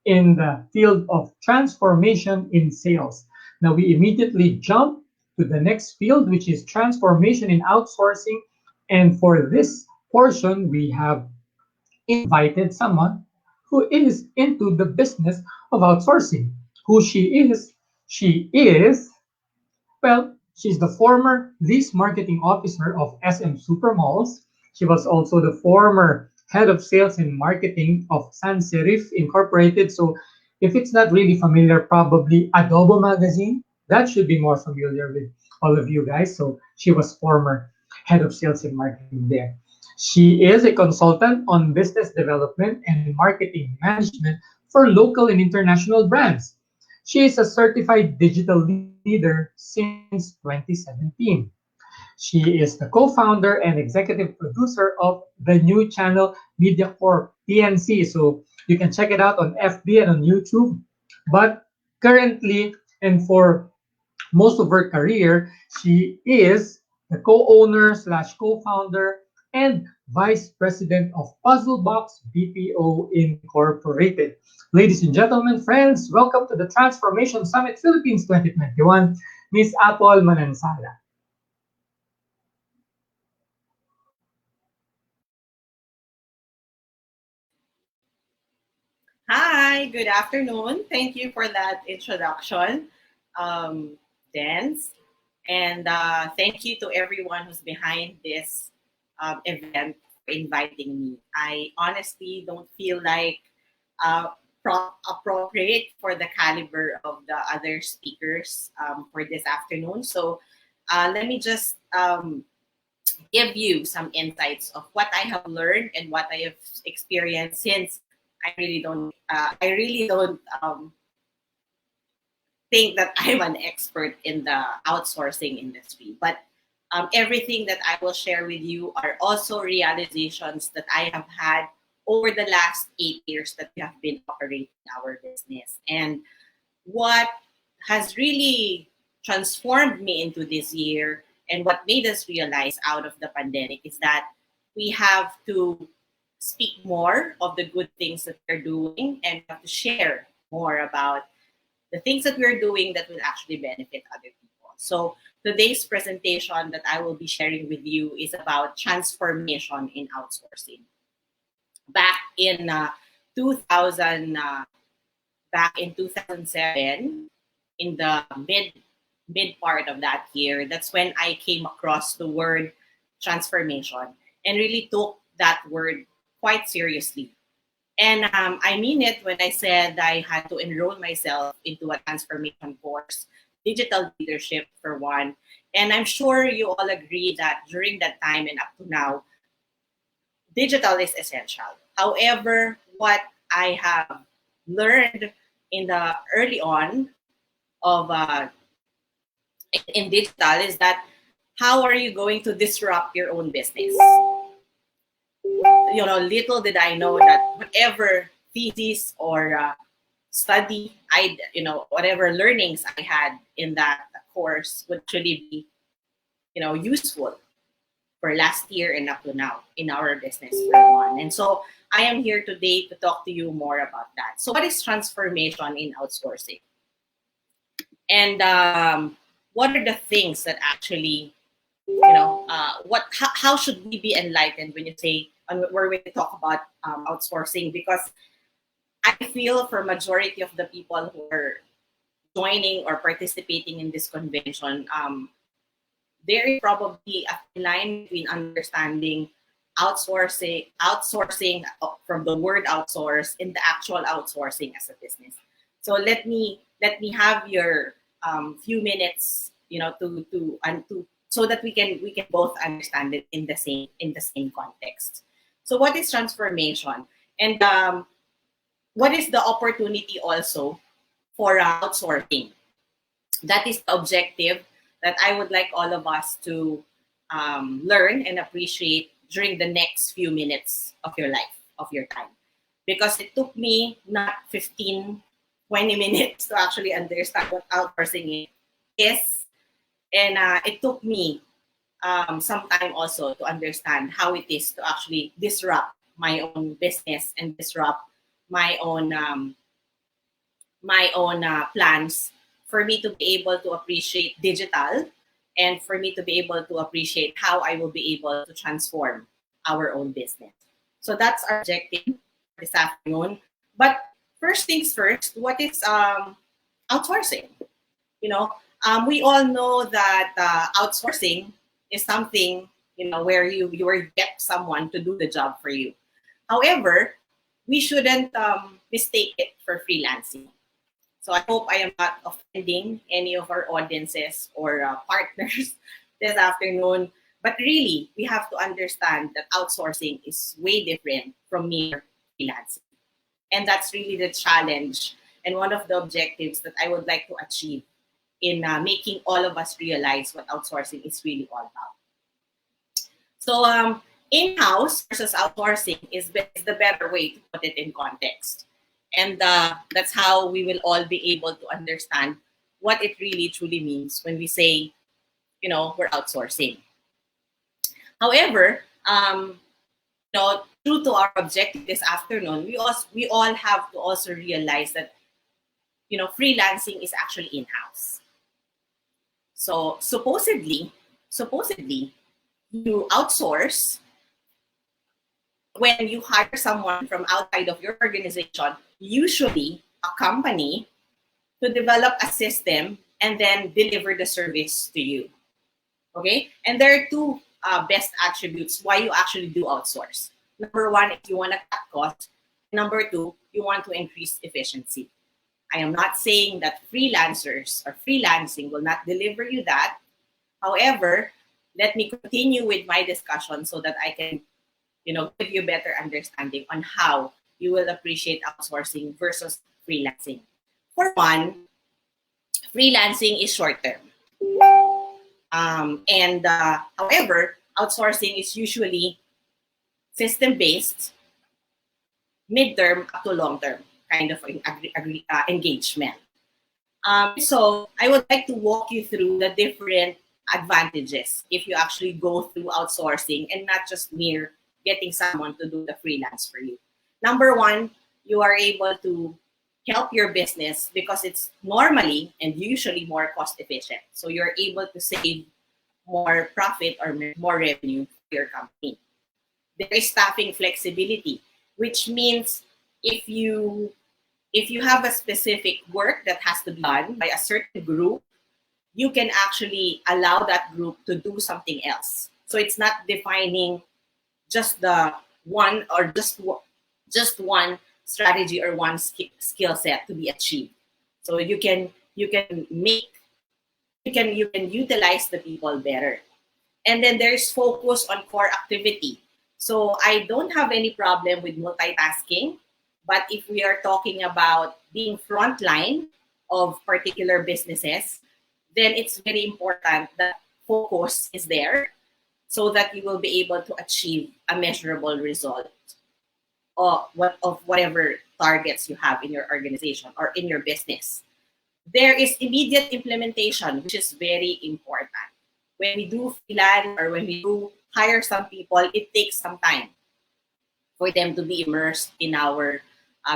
in the field of transformation in sales. Now we immediately jump to the next field, which is transformation in outsourcing. And for this portion, we have invited someone who is into the business of outsourcing. Who she is? She is, well, she's the former lease marketing officer of SM Supermalls. She was also the former head of sales and marketing of Sans Serif Incorporated. So if it's not really familiar, probably Adobo Magazine, that should be more familiar with all of you guys. So she was former head of sales and marketing there. She is a consultant on business development and marketing management for local and international brands. She is a certified digital leader since 2017. She is the co-founder and executive producer of the new channel Media Corp PNC. So you can check it out on FB and on YouTube. But currently, and for most of her career, she is the co-owner slash co-founder and vice president of Puzzle Box BPO Incorporated. Ladies and gentlemen, friends, welcome to the Transformation Summit Philippines 2021, Miss Apple Manansala. Hi, good afternoon. Thank you for that introduction, Dance. And thank you to everyone who's behind this event for inviting me. I honestly don't feel like uh, appropriate for the caliber of the other speakers for this afternoon. So let me just give you some insights of what I have learned and what I have experienced since I really don't think that I'm an expert in the outsourcing industry. But everything that I will share with you are also realizations that I have had over the last 8 years that we have been operating our business. And what has really transformed me into this year and what made us realize out of the pandemic is that we have to speak more of the good things that we're doing and have to share more about the things that we're doing that will actually benefit other people. So today's presentation that I will be sharing with you is about transformation in outsourcing. Back in 2000, back in 2007, in the mid part of that year, that's when I came across the word transformation and really took that word quite seriously. And I mean it when I said I had to enroll myself into a transformation course, digital leadership for one. And I'm sure you all agree that during that time and up to now, digital is essential. However, what I have learned in the early on of in digital is that how are you going to disrupt your own business? Little did I know that whatever thesis or study whatever learnings I had in that course would actually be, useful for last year and up to now in our business for one. And so I am here today to talk to you more about that. So what is transformation in outsourcing? And what are the things that actually, how should we be enlightened when you say, where we talk about outsourcing? Because I feel for majority of the people who are joining or participating in this convention, there is probably a line between understanding outsourcing from the word outsource and the actual outsourcing as a business. So let me have your few minutes, to so that we can both understand it in the same context. So what is transformation, and what is the opportunity also for outsourcing? That is the objective that I would like all of us to learn and appreciate during the next few minutes of your life, of your time. Because it took me not 15, 20 minutes to actually understand what outsourcing is. And it took me some time also to understand how it is to actually disrupt my own business and disrupt my own plans for me to be able to appreciate digital and for me to be able to appreciate how I will be able to transform our own business. So that's our objective this afternoon. But first things first, what is outsourcing? You know, we all know that outsourcing is something, where you get someone to do the job for you. However, we shouldn't mistake it for freelancing. So I hope I am not offending any of our audiences or partners this afternoon. But really, we have to understand that outsourcing is way different from mere freelancing. And that's really the challenge and one of the objectives that I would like to achieve in making all of us realize what outsourcing is really all about. So in-house versus outsourcing is the better way to put it in context. And that's how we will all be able to understand what it really truly means when we say, we're outsourcing. However, true to our objective this afternoon, we all have to also realize that, freelancing is actually in-house. So supposedly, you outsource when you hire someone from outside of your organization, usually a company, to develop a system and then deliver the service to you. Okay? And there are two best attributes why you actually do outsource. Number one, if you want to cut costs. Number two, you want to increase efficiency. I am not saying that freelancers or freelancing will not deliver you that. However, let me continue with my discussion so that I can, give you a better understanding on how you will appreciate outsourcing versus freelancing. For one, freelancing is short term. However, outsourcing is usually system-based, mid-term up to long-term kind of engagement. So I would like to walk you through the different advantages if you actually go through outsourcing and not just mere getting someone to do the freelance for you. Number one, you are able to help your business because it's normally and usually more cost efficient. So you're able to save more profit or more revenue for your company. There is staffing flexibility, which means if you have a specific work that has to be done by a certain group, you can actually allow that group to do something else. So it's not defining just the one or just one strategy or one skill set to be achieved. So you can utilize the people better. And then there's focus on core activity. So I don't have any problem with multitasking, but if we are talking about being frontline of particular businesses, then it's very important that focus is there so that you will be able to achieve a measurable result of whatever targets you have in your organization or in your business. There is immediate implementation, which is very important. When we do freelance or when we do hire some people, it takes some time for them to be immersed in our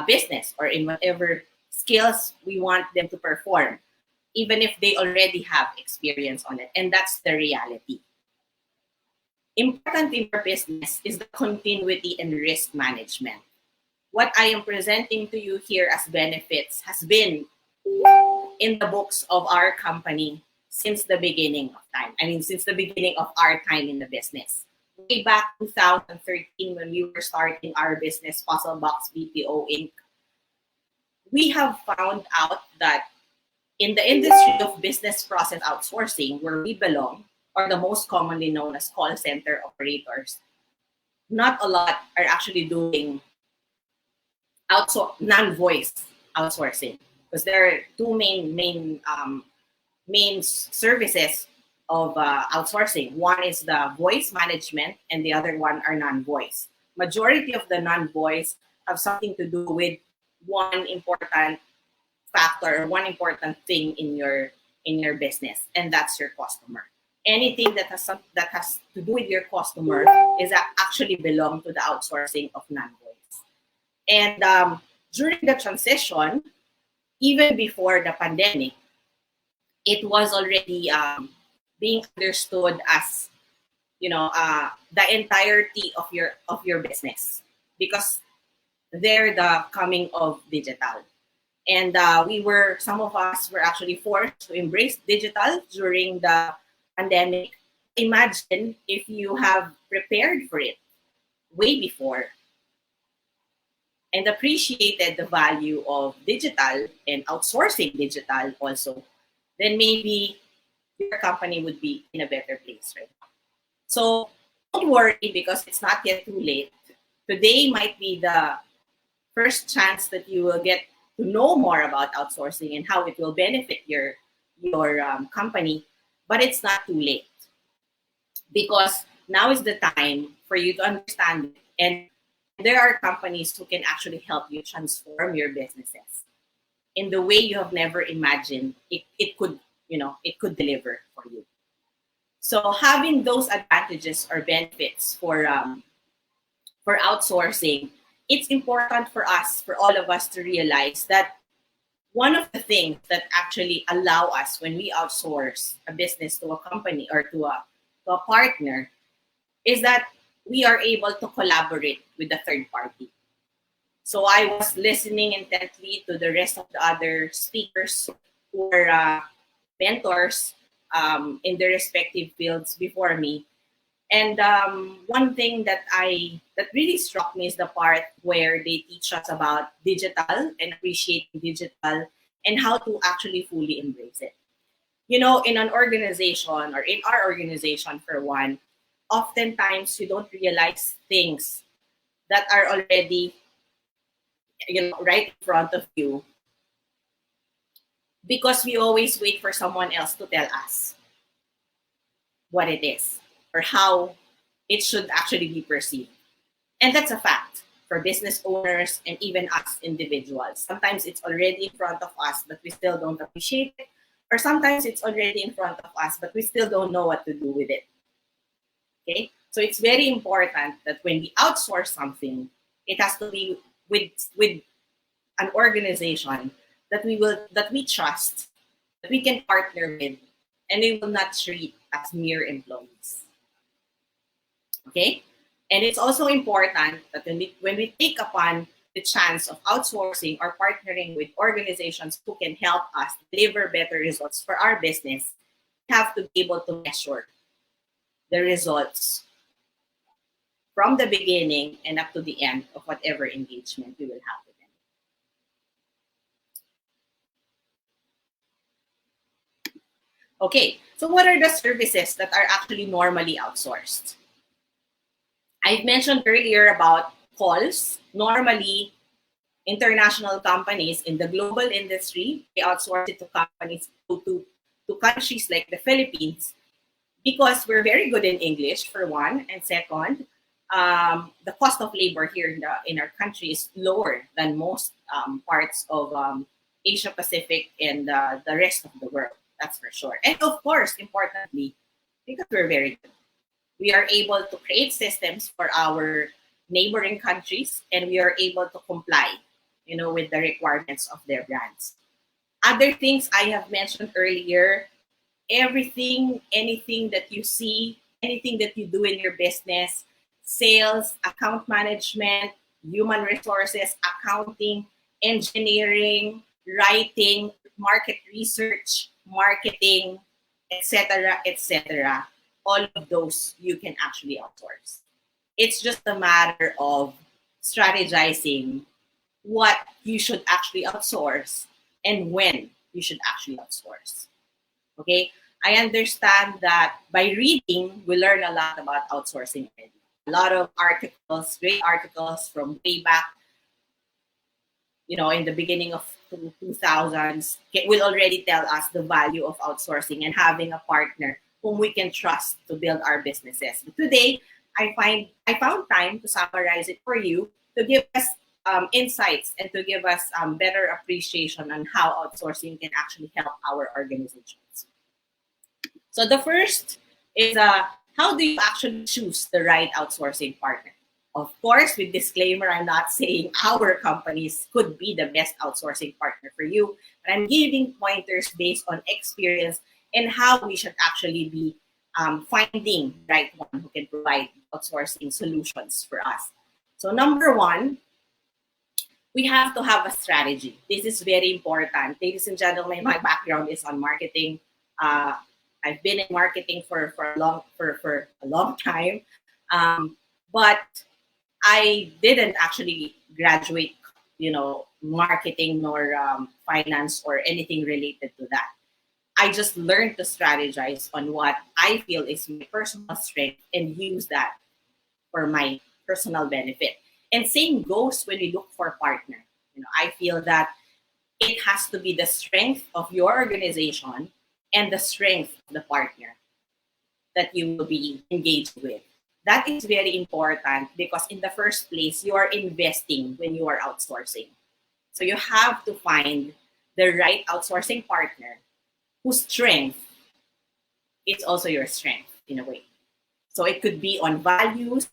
business or in whatever skills we want them to perform, even if they already have experience on it. And that's the reality. Important in your business is the continuity and risk management. What I am presenting to you here as benefits has been in the books of our company since the beginning of time. I mean, since the beginning of our time in the business. Way back 2013 when we were starting our business, Puzzle Box BPO Inc., we have found out that in the industry of business process outsourcing, where we belong, or the most commonly known as call center operators, not a lot are actually doing non-voice outsourcing, because there are two main services of outsourcing. One is the voice management, and the other one are non-voice. Majority of the non-voice have something to do with one important factor, one important thing in your business, and that's your customer. Anything that has to do with your customer is actually belong to the outsourcing of non-voice. And during the transition, even before the pandemic, it was already being understood as the entirety of your business, because there the coming of digital. And some of us were actually forced to embrace digital during the pandemic. Imagine if you have prepared for it way before and appreciated the value of digital and outsourcing digital also, then maybe your company would be in a better place right now. So don't worry because it's not yet too late. Today might be the first chance that you will get to know more about outsourcing and how it will benefit your company, but it's not too late because now is the time for you to understand it. And there are companies who can actually help you transform your businesses in the way you have never imagined it could, it could deliver for you. So having those advantages or benefits for outsourcing, it's important for us, for all of us to realize that one of the things that actually allow us when we outsource a business to a company or to a partner is that we are able to collaborate with the third party. So I was listening intently to the rest of the other speakers who were mentors in their respective fields before me. And one thing that really struck me is the part where they teach us about digital and appreciating digital and how to actually fully embrace it. In an organization or in our organization for one, oftentimes you don't realize things that are already right in front of you because we always wait for someone else to tell us what it is or how it should actually be perceived. And that's a fact for business owners and even us individuals. Sometimes it's already in front of us, but we still don't appreciate it. Or sometimes it's already in front of us, but we still don't know what to do with it. Okay? So it's very important that when we outsource something, it has to be with an organization that we trust, that we can partner with, and we will not treat as mere employees. Okay? And it's also important that when we take upon the chance of outsourcing or partnering with organizations who can help us deliver better results for our business, we have to be able to measure the results from the beginning and up to the end of whatever engagement we will have with them. Okay, so what are the services that are actually normally outsourced? I mentioned earlier about calls. Normally, international companies in the global industry, they outsource it to companies to countries like the Philippines because we're very good in English, for one, and second, the cost of labor here in our country is lower than most parts of Asia Pacific and the rest of the world. That's for sure. And of course, importantly, because we're very good, we are able to create systems for our neighboring countries, and we are able to comply, with the requirements of their brands. Other things I have mentioned earlier, anything that you see, anything that you do in your business, sales, account management, human resources, accounting, engineering, writing, market research, marketing, etc., etc. All of those you can actually outsource. It's just a matter of strategizing what you should actually outsource and when you should actually outsource. Okay? I understand that by reading, we learn a lot about outsourcing already. A lot of articles, great articles from way back, in the beginning of 2000s, will already tell us the value of outsourcing and having a partner whom we can trust to build our businesses. But today, I found time to summarize it for you to give us insights and to give us better appreciation on how outsourcing can actually help our organizations. So the first is how do you actually choose the right outsourcing partner? Of course, with disclaimer, I'm not saying our companies could be the best outsourcing partner for you, but I'm giving pointers based on experience and how we should actually be finding the right one who can provide outsourcing solutions for us. So number one, we have to have a strategy. This is very important. Ladies and gentlemen, my background is on marketing. I've been in marketing for a long time, but I didn't actually graduate, marketing nor finance or anything related to that. I just learned to strategize on what I feel is my personal strength and use that for my personal benefit. And same goes when we look for a partner. I feel that it has to be the strength of your organization and the strength of the partner that you will be engaged with. That is very important because in the first place, you are investing when you are outsourcing. So you have to find the right outsourcing partner whose strength is also your strength in a way. So it could be on values,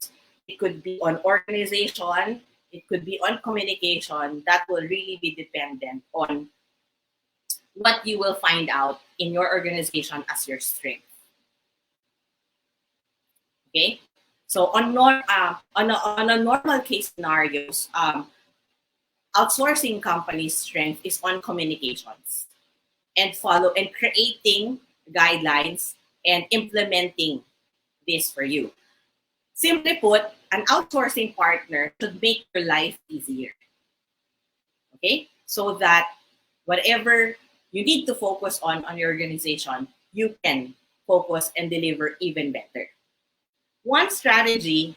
it could be on organization, it could be on communication. That will really be dependent on what you will find out in your organization as your strength. Okay, so on a normal case scenarios, outsourcing companies' strength is on communications and creating guidelines and implementing this for you. Simply put, an outsourcing partner should make your life easier. Okay, so that whatever you need to focus on your organization, you can focus and deliver even better. One strategy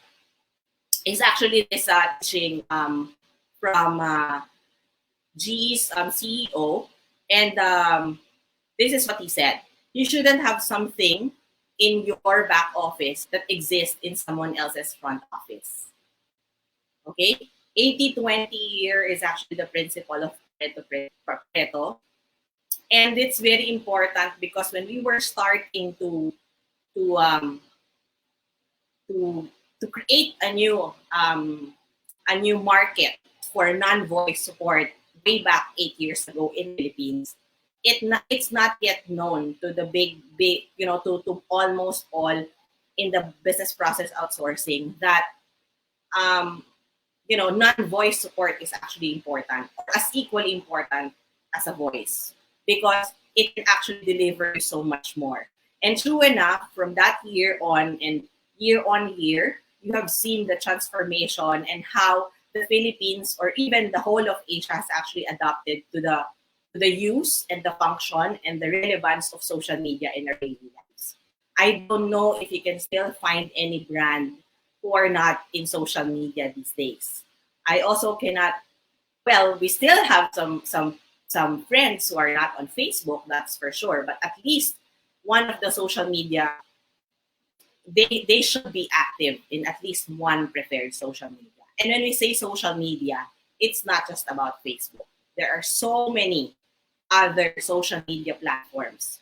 is actually this teaching from GE's CEO, and this is what he said. You shouldn't have something in your back office that exists in someone else's front office. Okay? 80-20 here is actually the principle of Pareto. And it's very important because when we were starting to create a new market for non-voice support way back 8 years ago in the Philippines, it's not yet known to the big to almost all in the business process outsourcing that non-voice support is actually important, or as equally important as a voice, because it can actually deliver so much more. And true enough, from that year on and year on year, you have seen the transformation and how the Philippines or even the whole of Asia has actually adapted to the use and the function and the relevance of social media in our daily lives. I don't know if you can still find any brand who are not in social media these days. I also cannot. Well, we still have some friends who are not on Facebook, that's for sure. But at least one of the social media, they should be active in at least one preferred social media. And when we say social media, it's not just about Facebook. There are so many other social media platforms.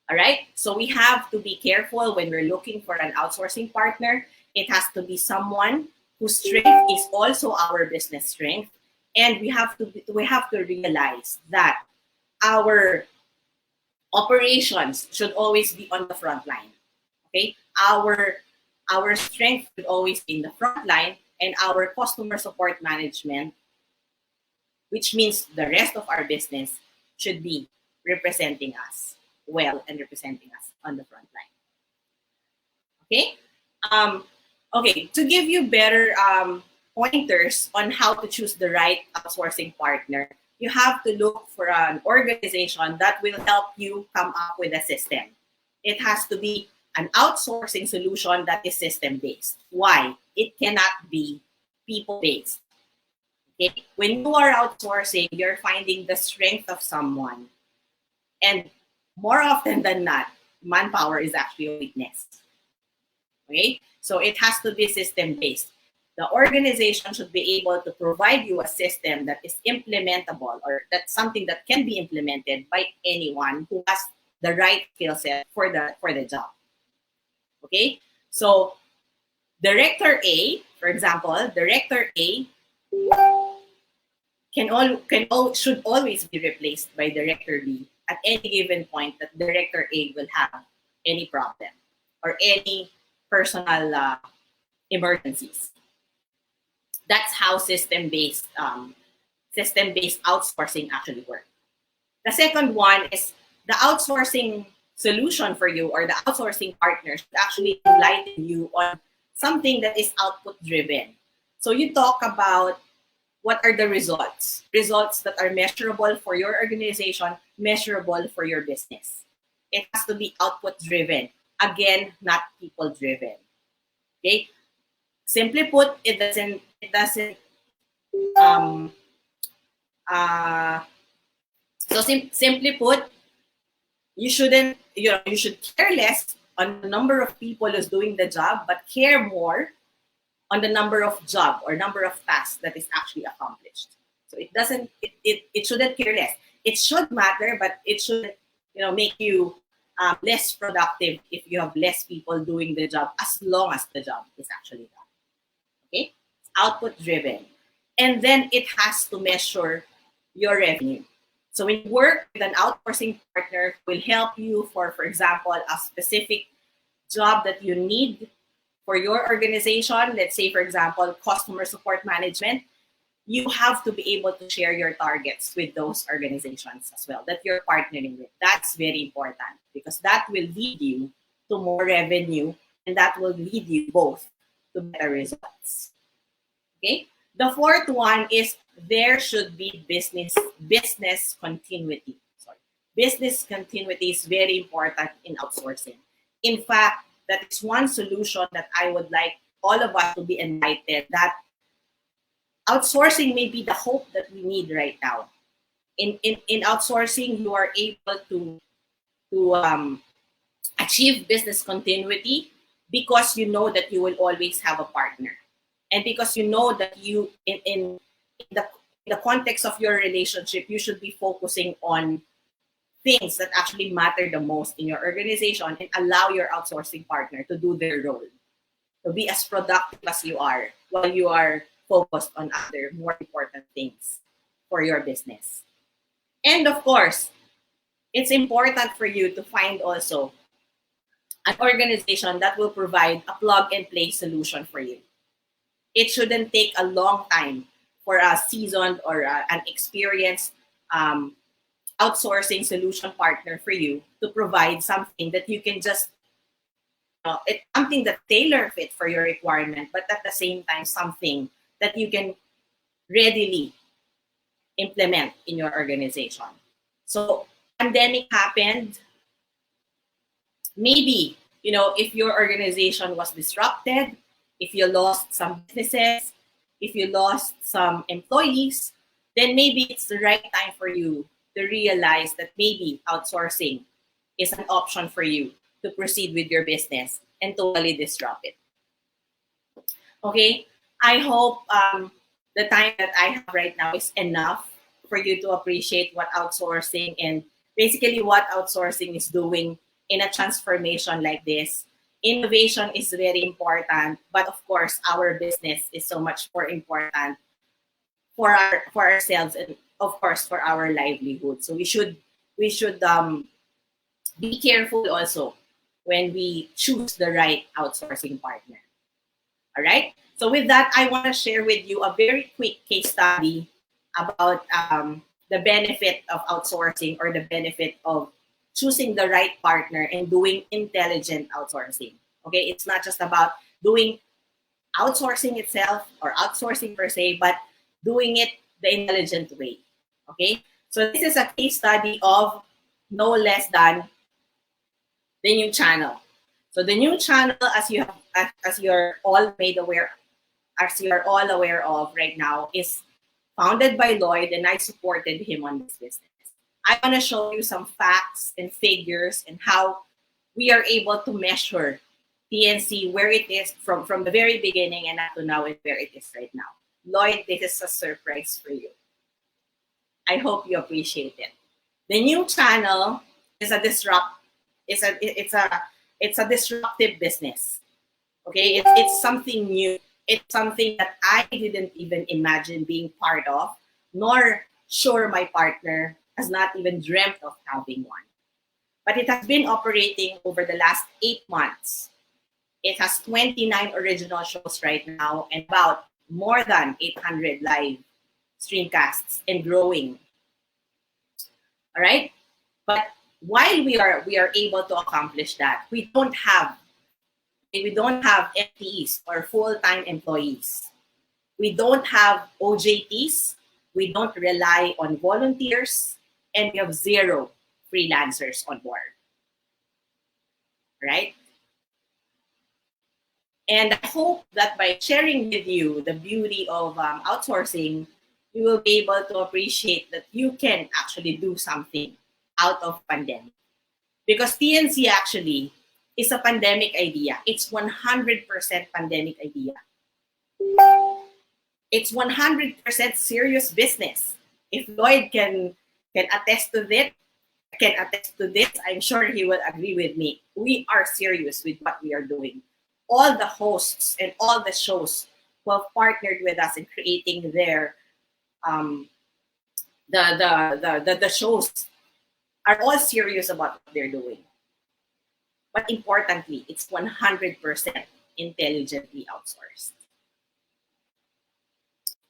All right, so we have to be careful when we're looking for an outsourcing partner. It has to be someone whose strength is also our business strength, and we have to realize that our operations should always be on the front line. Okay, our strength should always be in the front line, and our customer support management, which means the rest of our business, should be representing us well and representing us on the front line. Okay? Okay, to give you better pointers on how to choose the right outsourcing partner, you have to look for an organization that will help you come up with a system. It has to be an outsourcing solution that is system-based. Why? It cannot be people-based. Okay? When you are outsourcing, you're finding the strength of someone. And more often than not, manpower is actually a weakness. Okay? So it has to be system-based. The organization should be able to provide you a system that is implementable, or that's something that can be implemented by anyone who has the right skill set for the job. Okay? So Director A, for example, Director A should always be replaced by Director B at any given point that Director A will have any problem or any personal emergencies. That's how system-based outsourcing actually works. The second one is the outsourcing solution for you, or the outsourcing partner should actually enlighten you on something that is output driven. So you talk about what are the results that are measurable for your organization, measurable for your business. It has to be output driven. Again, not people driven. Okay. Simply put, it doesn't simply put, you should care less on the number of people who's doing the job, but care more on the number of job or number of tasks that is actually accomplished. So it shouldn't care less. It should matter, but it shouldn't make you less productive if you have less people doing the job, as long as the job is actually done. Okay, output driven, and then it has to measure your revenue. So when you work with an outsourcing partner who will help you for example, a specific job that you need for your organization, let's say, for example, customer support management, you have to be able to share your targets with those organizations as well that you're partnering with. That's very important, because that will lead you to more revenue, and that will lead you both to better results. Okay? The fourth one is there should be business continuity. Sorry. Business continuity is very important in outsourcing. In fact, that is one solution that I would like all of us to be enlightened, that outsourcing may be the hope that we need right now. In outsourcing, you are able to achieve business continuity because you know that you will always have a partner. And because you know that you, in the context of your relationship, you should be focusing on things that actually matter the most in your organization, and allow your outsourcing partner to do their role, to be as productive as you are while you are focused on other more important things for your business. And of course, it's important for you to find also an organization that will provide a plug-and-play solution for you. It shouldn't take a long time for a seasoned or an experienced outsourcing solution partner for you to provide something that you can just, it's something that tailor fit for your requirement, but at the same time, something that you can readily implement in your organization. So pandemic happened. Maybe, if your organization was disrupted, if you lost some businesses, if you lost some employees, then maybe it's the right time for you to realize that maybe outsourcing is an option for you to proceed with your business and totally disrupt it. Okay, I hope the time that I have right now is enough for you to appreciate what outsourcing and basically what outsourcing is doing in a transformation like this. Innovation is very important, but of course, our business is so much more important for ourselves, and of course for our livelihood. So we should be careful also when we choose the right outsourcing partner. All right. So with that, I want to share with you a very quick case study about the benefit of outsourcing, or the benefit of choosing the right partner and doing intelligent outsourcing. Okay, it's not just about doing outsourcing itself or outsourcing per se, but doing it the intelligent way. Okay, so this is a case study of no less than the new channel. So the new channel, as you're all aware of right now, is founded by Lloyd, and I supported him on this business. I want to show you some facts and figures and how we are able to measure TNC, where it is from the very beginning and up to now, and where it is right now. Lloyd, this is a surprise for you. I hope you appreciate it. The new channel is a disruptive business. Okay, it's something new. It's something that I didn't even imagine being part of, nor sure my partner has not even dreamt of having one. But it has been operating over the last 8 months. It has 29 original shows right now and about more than 800 live streamcasts and growing. All right, but while we are able to accomplish that, we don't have FTEs or full-time employees. We don't have OJTs. We don't rely on volunteers, and we have zero freelancers on board. Right? And I hope that by sharing with you the beauty of outsourcing, you will be able to appreciate that you can actually do something out of pandemic. Because TNC actually is a pandemic idea. It's 100% pandemic idea. It's 100% serious business. If Lloyd can attest to this, I'm sure he will agree with me. We are serious with what we are doing. All the hosts and all the shows who have partnered with us in creating their the shows are all serious about what they're doing. But importantly, it's 100% intelligently outsourced.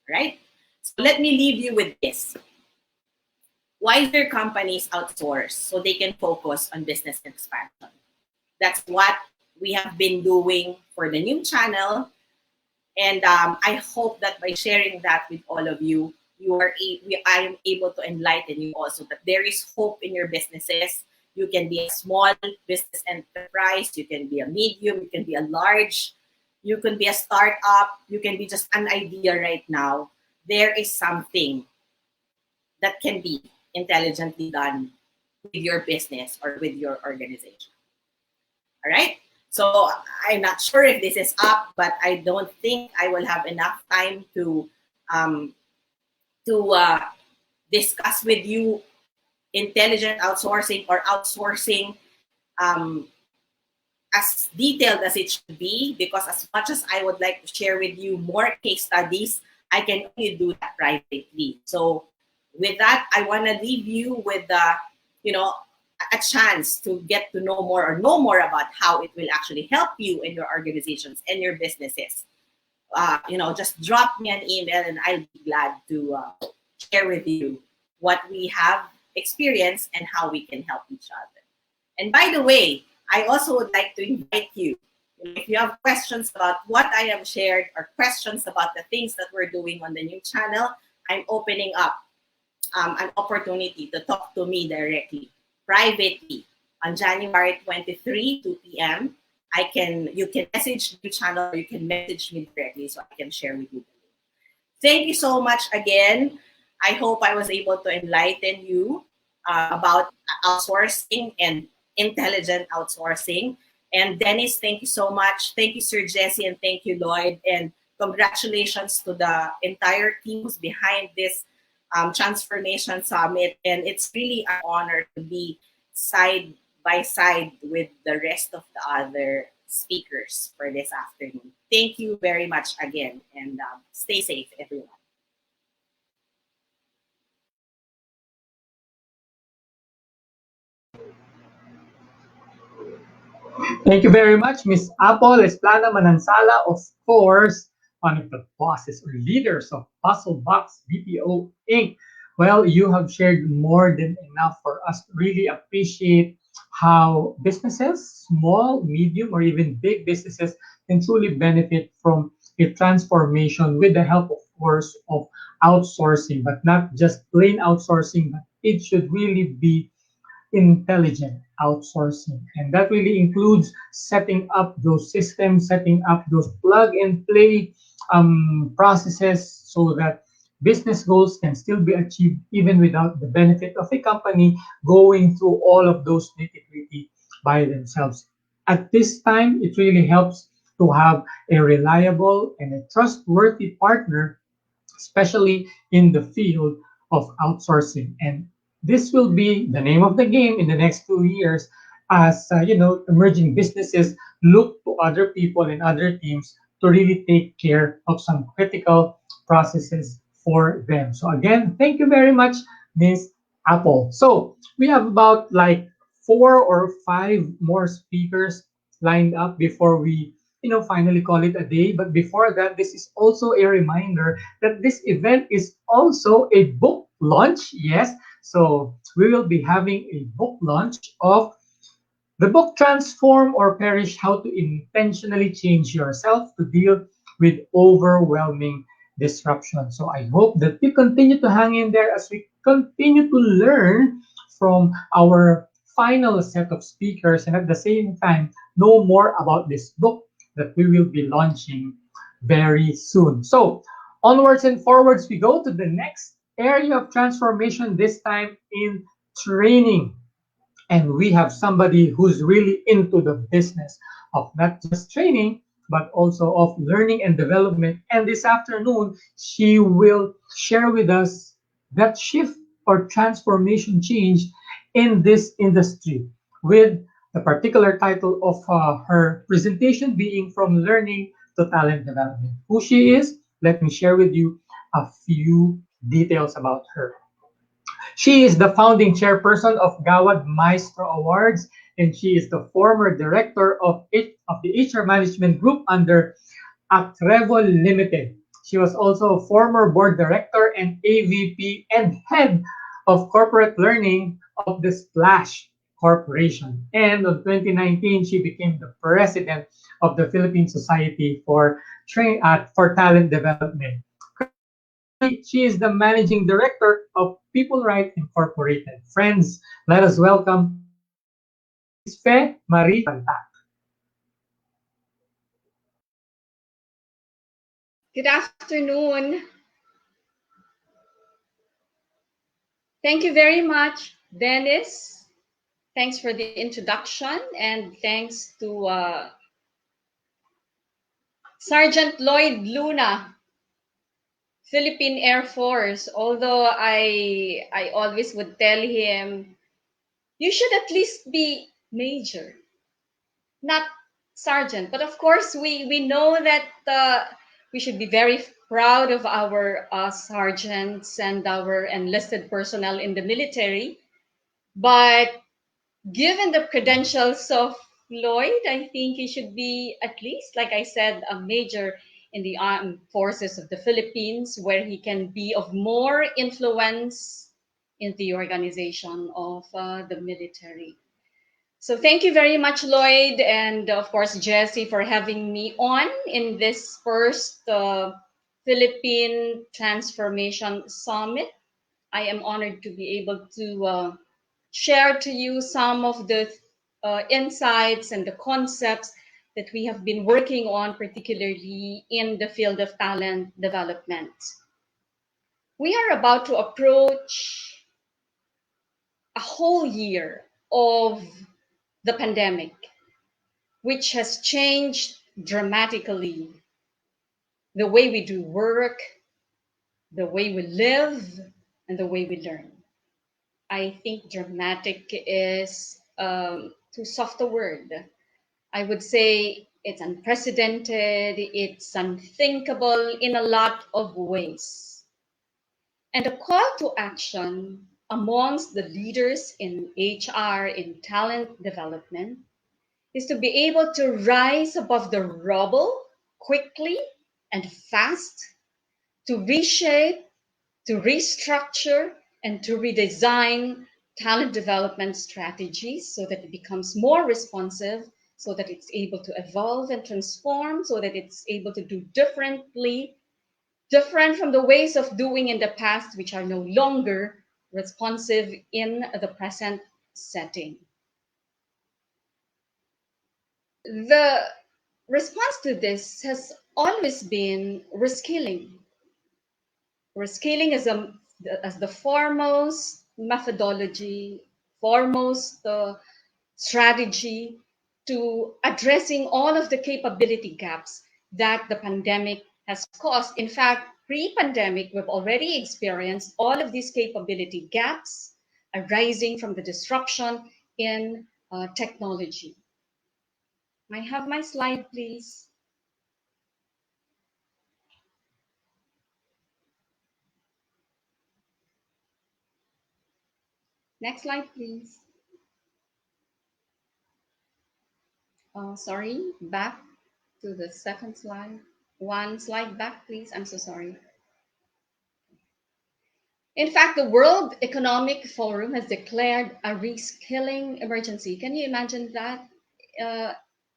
Right? So let me leave you with this. Wiser companies outsource so they can focus on business expansion. That's what we have been doing for the new channel. And I hope that by sharing that with all of you, I am able to enlighten you also that there is hope in your businesses. You can be a small business enterprise, you can be a medium, you can be a large, you can be a startup, you can be just an idea right now. There is something that can be intelligently done with your business or with your organization. All right? So I'm not sure if this is up, but I don't think I will have enough time to discuss with you intelligent outsourcing or outsourcing as detailed as it should be, because as much as I would like to share with you more case studies, I can only do that privately. So with that, I want to leave you with a chance to get to know more or know more about how it will actually help you in your organizations and your businesses. Just drop me an email and I'll be glad to share with you what we have experienced and how we can help each other. And by the way, I also would like to invite you, if you have questions about what I have shared or questions about the things that we're doing on the new channel, I'm opening up an opportunity to talk to me directly, privately, on January 23, 2 p.m. You can message the channel or you can message me directly so I can share with you. Thank you so much again. I hope I was able to enlighten you about outsourcing and intelligent outsourcing. And Dennis, thank you so much. Thank you, Sir Jesse, and thank you, Lloyd. And congratulations to the entire team who's behind this Transformation Summit. And it's really an honor to be side by side with the rest of the other speakers for this afternoon. Thank you very much again, and stay safe, everyone. Thank you very much, Miss Apple Esplana Manansala, of course, one of the bosses or leaders of Puzzle Box BPO Inc. Well, you have shared more than enough for us to really appreciate how businesses, small, medium, or even big businesses, can truly benefit from a transformation with the help, of course, of outsourcing, but not just plain outsourcing, but it should really be intelligent outsourcing. And that really includes setting up those systems, setting up those plug and play processes so that business goals can still be achieved even without the benefit of a company going through all of those nitty gritty by themselves. At this time, it really helps to have a reliable and a trustworthy partner, especially in the field of outsourcing. And this will be the name of the game in the next 2 years as emerging businesses look to other people and other teams to really take care of some critical processes for them. So again, thank you very much, Miss Apple. So we have about like 4 or 5 more speakers lined up before we finally call it a day. But before that, this is also a reminder that this event is also a book launch. Yes, so we will be having a book launch of the book Transform or Perish: How to Intentionally Change Yourself to Deal with Overwhelming Disruption. So I hope that you continue to hang in there as we continue to learn from our final set of speakers and at the same time know more about this book that we will be launching very soon. So onwards and forwards we go to the next area of transformation, this time in training. And we have somebody who's really into the business of not just training, but also of learning and development. And this afternoon, she will share with us that shift or transformation change in this industry with the particular title of her presentation being From Learning to Talent Development. Who she is, let me share with you a few details about her. She is the founding chairperson of Gawad Maestro Awards, and she is the former director of the HR Management Group under Actrevo Limited. She was also a former board director and AVP and head of corporate learning of the Splash Corporation. And in 2019, she became the president of the Philippine Society for Talent Development. Currently, she is the managing director of People Right Incorporated. Friends, let us welcome Miss Fe Marie Panta. Good afternoon. Thank you very much, Dennis. Thanks for the introduction, and thanks to Sergeant Lloyd Luna, Philippine Air Force. Although I always would tell him, you should at least be major, not sergeant. But of course, we know that we should be very proud of our sergeants and our enlisted personnel in the military. But given the credentials of Lloyd, I think he should be at least, like I said, a major in the armed forces of the Philippines, where he can be of more influence in the organization of the military. So thank you very much, Lloyd, and of course, Jesse, for having me on in this first Philippine Transformation Summit. I am honored to be able to share to you some of the insights and the concepts that we have been working on, particularly in the field of talent development. We are about to approach a whole year of the pandemic, which has changed dramatically the way we do work, the way we live, and the way we learn. I think dramatic is too soft a word. I would say it's unprecedented, it's unthinkable in a lot of ways. And the call to action amongst the leaders in HR, in talent development, is to be able to rise above the rubble quickly and fast, to reshape, to restructure, and to redesign talent development strategies so that it becomes more responsive, so that it's able to evolve and transform, so that it's able to do differently, different from the ways of doing in the past, which are no longer responsive in the present setting. The response to this has always been reskilling. Reskilling as the foremost methodology, foremost strategy to addressing all of the capability gaps that the pandemic has caused. In fact, pre-pandemic, we've already experienced all of these capability gaps arising from the disruption in technology. May I have my slide, please? Next slide, please. Sorry, back. to the second slide. One slide back, please. I'm so sorry. In fact, the World Economic Forum has declared a reskilling emergency. Can you imagine that?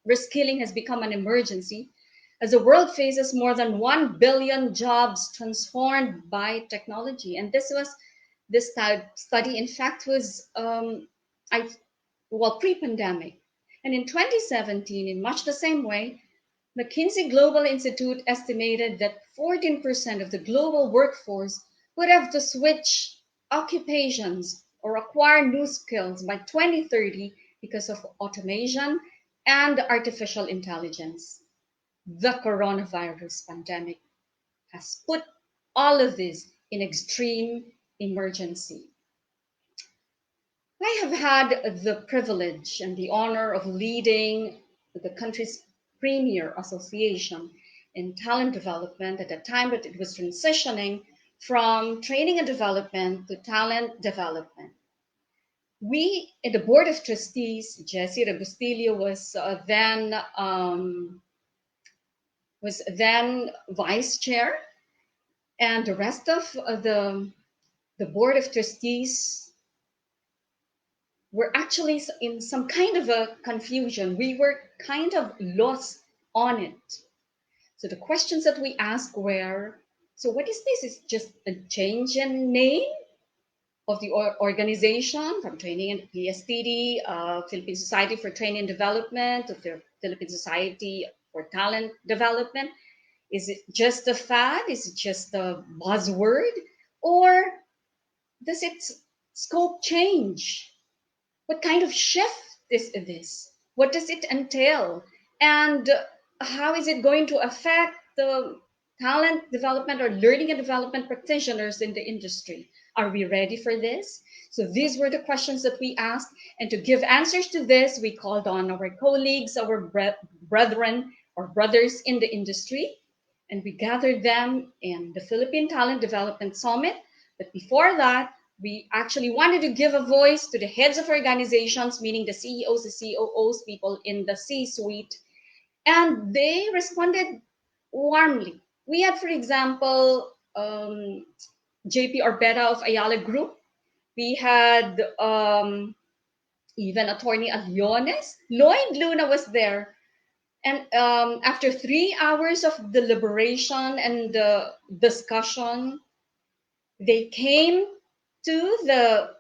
Reskilling has become an emergency as the world faces more than 1 billion jobs transformed by technology. And this study, in fact, was pre-pandemic. And in 2017, in much the same way, McKinsey Global Institute estimated that 14% of the global workforce would have to switch occupations or acquire new skills by 2030 because of automation and artificial intelligence. The coronavirus pandemic has put all of this in extreme emergency. I have had the privilege and the honor of leading the country's premier association in talent development at a time that it was transitioning from training and development to talent development. We, in the board of trustees, Jessie Rebustillo was then vice chair, and the rest of the board of trustees were actually in some kind of a confusion. We were kind of lost on it. So the questions that we asked were, so what is this? Is it just a change in name of the organization from training and PSTD, Philippine Society for Training and Development, to the Philippine Society for Talent Development? Is it just a fad? Is it just a buzzword? Or does its scope change? What kind of shift is this? What does it entail? And how is it going to affect the talent development or learning and development practitioners in the industry? Are we ready for this? So these were the questions that we asked. And to give answers to this, we called on our colleagues, our brethren or brothers in the industry, and we gathered them in the Philippine Talent Development Summit. But before that, we actually wanted to give a voice to the heads of organizations, meaning the CEOs, the COOs, people in the C-suite, and they responded warmly. We had, for example, JP Orbera of Ayala Group. We had even attorney Aliones. Lloyd Luna was there. And after 3 hours of deliberation and discussion, they came to the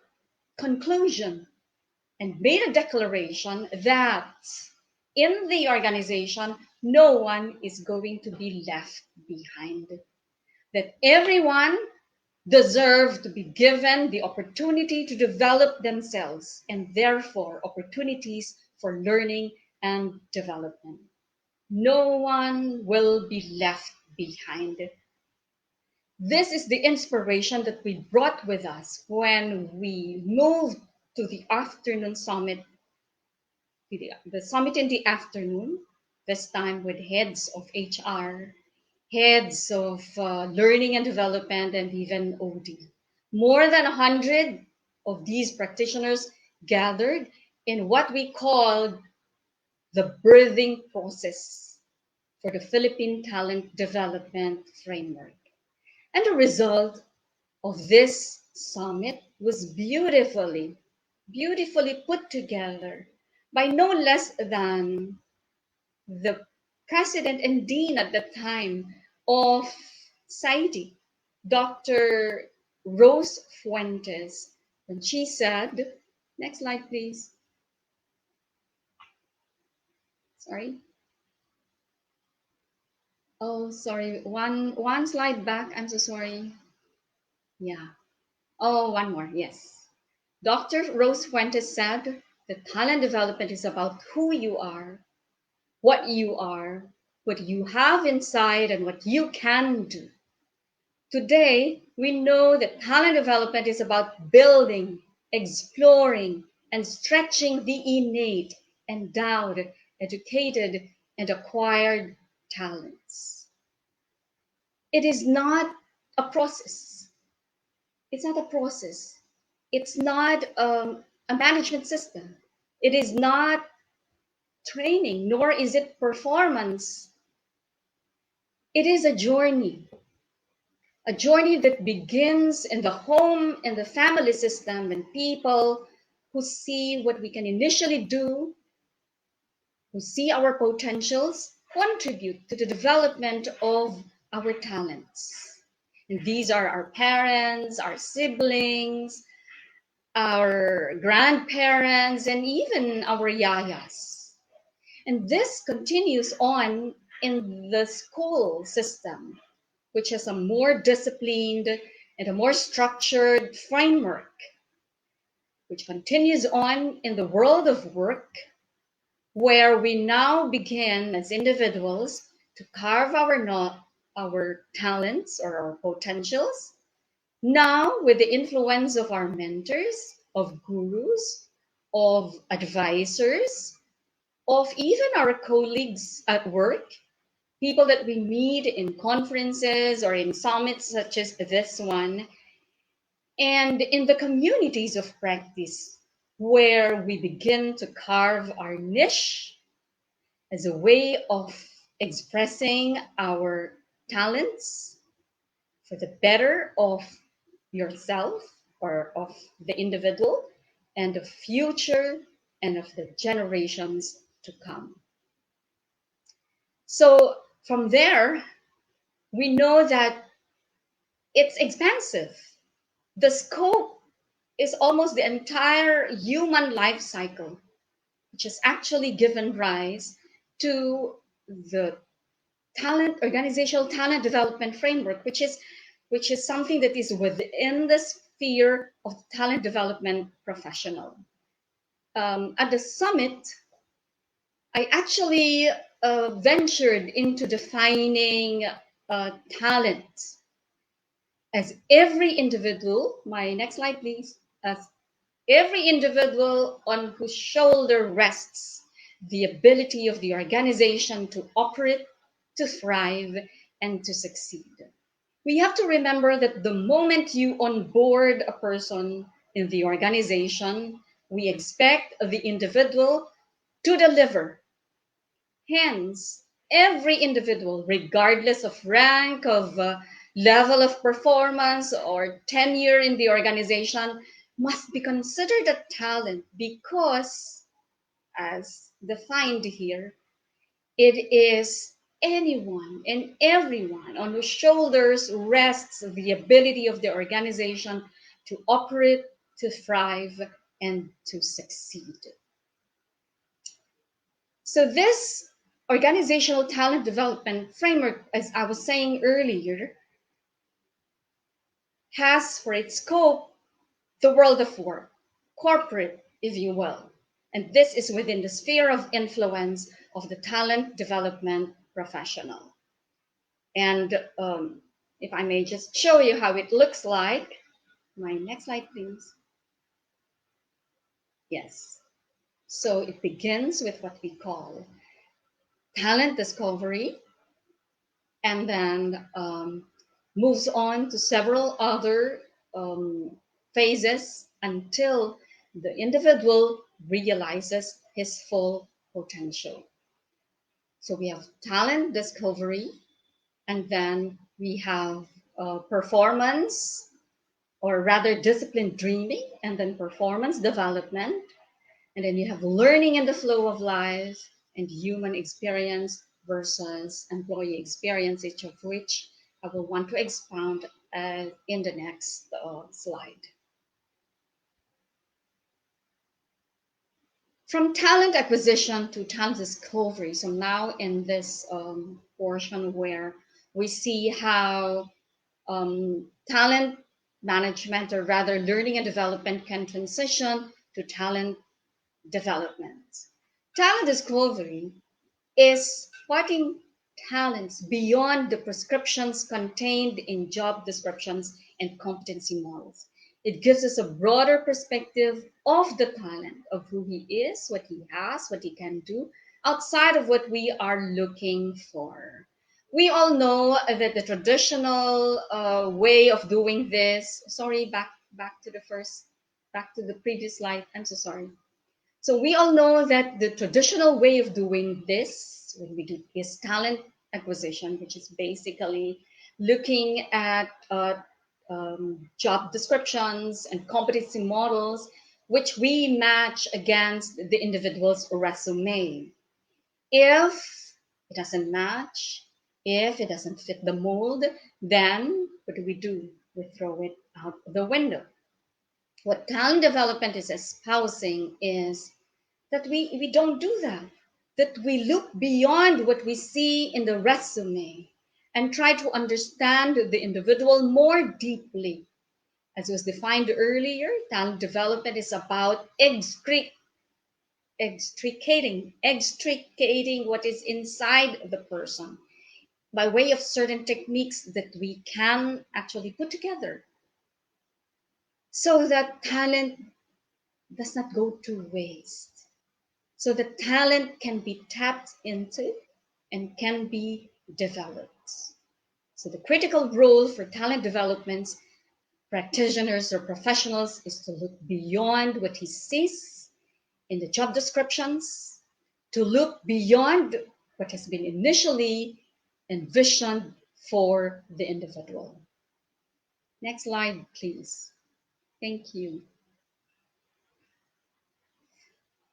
conclusion and made a declaration that in the organization, no one is going to be left behind. That everyone deserves to be given the opportunity to develop themselves and therefore opportunities for learning and development. No one will be left behind. This is the inspiration that we brought with us when we moved to the afternoon summit, the summit in the afternoon, this time with heads of HR, heads of learning and development, and even OD. More than 100 of these practitioners gathered in what we called the birthing process for the Philippine Talent Development Framework. And the result of this summit was beautifully put together by no less than the president and dean at the time of SAIDI, Dr. Rose Fuentes, when she said, next slide, please. Sorry. Oh, sorry. One slide back. I'm so sorry. Yeah. Oh, one more. Yes. Dr. Rose Fuentes said that talent development is about who you are, what you have inside, and what you can do. Today, we know that talent development is about building, exploring, and stretching the innate, endowed, educated, and acquired talents. It is not a process. It's not a process. It's not a management system. It is not training, nor is it performance It is a journey that begins in the home and the family system, and people who see what we can initially do, who see our potentials, contribute to the development of our talents. And these are our parents, our siblings, our grandparents, and even our yayas. And this continues on in the school system, which has a more disciplined and a more structured framework, which continues on in the world of work, where we now begin as individuals to carve our talents or our potentials, now with the influence of our mentors, of gurus, of advisors, of even our colleagues at work, people that we meet in conferences or in summits such as this one, and in the communities of practice, where we begin to carve our niche as a way of expressing our talents for the better of yourself or of the individual and the future and of the generations to come. So from there, we know that it's expansive. The scope is almost the entire human life cycle, which has actually given rise to the organizational talent development framework, which is something that is within the sphere of the talent development professional. At the summit, I actually ventured into defining talent as every individual. My next slide, please. As every individual on whose shoulder rests the ability of the organization to operate, to thrive, and to succeed. We have to remember that the moment you onboard a person in the organization, we expect the individual to deliver. Hence, every individual, regardless of rank, of level of performance, or tenure in the organization, must be considered a talent because, as defined here, it is anyone and everyone on whose shoulders rests the ability of the organization to operate, to thrive, and to succeed. So this organizational talent development framework, as I was saying earlier, has for its scope the world of work, corporate, if you will. And this is within the sphere of influence of the talent development professional. And if I may just show you how it looks like. My next slide, please. Yes. So it begins with what we call talent discovery, and then moves on to several other phases until the individual realizes his full potential. So we have talent discovery, and then we have performance, or rather disciplined dreaming, and then performance development. And then you have learning in the flow of life and human experience versus employee experience, each of which I will want to expound in the next slide. From talent acquisition to talent discovery, so now in this portion where we see how talent management, or rather learning and development, can transition to talent development. Talent discovery is spotting talents beyond the prescriptions contained in job descriptions and competency models. It gives us a broader perspective of the talent, of who he is, what he has, what he can do, outside of what we are looking for. We all know that the traditional way of doing this, sorry, back to the previous slide, I'm so sorry. So we all know that the traditional way of doing this, when we do, is talent acquisition, which is basically looking at job descriptions and competency models, which we match against the individual's resume. If it doesn't match, if it doesn't fit the mold, then what do? We throw it out the window. What talent development is espousing is that we don't do that, that we look beyond what we see in the resume and try to understand the individual more deeply. As was defined earlier, talent development is about extricating what is inside the person by way of certain techniques that we can actually put together so that talent does not go to waste, so that talent can be tapped into and can be developed. So the critical role for talent development practitioners or professionals is to look beyond what he sees in the job descriptions, to look beyond what has been initially envisioned for the individual. Next slide, please. Thank you.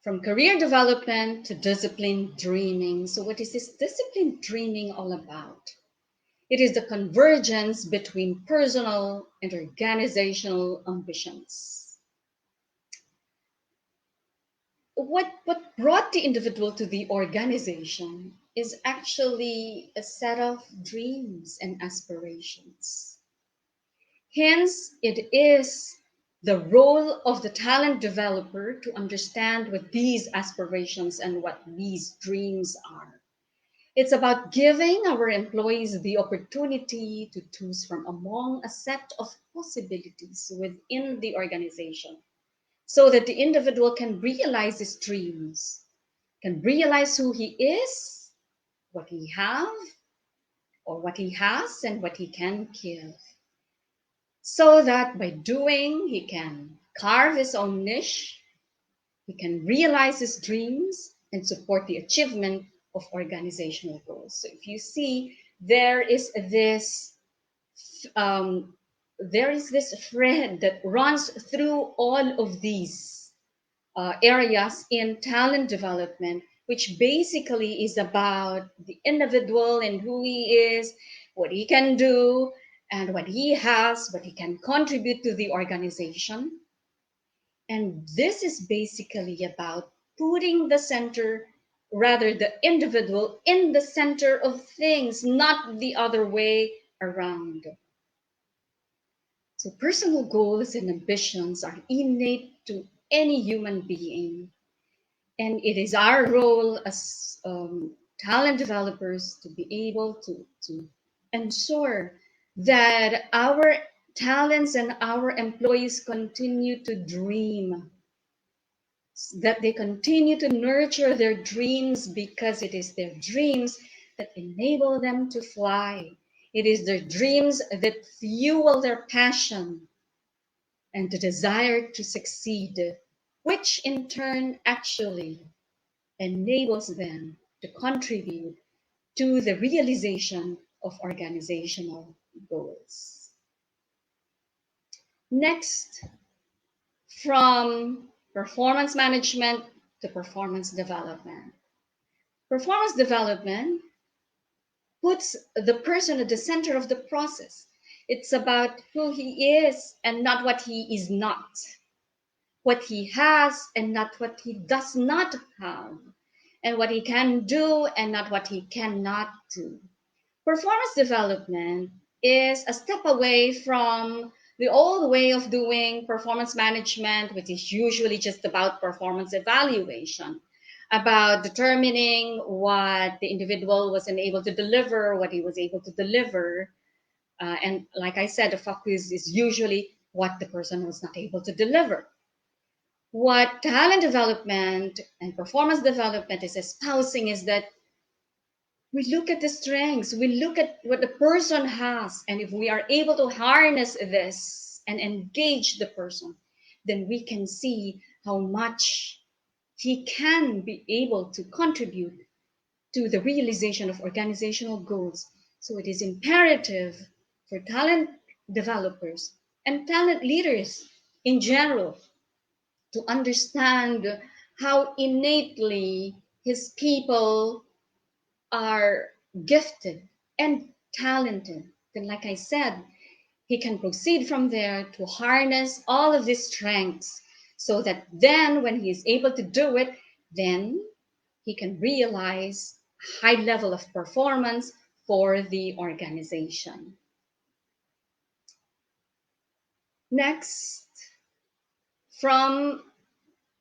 From career development to discipline dreaming. So what is this discipline dreaming all about? It is the convergence between personal and organizational ambitions. What brought the individual to the organization is actually a set of dreams and aspirations. Hence, it is the role of the talent developer to understand what these aspirations and what these dreams are. It's about giving our employees the opportunity to choose from among a set of possibilities within the organization so that the individual can realize his dreams, can realize who he is, what he has, and what he can give. So that by doing, he can carve his own niche, he can realize his dreams and support the achievement of organizational goals. So if you see, there is this thread that runs through all of these areas in talent development, which basically is about the individual and who he is, what he can do, and what he has, what he can contribute to the organization. And this is basically about putting the individual in the center of things, not the other way around. So personal goals and ambitions are innate to any human being. And it is our role as talent developers to be able to ensure that our talents and our employees continue to dream, that they continue to nurture their dreams, because it is their dreams that enable them to fly. It is their dreams that fuel their passion and the desire to succeed, which in turn actually enables them to contribute to the realization of organizational goals. Next, from performance management to performance development. Performance development puts the person at the center of the process. It's about who he is and not what he is not, what he has and not what he does not have, and what he can do and not what he cannot do. Performance development is a step away from the old way of doing performance management, which is usually just about performance evaluation, about determining what the individual was unable to deliver, what he was able to deliver. And like I said, the focus is usually what the person was not able to deliver. What talent development and performance development is espousing is that we look at the strengths, we look at what the person has, and if we are able to harness this and engage the person, then we can see how much he can be able to contribute to the realization of organizational goals. So it is imperative for talent developers and talent leaders in general to understand how innately his people are gifted and talented. Then, like I said, he can proceed from there to harness all of these strengths so that then when he is able to do it, then he can realize a high level of performance for the organization. Next, from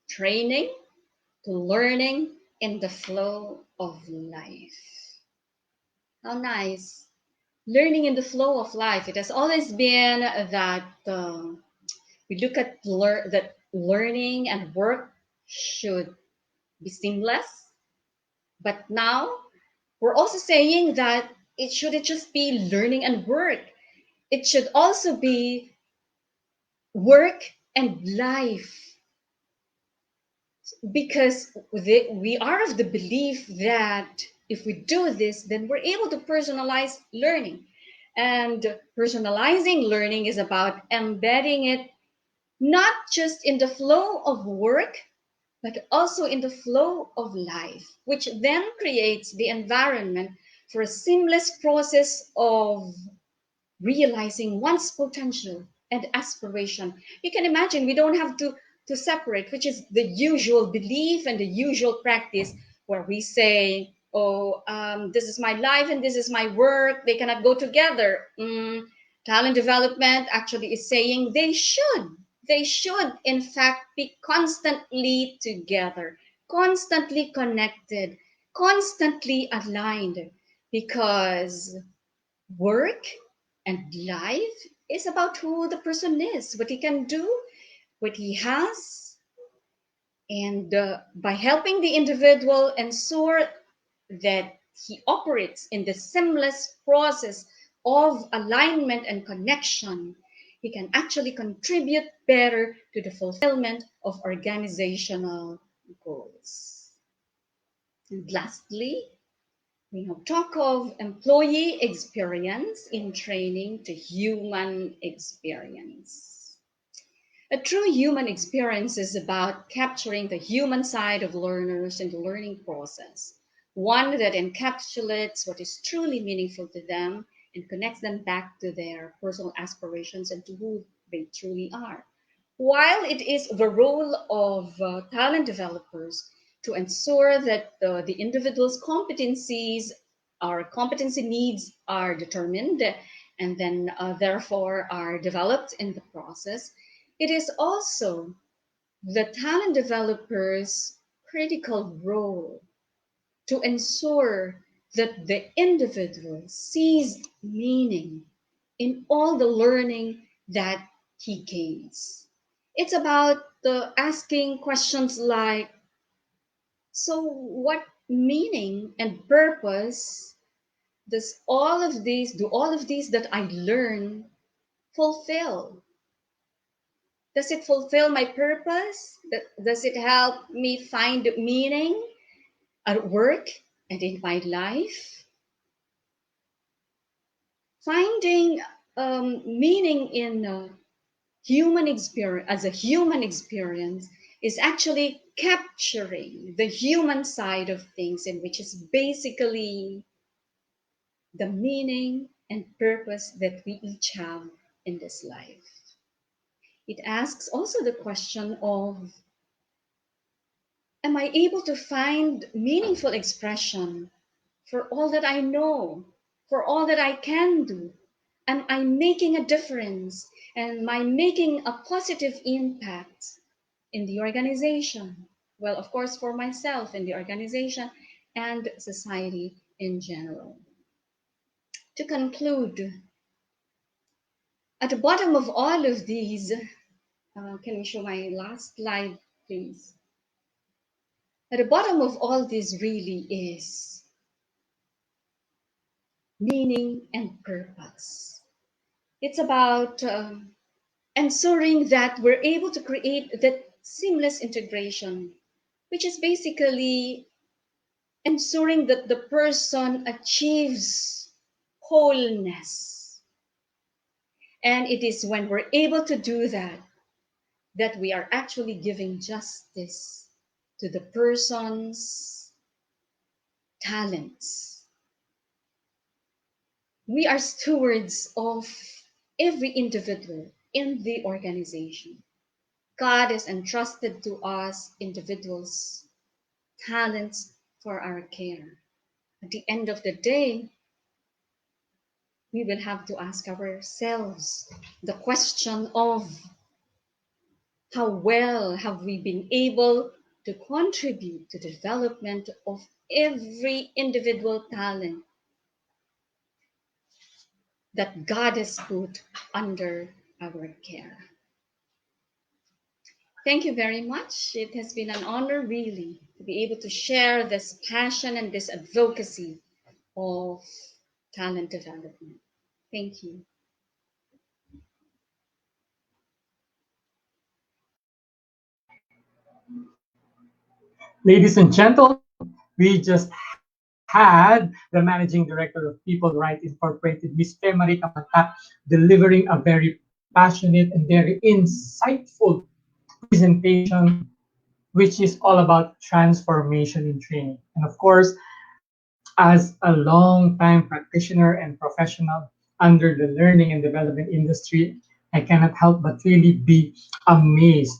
training to learning in the flow of life. How nice. Learning in the flow of life. It has always been that we look at that learning and work should be seamless. But now we're also saying that it shouldn't just be learning and work. It should also be work and life, because we are of the belief that if we do this, then we're able to personalize learning. And personalizing learning is about embedding it not just in the flow of work, but also in the flow of life, which then creates the environment for a seamless process of realizing one's potential and aspiration. You can imagine we don't have to separate, which is the usual belief and the usual practice where we say, oh, this is my life and this is my work. They cannot go together. Talent development actually is saying they should. They should, in fact, be constantly together, constantly connected, constantly aligned, because work and life is about who the person is, what he can do, what he has, and by helping the individual ensure that he operates in the seamless process of alignment and connection, he can actually contribute better to the fulfillment of organizational goals. And lastly, we now talk of employee experience in training to human experience. A true human experience is about capturing the human side of learners in the learning process, one that encapsulates what is truly meaningful to them and connects them back to their personal aspirations and to who they truly are. While it is the role of talent developers to ensure that the individual's competencies or competency needs are determined and then therefore are developed in the process, it is also the talent developer's critical role to ensure that the individual sees meaning in all the learning that he gains. It's about asking questions like, so what meaning and purpose do all of these that I learn fulfill? Does it fulfill my purpose? Does it help me find meaning at work and in my life? Finding meaning in human experience as a human experience is actually capturing the human side of things, in which is basically the meaning and purpose that we each have in this life. It asks also the question of, am I able to find meaningful expression for all that I know, for all that I can do? Am I making a difference? Am I making a positive impact in the organization? Well, of course, for myself in the organization and society in general. To conclude, at the bottom of all of these, can we show my last slide, please? At the bottom of all this really is meaning and purpose. It's about ensuring that we're able to create that seamless integration, which is basically ensuring that the person achieves wholeness. And it is when we're able to do that that we are actually giving justice to the person's talents. We are stewards of every individual in the organization. God has entrusted to us individuals talents for our care. At the end of the day, we will have to ask ourselves the question of how well have we been able to contribute to the development of every individual talent that God has put under our care. Thank you very much. It has been an honor, really, to be able to share this passion and this advocacy of talent development. Thank you. Ladies and gentlemen, we just had the Managing Director of People Right Incorporated, Ms. Femari Kamata, delivering a very passionate and very insightful presentation, which is all about transformation in training. And of course, as a long-time practitioner and professional under the learning and development industry, I cannot help but really be amazed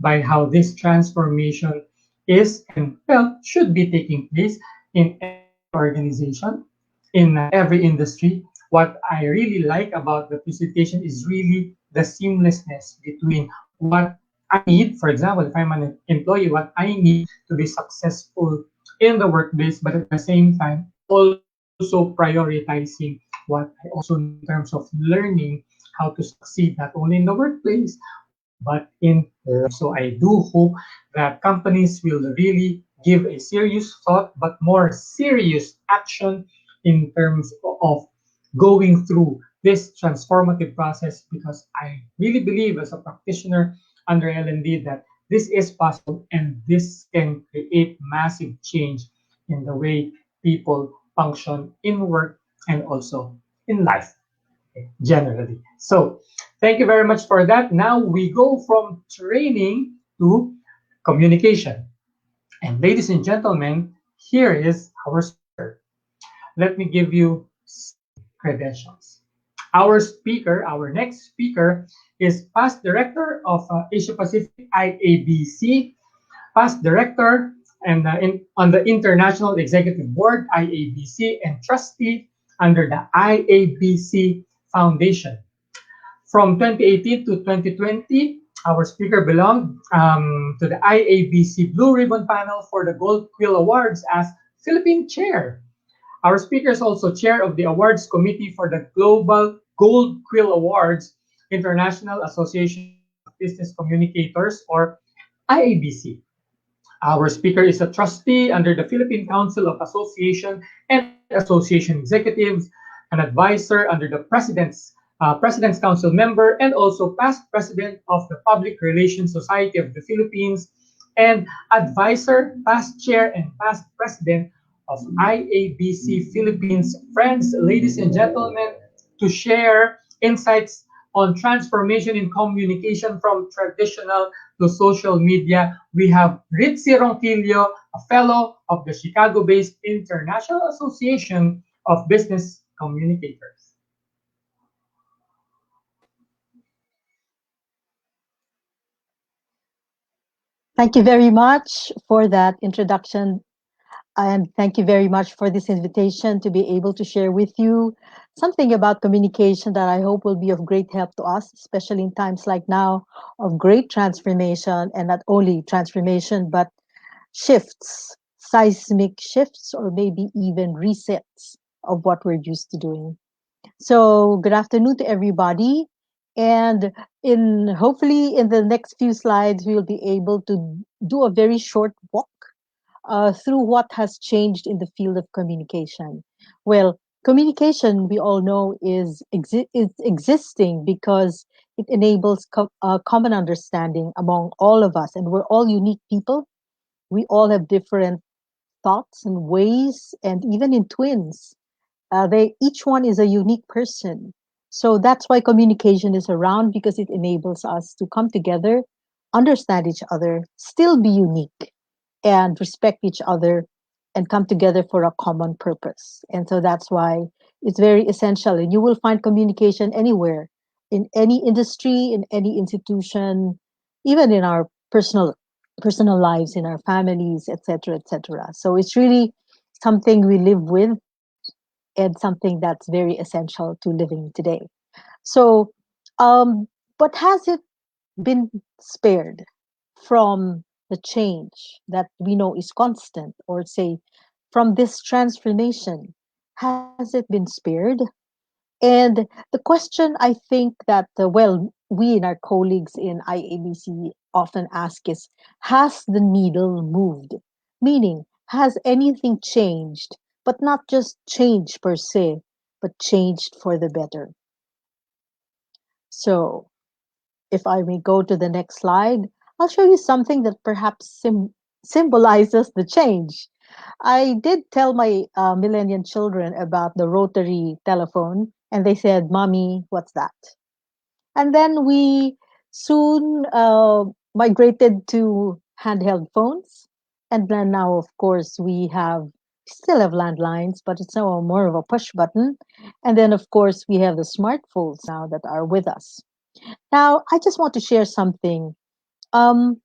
by how this transformation is and well should be taking place in every organization, in every industry. What I really like about the presentation is really the seamlessness between what I need, for example, if I'm an employee, what I need to be successful in the workplace, but at the same time, also prioritizing what I also need in terms of learning how to succeed not only in the workplace, but in life. So I do hope that companies will really give a serious thought, but more serious action in terms of going through this transformative process, because I really believe as a practitioner under L&D that this is possible and this can create massive change in the way people function in work and also in life generally. So thank you very much for that. Now we go from training to communication. And ladies and gentlemen, here is our speaker. Let me give you credentials. Our next speaker is past director of Asia Pacific IABC, past director and on the International Executive Board IABC, and trustee under the IABC Foundation. From 2018 to 2020, our speaker belonged to the IABC Blue Ribbon Panel for the Gold Quill Awards as Philippine Chair. Our speaker is also chair of the awards committee for the Global Gold Quill Awards, International Association of Business Communicators, or IABC. Our speaker is a trustee under the Philippine Council of Association and Association Executives, an advisor under the President's Council member, and also past president of the Public Relations Society of the Philippines, and advisor, past chair, and past president of IABC Philippines. Friends, ladies and gentlemen, to share insights on transformation in communication from traditional to social media, we have Ritzy Ronquillo, a fellow of the Chicago-based International Association of Business Communicators. Thank you very much for that introduction. And thank you very much for this invitation to be able to share with you something about communication that I hope will be of great help to us, especially in times like now of great transformation, and not only transformation, but shifts, seismic shifts, or maybe even resets of what we're used to doing. So good afternoon to everybody. And in hopefully in the next few slides, we'll be able to do a very short walk through what has changed in the field of communication. Well, communication, we all know, is existing because it enables common understanding among all of us. And we're all unique people. We all have different thoughts and ways, and even in twins. They each one is a unique person. So that's why communication is around, because it enables us to come together, understand each other, still be unique, and respect each other, and come together for a common purpose. And so that's why it's very essential. And you will find communication anywhere, in any industry, in any institution, even in our personal lives, in our families, etc., etc. So it's really something we live with, and something that's very essential to living today. So, um, but has it been spared from the change that we know is constant, or say from this transformation? Has it been spared? And the question I think that, well, we and our colleagues in IABC often ask is, has the needle moved? Meaning, has anything changed, but not just changed per se, but changed for the better? So, if I may go to the next slide, I'll show you something that perhaps symbolizes the change. I did tell my millennial children about the rotary telephone, and they said, "Mommy, what's that?" And then we soon migrated to handheld phones. And then now, of course, still have landlines, but it's now more of a push button. And then, of course, we have the smartphones now that are with us. Now, I just want to share something. Um,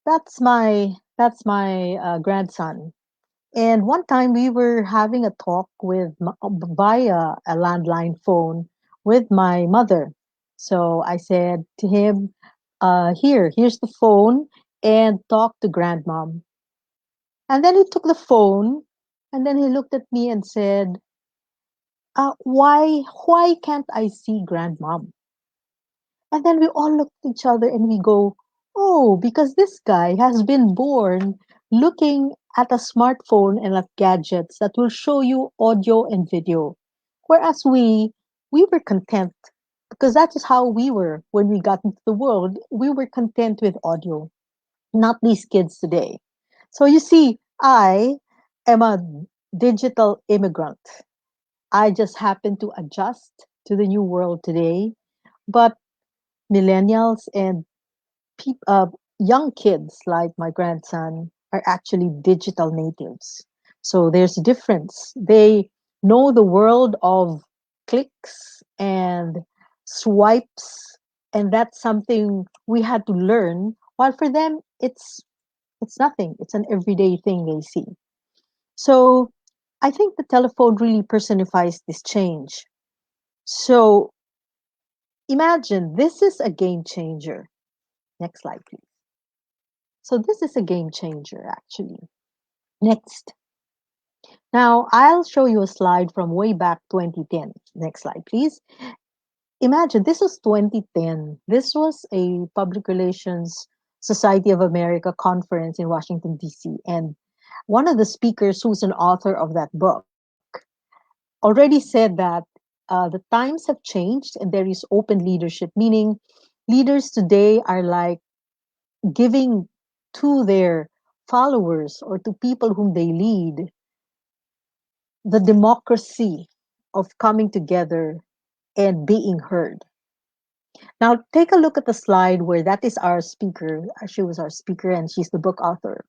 that's my grandson. And one time we were having a talk via a landline phone with my mother. So I said to him, here's the phone, and talk to grandmom. And then he took the phone, and then he looked at me and said, why can't I see grandmom? And then we all look at each other and we go, oh, because this guy has been born looking at a smartphone and at gadgets that will show you audio and video. Whereas we were content, because that is how we were when we got into the world. We were content with audio, not these kids today. So you see, I am a digital immigrant. I just happen to adjust to the new world today. But millennials and young kids like my grandson are actually digital natives. So there's a difference. They know the world of clicks and swipes, and that's something we had to learn. While for them, it's nothing. It's an everyday thing they see. So I think the telephone really personifies this change. So imagine this is a game changer. Next slide, please. So this is a game changer, actually. Next. Now, I'll show you a slide from way back 2010. Next slide, please. Imagine this was 2010. This was a Public Relations Society of America conference in Washington, D.C. And one of the speakers, who's an author of that book, already said that the times have changed and there is open leadership, meaning leaders today are like giving to their followers or to people whom they lead the democracy of coming together and being heard. Now, take a look at the slide where that is our speaker. She was our speaker and she's the book author.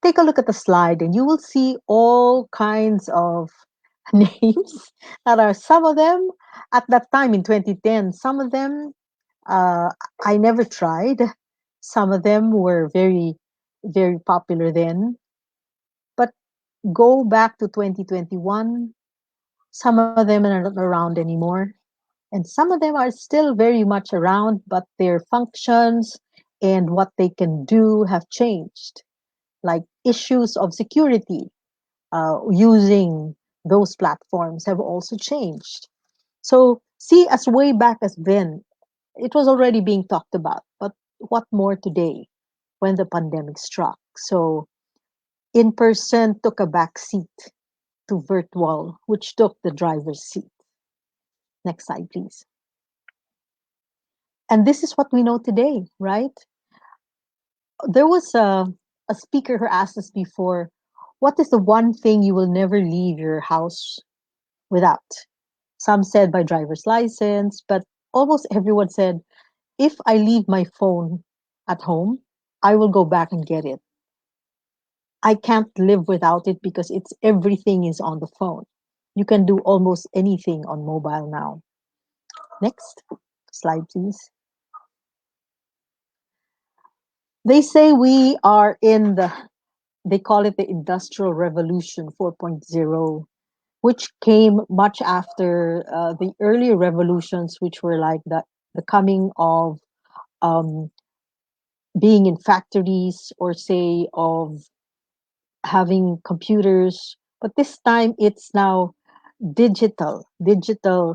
Take a look at the slide and you will see all kinds of names that are, some of them at that time in 2010, some of them uh, I never tried. Some of them were very, very popular then. But go back to 2021, some of them are not around anymore. And some of them are still very much around, but their functions and what they can do have changed. Like issues of security using those platforms have also changed. So, see, as way back as then, it was already being talked about. But what more today when the pandemic struck? So, in person took a back seat to virtual, which took the driver's seat. Next slide, please. And this is what we know today, right? There was a speaker who asked us before, What is the one thing you will never leave your house without? Some said my driver's license, but almost everyone said, if I leave my phone at home, I will go back and get it. I can't live without it because it's everything is on the phone. You can do almost anything on mobile now. Next slide, please. They say we are in they call it the Industrial Revolution 4.0, which came much after the earlier revolutions, which were like the coming of um, being in factories or say of having computers. But this time it's now digital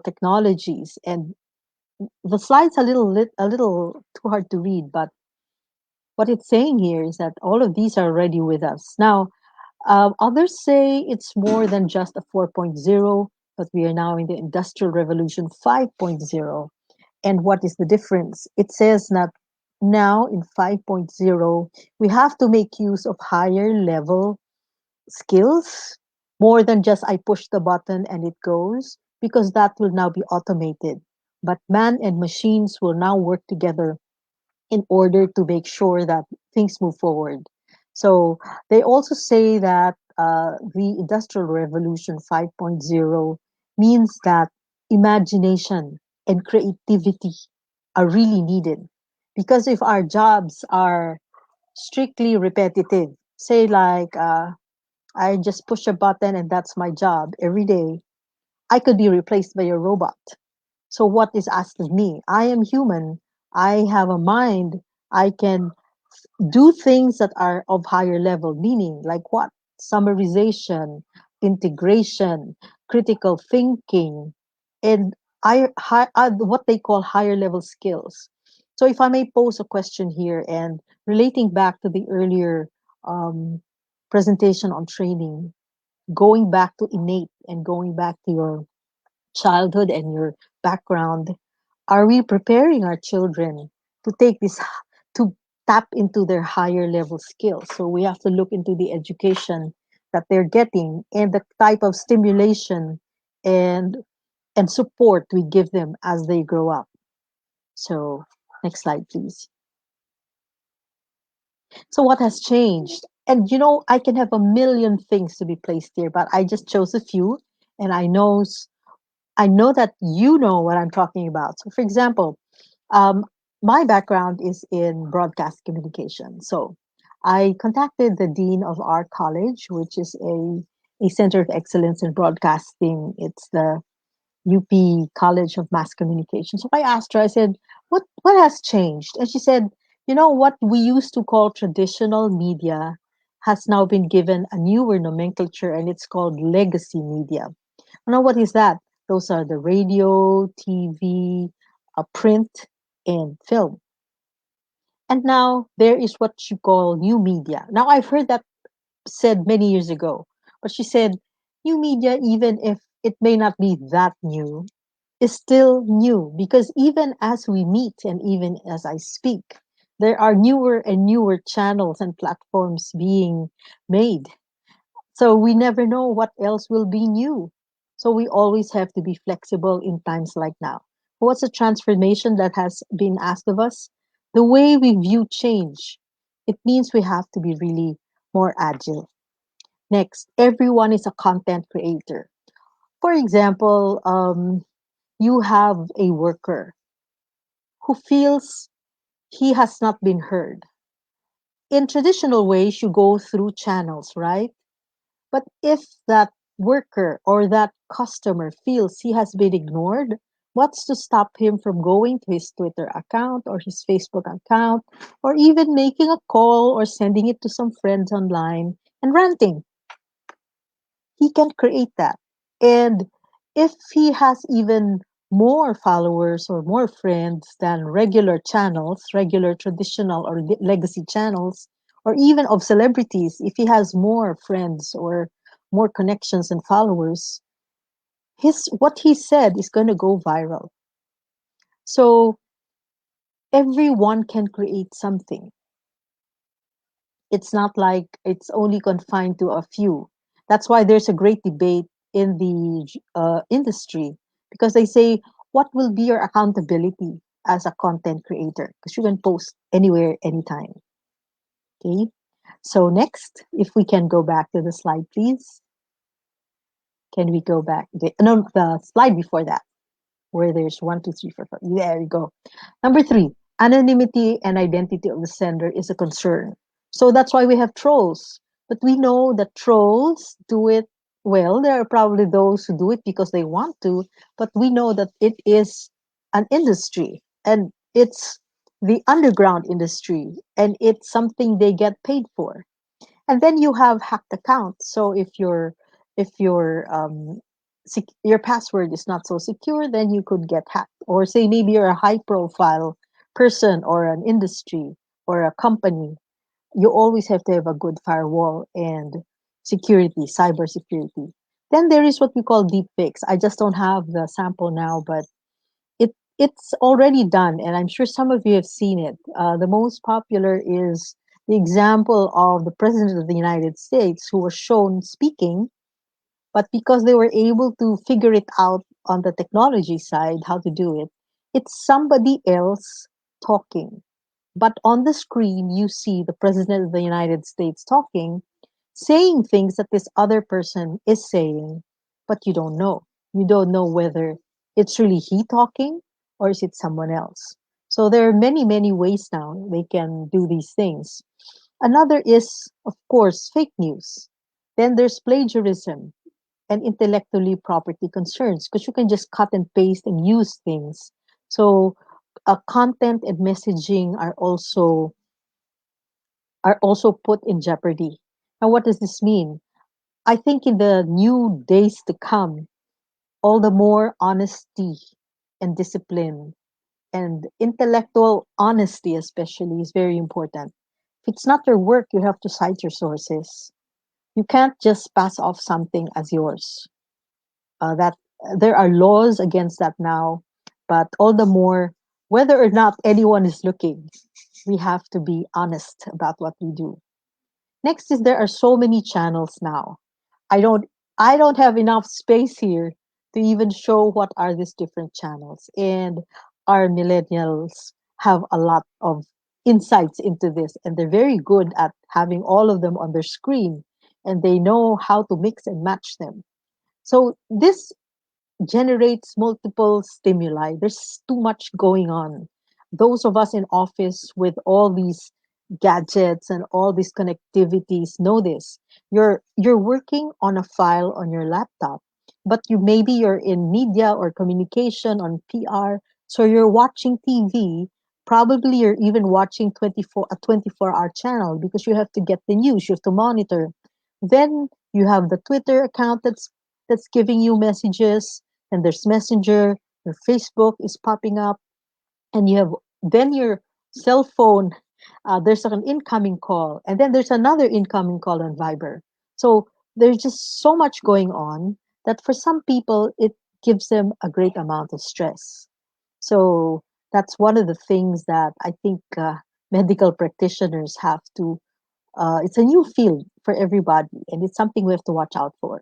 technologies, and the slide's a little too hard to read, but what it's saying here is that all of these are already with us now. Others say it's more than just a 4.0, but we are now in the Industrial Revolution 5.0. And what is the difference? It says that now in 5.0, we have to make use of higher level skills, more than just I push the button and it goes, because that will now be automated. But man and machines will now work together in order to make sure that things move forward. So they also say that the Industrial Revolution 5.0 means that imagination and creativity are really needed. Because if our jobs are strictly repetitive, say like I just push a button and that's my job every day, I could be replaced by a robot. So what is asked of me? I am human. I have a mind. I can do things that are of higher level, meaning like what? Summarization, integration, critical thinking, and what they call higher level skills. So if I may pose a question here and relating back to the earlier um, presentation on training, going back to innate and going back to your childhood and your background, are we preparing our children to take this, to tap into their higher level skills? So we have to look into the education that they're getting and the type of stimulation and support we give them as they grow up. So next slide, please. So what has changed? And you know, I can have a million things to be placed here, but I just chose a few, and I know that you know what I'm talking about. So, for example, um, my background is in broadcast communication. So, I contacted the dean of our college, which is a center of excellence in broadcasting. It's the UP College of Mass Communication. So, I asked her, I said, what has changed? And she said, you know, what we used to call traditional media has now been given a newer nomenclature, and it's called legacy media. Now, what is that? Those are the radio, TV, print, and film. And now there is what you call new media. Now, I've heard that said many years ago, but she said new media, even if it may not be that new, is still new because even as we meet and even as I speak, there are newer and newer channels and platforms being made. So we never know what else will be new. So we always have to be flexible in times like now. What's the transformation that has been asked of us? The way we view change. It means we have to be really more agile. Next, everyone is a content creator. For example, you have a worker who feels he has not been heard. In traditional ways, you go through channels, right? But if that worker or that customer feels he has been ignored, what's to stop him from going to his Twitter account or his Facebook account or even making a call or sending it to some friends online and ranting? He can create that. And if he has even more followers or more friends than regular channels, regular traditional or legacy channels, or even of celebrities, if he has more friends or more connections and followers, his what he said is going to go viral. So everyone can create something. It's not like it's only confined to a few. That's why there's a great debate in the industry, because they say, what will be your accountability as a content creator? Because you can post anywhere, anytime. Okay. So next, if we can go back to the slide, please. Can we go back? No, the slide before that, where there's one, two, three, four, five. There we go. Number three, anonymity and identity of the sender is a concern. So that's why we have trolls. But we know that trolls do it well. There are probably those who do it because they want to, but we know that it is an industry, and it's the underground industry, and it's something they get paid for. And then you have hacked accounts. So if your password is not so secure, then you could get hacked. Or say maybe you're a high profile person or an industry or a company, you always have to have a good firewall and security, cyber security. Then there is what we call deep fakes. I just don't have the sample now, but it's already done, and I'm sure some of you have seen it. The most popular is the example of the President of the United States, who was shown speaking, but because they were able to figure it out on the technology side, how to do it, it's somebody else talking. But on the screen, you see the President of the United States talking, saying things that this other person is saying, but you don't know. You don't know whether it's really he talking or is it someone else. So there are many, many ways now they can do these things. Another is, of course, fake news. Then there's plagiarism and intellectually property concerns, because you can just cut and paste and use things. So content and messaging are also put in jeopardy. Now, what does this mean? I think in the new days to come, all the more honesty and discipline and intellectual honesty, especially, is very important. If it's not your work, you have to cite your sources. You can't just pass off something as yours. That there are laws against that now, but all the more, whether or not anyone is looking, we have to be honest about what we do. Next is there are so many channels now. I don't I don't have enough space here to even show what are these different channels. And our millennials have a lot of insights into this, and they're very good at having all of them on their screen, and they know how to mix and match them. So this generates multiple stimuli. There's too much going on. Those of us in office with all these gadgets and all these connectivities know this. You're working on a file on your laptop, but you're in media or communication on PR, so you're watching TV. Probably you're even watching 24-hour channel because you have to get the news, you have to monitor. Then you have the Twitter account that's giving you messages, and there's Messenger, your Facebook is popping up, and you have then your cell phone. There's an incoming call, and then there's another incoming call on Viber. So there's just so much going on that for some people it gives them a great amount of stress. So that's one of the things that I think medical practitioners have to. It's a new field for everybody, and it's something we have to watch out for.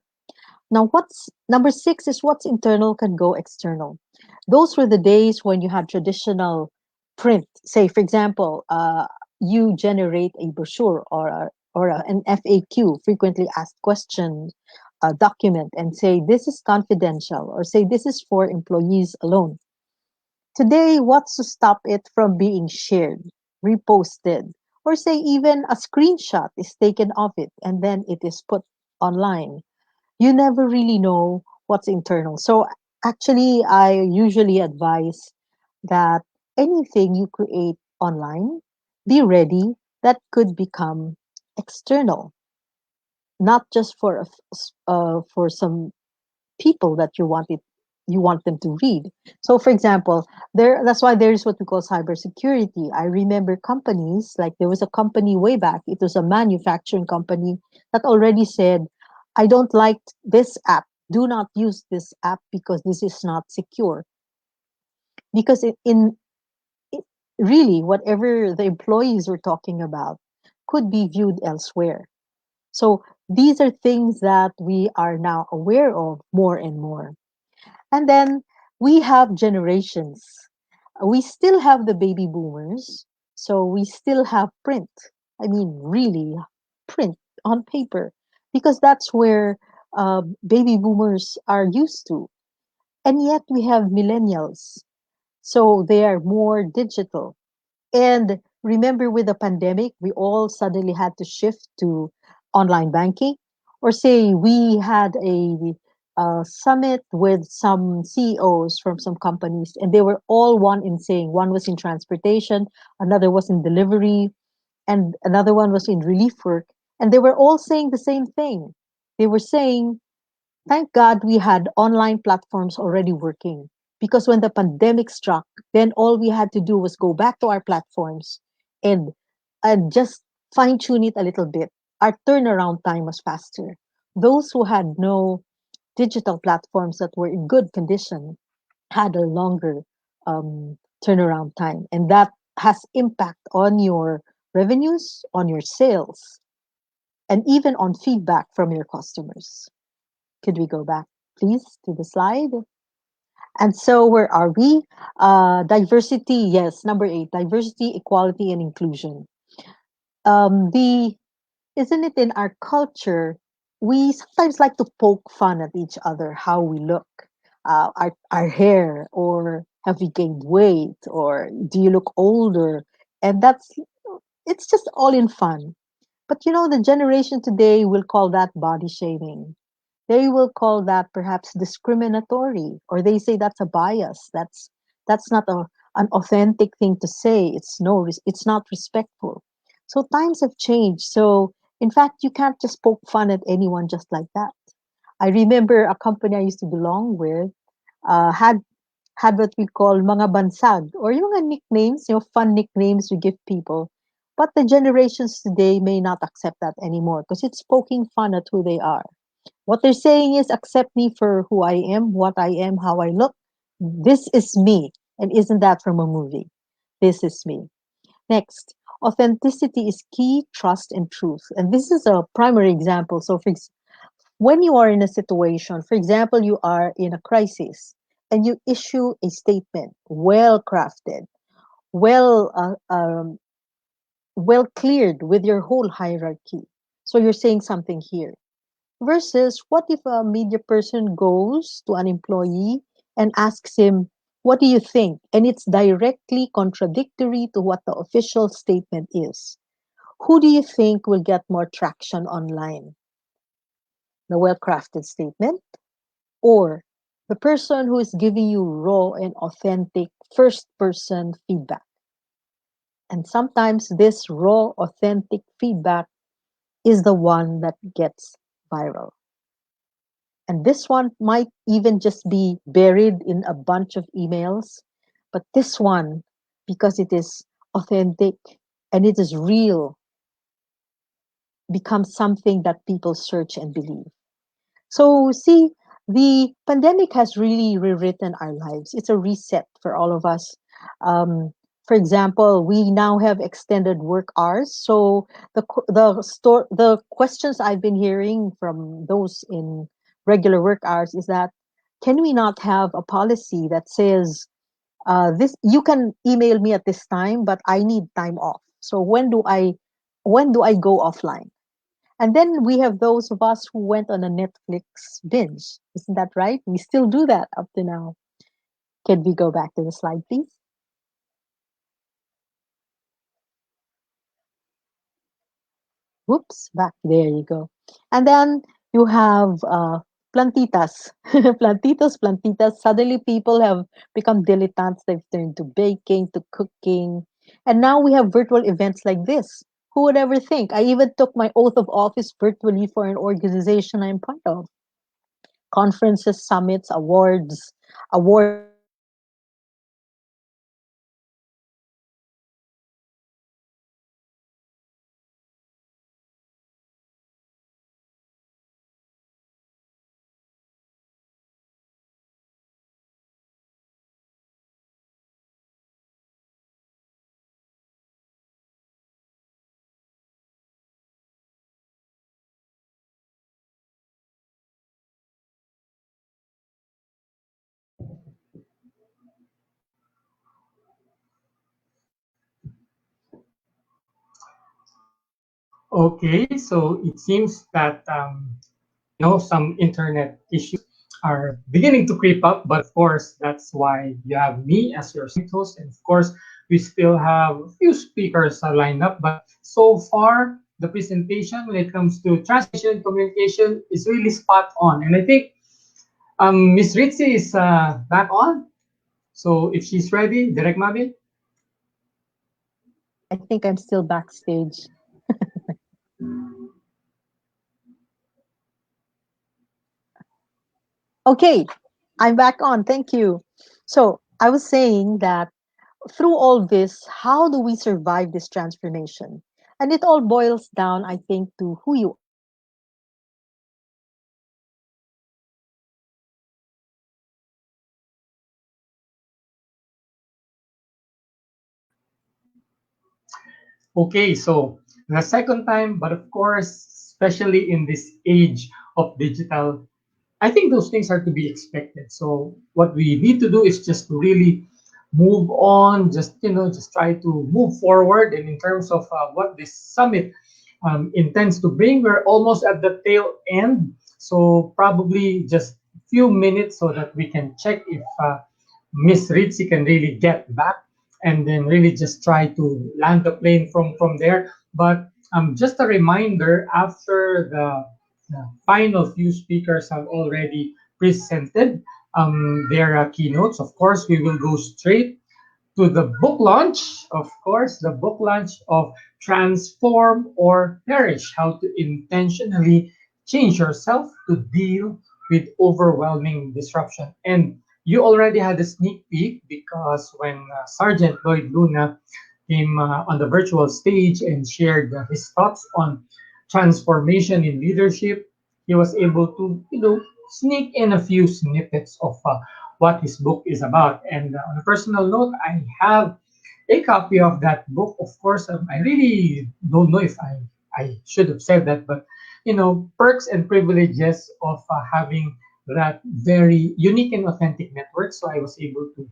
Now, what's number six is what's internal can go external. Those were the days when you had traditional print. Say, for example, you generate a brochure an FAQ, frequently asked question document, and say this is confidential, or say this is for employees alone. Today, what's to stop it from being shared, reposted, or say even a screenshot is taken of it and then it is put online? You never really know what's internal. So actually, I usually advise that anything you create online, be ready that could become external, not just for some people that you want them to read. So for example, that's why there's what we call cybersecurity. I remember companies, like there was a company way back, it was a manufacturing company that already said, I don't like this app. Do not use this app because this is not secure. Because it really, whatever the employees were talking about could be viewed elsewhere. So these are things that we are now aware of more and more. And then we have generations. We still have the baby boomers, so we still have print. I mean, really, print on paper, because that's where baby boomers are used to. And yet we have millennials, so they are more digital. And remember, with the pandemic, we all suddenly had to shift to online banking. Or say we had a summit with some CEOs from some companies, and they were all one in saying one was in transportation, another was in delivery, and another one was in relief work. And they were all saying the same thing. They were saying, thank God we had online platforms already working, because when the pandemic struck, then all we had to do was go back to our platforms and just fine tune it a little bit. Our turnaround time was faster. Those who had no digital platforms that were in good condition had a longer turnaround time, and that has impact on your revenues, on your sales, and even on feedback from your customers. Could we go back, please, to the slide? And so, where are we? Diversity, yes, number 8, diversity, equality, and inclusion. The Isn't it in our culture? We sometimes like to poke fun at each other, how we look, our hair, or have we gained weight, or do you look older? And it's just all in fun. But the generation today will call that body shaming. They will call that perhaps discriminatory, or they say that's a bias. That's not an authentic thing to say. It's not respectful. So times have changed. So in fact, you can't just poke fun at anyone just like that. I remember a company I used to belong with had what we call mga bansag, or yung mga nicknames, fun nicknames we give people. But the generations today may not accept that anymore because it's poking fun at who they are. What they're saying is, accept me for who I am, what I am, how I look. This is me. And isn't that from a movie? This is me. Next, authenticity is key, trust, and truth. And this is a primary example. So, when you are in a situation, for example, you are in a crisis and you issue a statement, well crafted, well, well cleared with your whole hierarchy. So, you're saying something here. Versus, what if a media person goes to an employee and asks him, what do you think? And it's directly contradictory to what the official statement is. Who do you think will get more traction online? The well crafted statement, or the person who is giving you raw and authentic first person feedback? And sometimes this raw, authentic feedback is the one that gets viral. And this one might even just be buried in a bunch of emails. But this one, because it is authentic and it is real, becomes something that people search and believe. So, see, the pandemic has really rewritten our lives. It's a reset for all of us. Um, for example, we now have extended work hours. So the questions I've been hearing from those in regular work hours is that, can we not have a policy that says, this you can email me at this time, but I need time off. So when do I go offline? And then we have those of us who went on a Netflix binge. Isn't that right? We still do that up to now. Can we go back to the slide, please? Whoops, back. There you go. And then you have plantitas. Plantitas. Suddenly people have become dilettantes. They've turned to baking, to cooking. And now we have virtual events like this. Who would ever think? I even took my oath of office virtually for an organization I'm part of. Conferences, summits, award ceremonies, all virtual. And Okay, so it seems that some internet issues are beginning to creep up, but of course, that's why you have me as your host, and of course, we still have a few speakers lined up. But so far, the presentation when it comes to translation communication is really spot on, and I think Miss Ritzy is back on. So if she's ready, Direct Mabi. I think I'm still backstage. Okay, I'm back on. Thank you. So I was saying that through all this, how do we survive this transformation? And it all boils down, I think, to who you are. Okay, so the second time, but of course, especially in this age of digital, I think those things are to be expected. So what we need to do is just to really move on, just try to move forward. And in terms of what this summit intends to bring, we're almost at the tail end. So probably just a few minutes so that we can check if Miss Ritzy can really get back and then really just try to land the plane from there. But just a reminder, after the final few speakers have already presented their keynotes, of course, we will go straight to the book launch, of course, the book launch of Transform or Perish, how to intentionally change yourself to deal with overwhelming disruption. And you already had a sneak peek because when Sergeant Lloyd Luna came on the virtual stage and shared his thoughts on transformation in leadership, he was able to, sneak in a few snippets of what his book is about. And on a personal note, I have a copy of that book. Of course, I really don't know if I should have said that, but perks and privileges of having that very unique and authentic network. So I was able to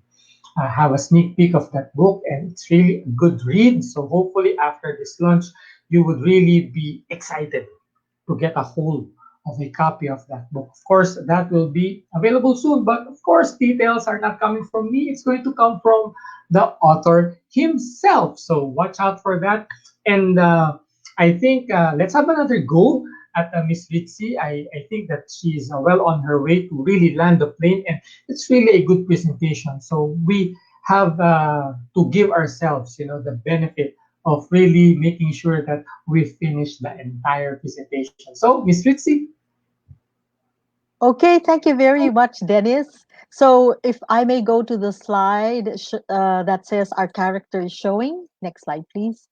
have a sneak peek of that book, and it's really a good read. So hopefully, after this launch, you would really be excited to get a hold of a copy of that book. Of course, that will be available soon, but of course, details are not coming from me. It's going to come from the author himself. So watch out for that. And I think let's have another go at Miss Ritzy. I think that she's well on her way to really land the plane, and it's really a good presentation. So we have to give ourselves, the benefit of really making sure that we finish the entire presentation. So, Miss Ritzy. Okay, thank you very much, Dennis. So, if I may go to the slide that says our character is showing. Next slide, please.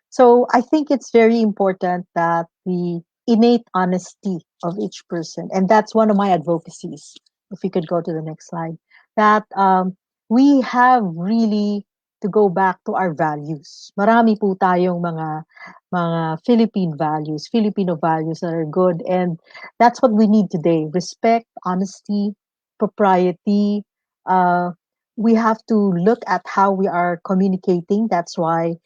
So, I think it's very important that the innate honesty of each person, and that's one of my advocacies. If we could go to the next slide, that we have really to go back to our values. Marami po tayong mga Philippine values, Filipino values that are good, and that's what we need today: respect, honesty, propriety. Uh, we have to look at how we are communicating. That's why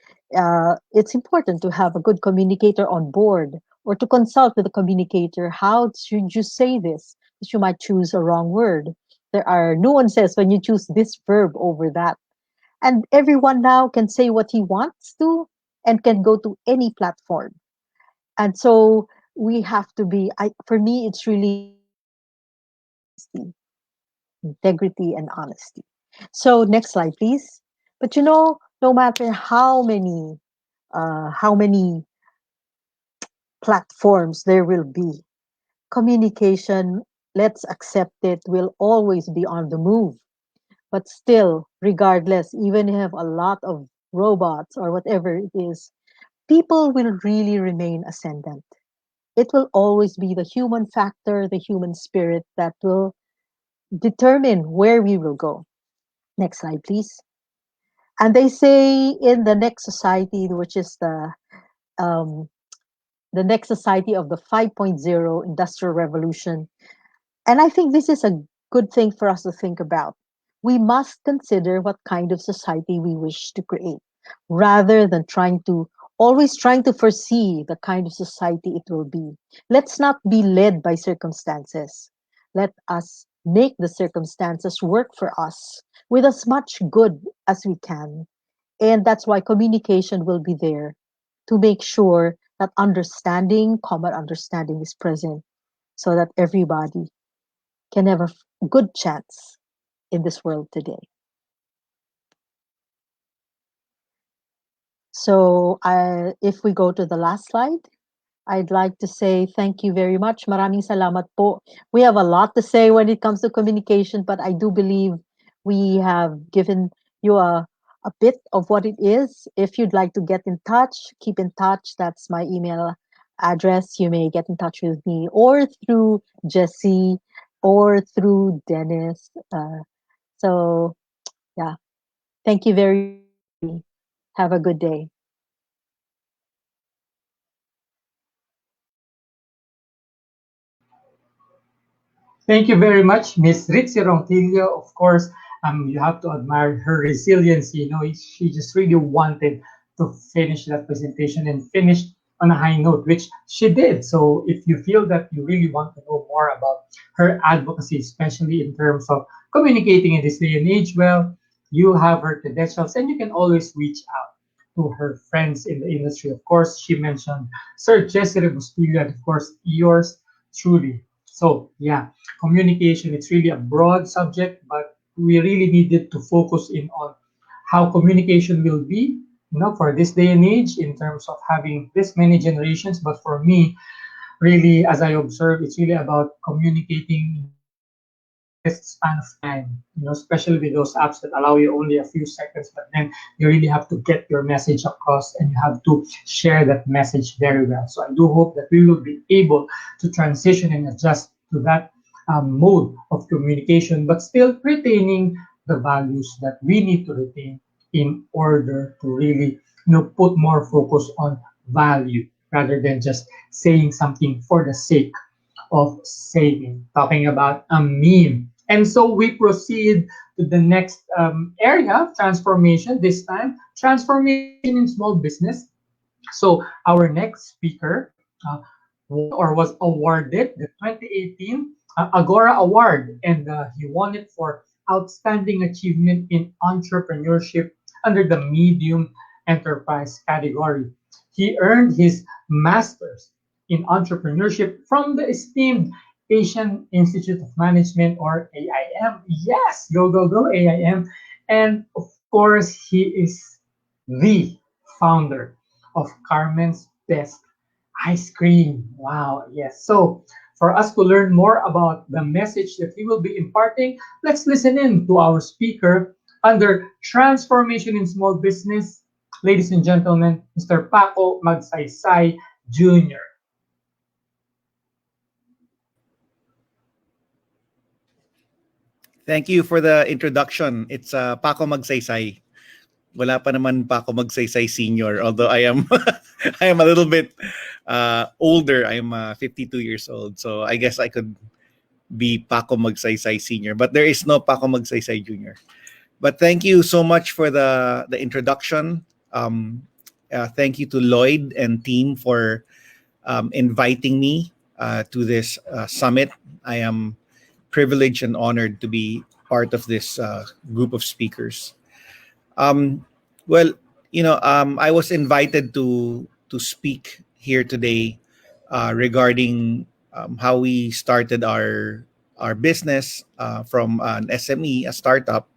it's important to have a good communicator on board, or to consult with the communicator. How should you say this? Because you might choose a wrong word. There are nuances when you choose this verb over that. And everyone now can say what he wants to and can go to any platform. And so we have to be, for me, it's really honesty, integrity, and honesty. So next slide, please. But no matter how many platforms there will be, communication, let's accept it, will always be on the move. But still, regardless, even if you have a lot of robots or whatever it is, people will really remain ascendant. It will always be the human factor, the human spirit that will determine where we will go. Next slide, please. And they say in the next society, which is um, the next society of the 5.0 industrial revolution, and I think this is a good thing for us to think about. We must consider what kind of society we wish to create rather than trying to always trying to foresee the kind of society it will be. Let's not be led by circumstances. Let us make the circumstances work for us with as much good as we can. And that's why communication will be there to make sure that common understanding is present so that everybody can have a good chance in this world today. So if we go to the last slide, I'd like to say thank you very much. Maraming salamat po. We have a lot to say when it comes to communication, but I do believe we have given you a bit of what it is. If you'd like to get in touch, keep in touch. That's my email address. You may get in touch with me or through Jesse or through Dennis. So, yeah, thank you very much, everybody. Have a good day. Thank you very much, Miss Ritzy Ronquillo. Of course, you have to admire her resilience. You know, she just really wanted to finish that presentation and finish on a high note, which she did. So if you feel that you really want to know more about her advocacy, especially in terms of communicating in this day and age, well, you have her credentials and you can always reach out to her friends in the industry. Of course, she mentioned Sir Jesse Bustillo and of course yours truly. So yeah, communication, it's really a broad subject, but we really needed to focus in on how communication will be, for this day and age in terms of having this many generations. But for me, really, as I observe, it's really about communicating shortest span of time, especially with those apps that allow you only a few seconds, but then you really have to get your message across and you have to share that message very well. So I do hope that we will be able to transition and adjust to that mode of communication, but still retaining the values that we need to retain in order to really, put more focus on value rather than just saying something for the sake of saving, talking about a meme. And so we proceed to the next area, transformation, this time, transformation in small business. So our next speaker won or was awarded the 2018 Agora Award, and he won it for Outstanding Achievement in Entrepreneurship under the Medium Enterprise category. He earned his master's in entrepreneurship from the esteemed Asian Institute of Management, or AIM. Yes, go, go, go, AIM. And of course, he is the founder of Carmen's Best Ice Cream. Wow, yes. So, for us to learn more about the message that he will be imparting, let's listen in to our speaker under Transformation in Small Business. Ladies and gentlemen, Mr. Paco Magsaysay Jr. Thank you for the introduction. It's Paco Magsaysay. Wala pa naman Paco Magsaysay Senior, although I am I am a little bit older. I'm 52 years old, so I guess I could be Paco Magsaysay Senior, but there is no Paco Magsaysay Junior. But thank you so much for the introduction. Thank you to Lloyd and team for inviting me to this summit. I am privileged and honored to be part of this group of speakers. Well, I was invited to speak here today regarding how we started our business from an SME, a startup,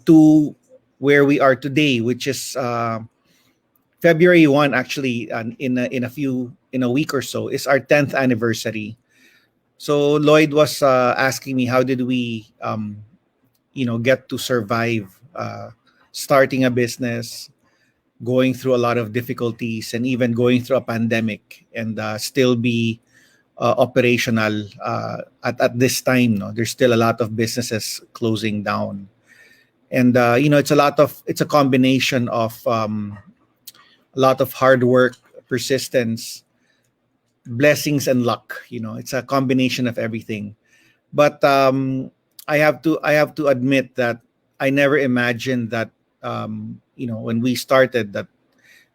to where we are today, which is February 1, actually, in a week or so, is our 10th anniversary. So Lloyd was asking me, how did we, get to survive starting a business, going through a lot of difficulties, and even going through a pandemic, and still be operational at this time. No, there's still a lot of businesses closing down, and it's a combination of a lot of hard work, persistence, blessings, and luck. It's a combination of everything. But I have to admit that I never imagined that when we started, that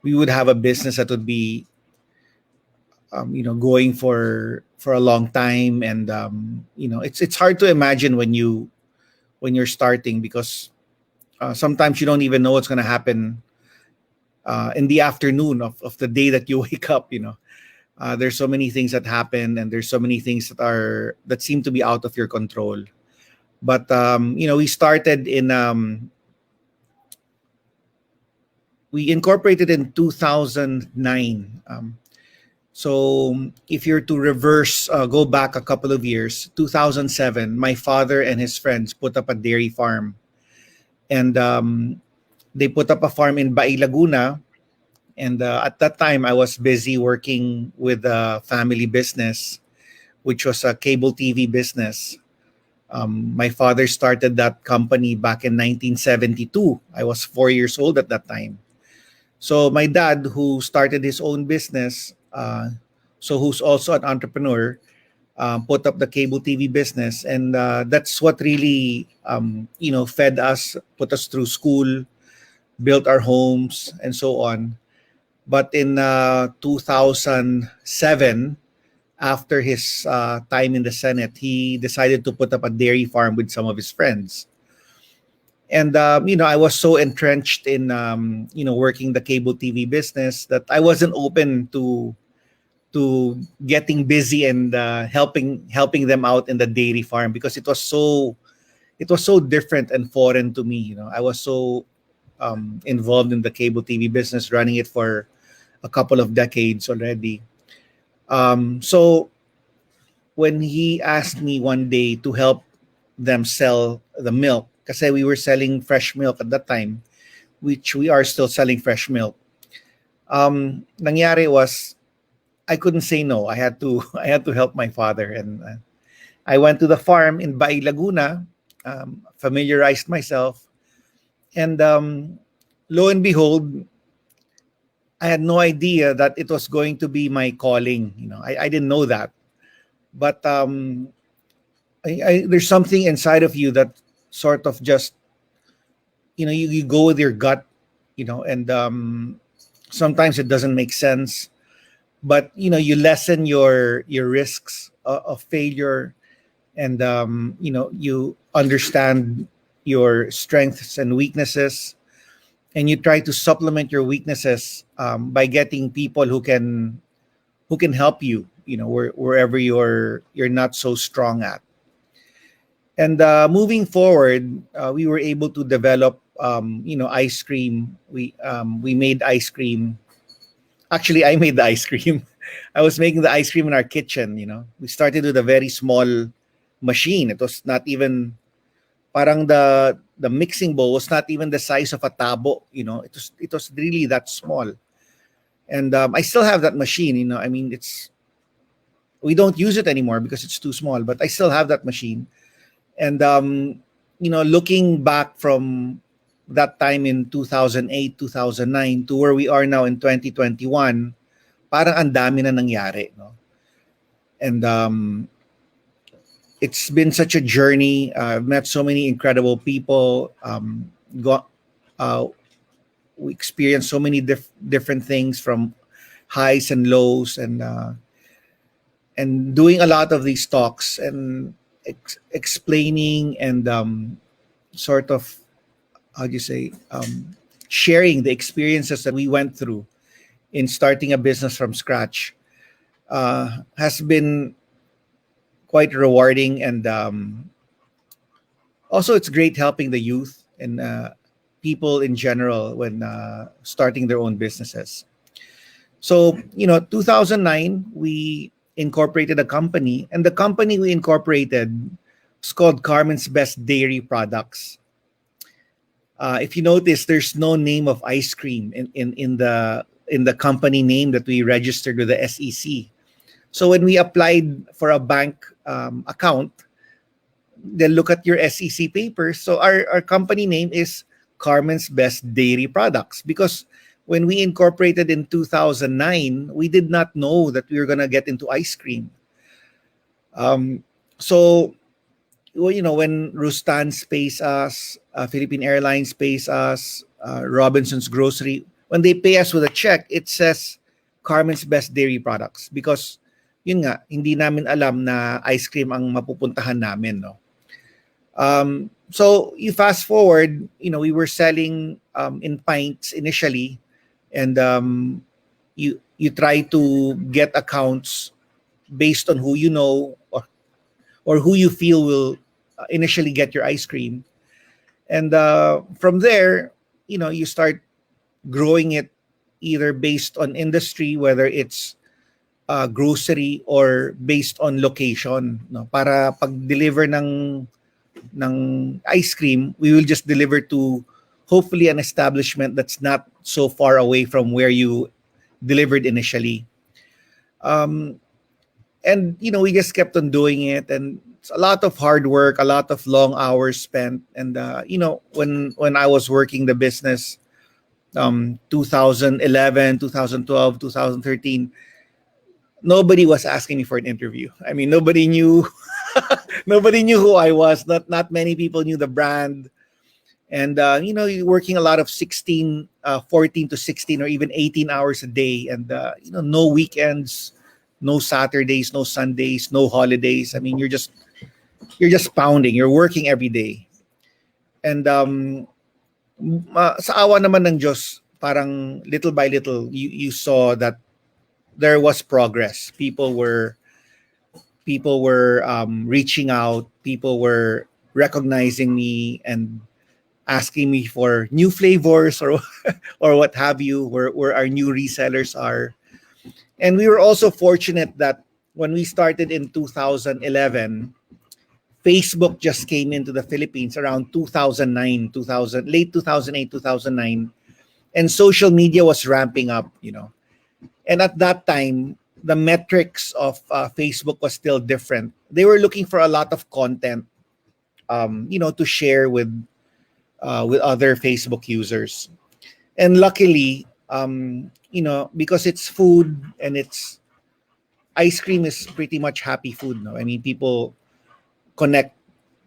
we would have a business that would be going for a long time. And it's hard to imagine when you're starting, because sometimes you don't even know what's going to happen in the afternoon of the day that you wake up. There's so many things that happen, and there's so many things that seem to be out of your control. But we started we incorporated in 2009. So if you're to reverse, go back a couple of years, 2007, my father and his friends put up a dairy farm. And they put up a farm in Bai, Laguna. And at that time, I was busy working with a family business, which was a cable TV business. My father started that company back in 1972. I was 4 years old at that time. So my dad, who started his own business, so who's also an entrepreneur, put up the cable TV business, and that's what really fed us, put us through school, built our homes, and so on. But in 2007, after his time in the Senate, he decided to put up a dairy farm with some of his friends. And I was so entrenched in working the cable TV business that I wasn't open to getting busy and helping them out in the dairy farm, because it was so different and foreign to me. I was so involved in the cable TV business, running it for a couple of decades already. So when he asked me one day to help them sell the milk, kasi we were selling fresh milk at that time, which we are still selling fresh milk. Nangyari was, I couldn't say no. I had to help my father, and I went to the farm in Bai, Laguna, familiarized myself, and lo and behold, I had no idea that it was going to be my calling. I didn't know that, but there's something inside of you that sort of just you go with your gut, and sometimes it doesn't make sense, but you lessen your risks of failure, and you understand your strengths and weaknesses, and you try to supplement your weaknesses by getting people who can help you, wherever you're not so strong at. And moving forward, we were able to develop ice cream. We made ice cream. Actually, I made the ice cream. I was making the ice cream in our kitchen. We started with a very small machine. It was not even, parang the mixing bowl was not even the size of a tabo. It was really that small. And I still have that machine. I mean, we don't use it anymore because it's too small, but I still have that machine. And looking back from that time in 2008, 2009 to where we are now in 2021, parang ang dami na nangyari, no? And it's been such a journey. I've met so many incredible people. We experienced so many different things, from highs and lows, and doing a lot of these talks and explaining and sort of, how do you say, sharing the experiences that we went through in starting a business from scratch has been quite rewarding. And also, it's great helping the youth and people in general when starting their own businesses. So 2009, we incorporated a company, and the company we incorporated is called Carmen's Best Dairy Products. If you notice, there's no name of ice cream in the company name that we registered with the SEC. So when we applied for a bank account, they'll look at your SEC papers. So our company name is Carmen's Best Dairy Products, because when we incorporated in 2009, we did not know that we were going to get into ice cream. So, when Rustan's pays us, Philippine Airlines pays us, Robinson's Grocery, when they pay us with a check, it says Carmen's Best Dairy Products because yun nga, hindi namin alam na ice cream ang mapupuntahan namin, no? So you fast forward, we were selling in pints initially, and you try to get accounts based on who you know or who you feel will initially get your ice cream, and from there, you start growing it either based on industry, whether it's grocery or based on location, no? Para pag deliver ng ice cream, we will just deliver to hopefully an establishment that's not so far away from where you delivered initially. And we just kept on doing it, and it's a lot of hard work, a lot of long hours spent. And when I was working the business, 2011, 2012, 2013, nobody was asking me for an interview. I mean, nobody knew nobody knew who I was. Not many people knew the brand. And you're working a lot of 14 to 16 or even 18 hours a day, and no weekends, no Saturdays, no Sundays, no holidays. I mean, you're just pounding. You're working every day. And sa awa naman ng Diyos, parang little by little, you saw that there was progress. People were reaching out. People were recognizing me and asking me for new flavors or or what have you, where our new resellers are. And we were also fortunate that when we started in 2011, Facebook just came into the Philippines around 2009, late 2008, 2009, and social media was ramping up, And at that time, the metrics of Facebook was still different. They were looking for a lot of content, to share with other Facebook users. And luckily, because it's food and it's ice cream is pretty much happy food. No, I mean, people connect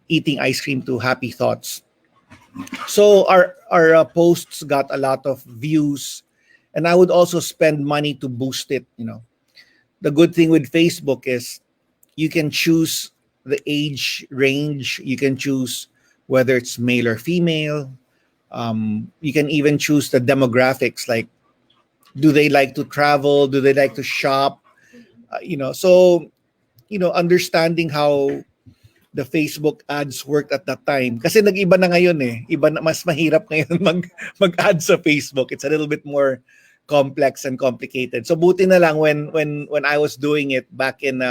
eating ice cream to happy thoughts. So our posts got a lot of views, and I would also spend money to boost it. The good thing with Facebook is you can choose the age range. You can choose whether it's male or female. You can even choose the demographics, like do they like to travel? Do they like to shop? So understanding how the Facebook ads worked at that time. Kasi nag-iba na ngayon eh. Iba na, mas mahirap ngayon mag-ads sa Facebook. It's a little bit more complex and complicated. So buti na lang when I was doing it back in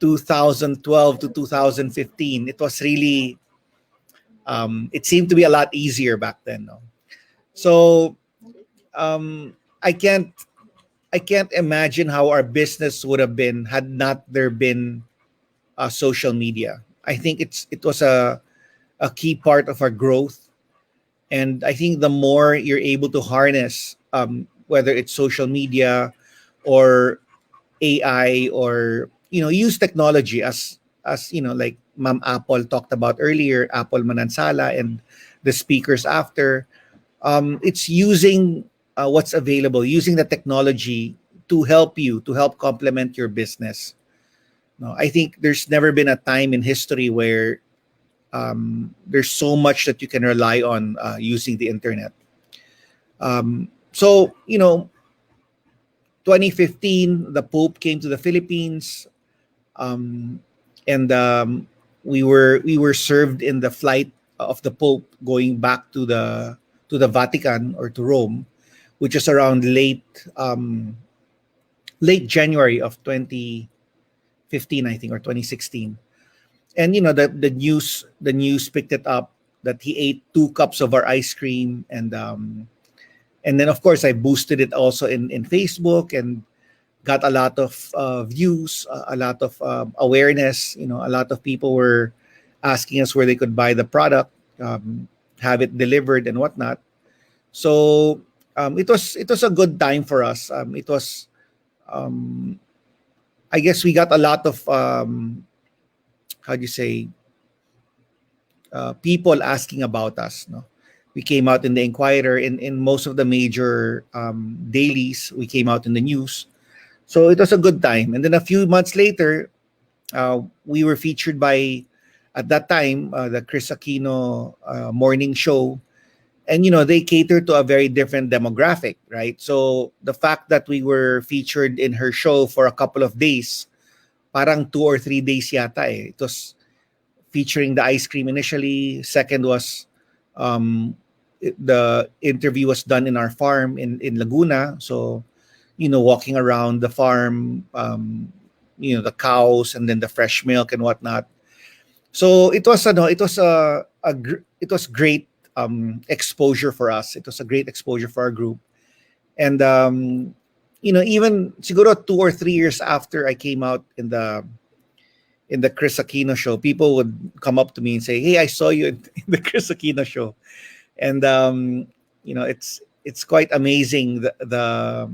2012 to 2015, it was really it seemed to be a lot easier back then, no? So I can't imagine how our business would have been had not there been social media. I think it was a key part of our growth, and I think the more you're able to harness, whether it's social media or AI or use technology as like Ma'am Apple talked about earlier, Apple Manansala and the speakers after. It's using what's available, using the technology to help complement your business. No, I think there's never been a time in history where there's so much that you can rely on using the internet. So 2015, the Pope came to the Philippines, and we were served in the flight of the Pope going back to the Vatican or to Rome, which is around late January of 2015, I think, or 2016. And the news picked it up that he ate 2 cups of our ice cream, and then of course I boosted it also in Facebook and got a lot of views, a lot of awareness. A lot of people were asking us where they could buy the product, have it delivered and whatnot. So it was a good time for us. It was, I guess, we got a lot of how do you say, people asking about us. No, We came out in the Inquirer, in most of the major dailies. We came out in the news. So it was a good time. And then a few months later, we were featured by, at that time, the Chris Aquino morning show. And, they cater to a very different demographic, right? So the fact that we were featured in her show for a couple of days, parang 2 or 3 days yata eh. It was featuring the ice cream initially. Second was, the interview was done in our farm in Laguna. So, walking around the farm, the cows and then the fresh milk and whatnot. So it was it was great exposure for us. It was a great exposure for our group. And even siguro 2 or 3 years after I came out in the Chris Aquino show, people would come up to me and say, "Hey, I saw you in the Chris Aquino show," and it's quite amazing the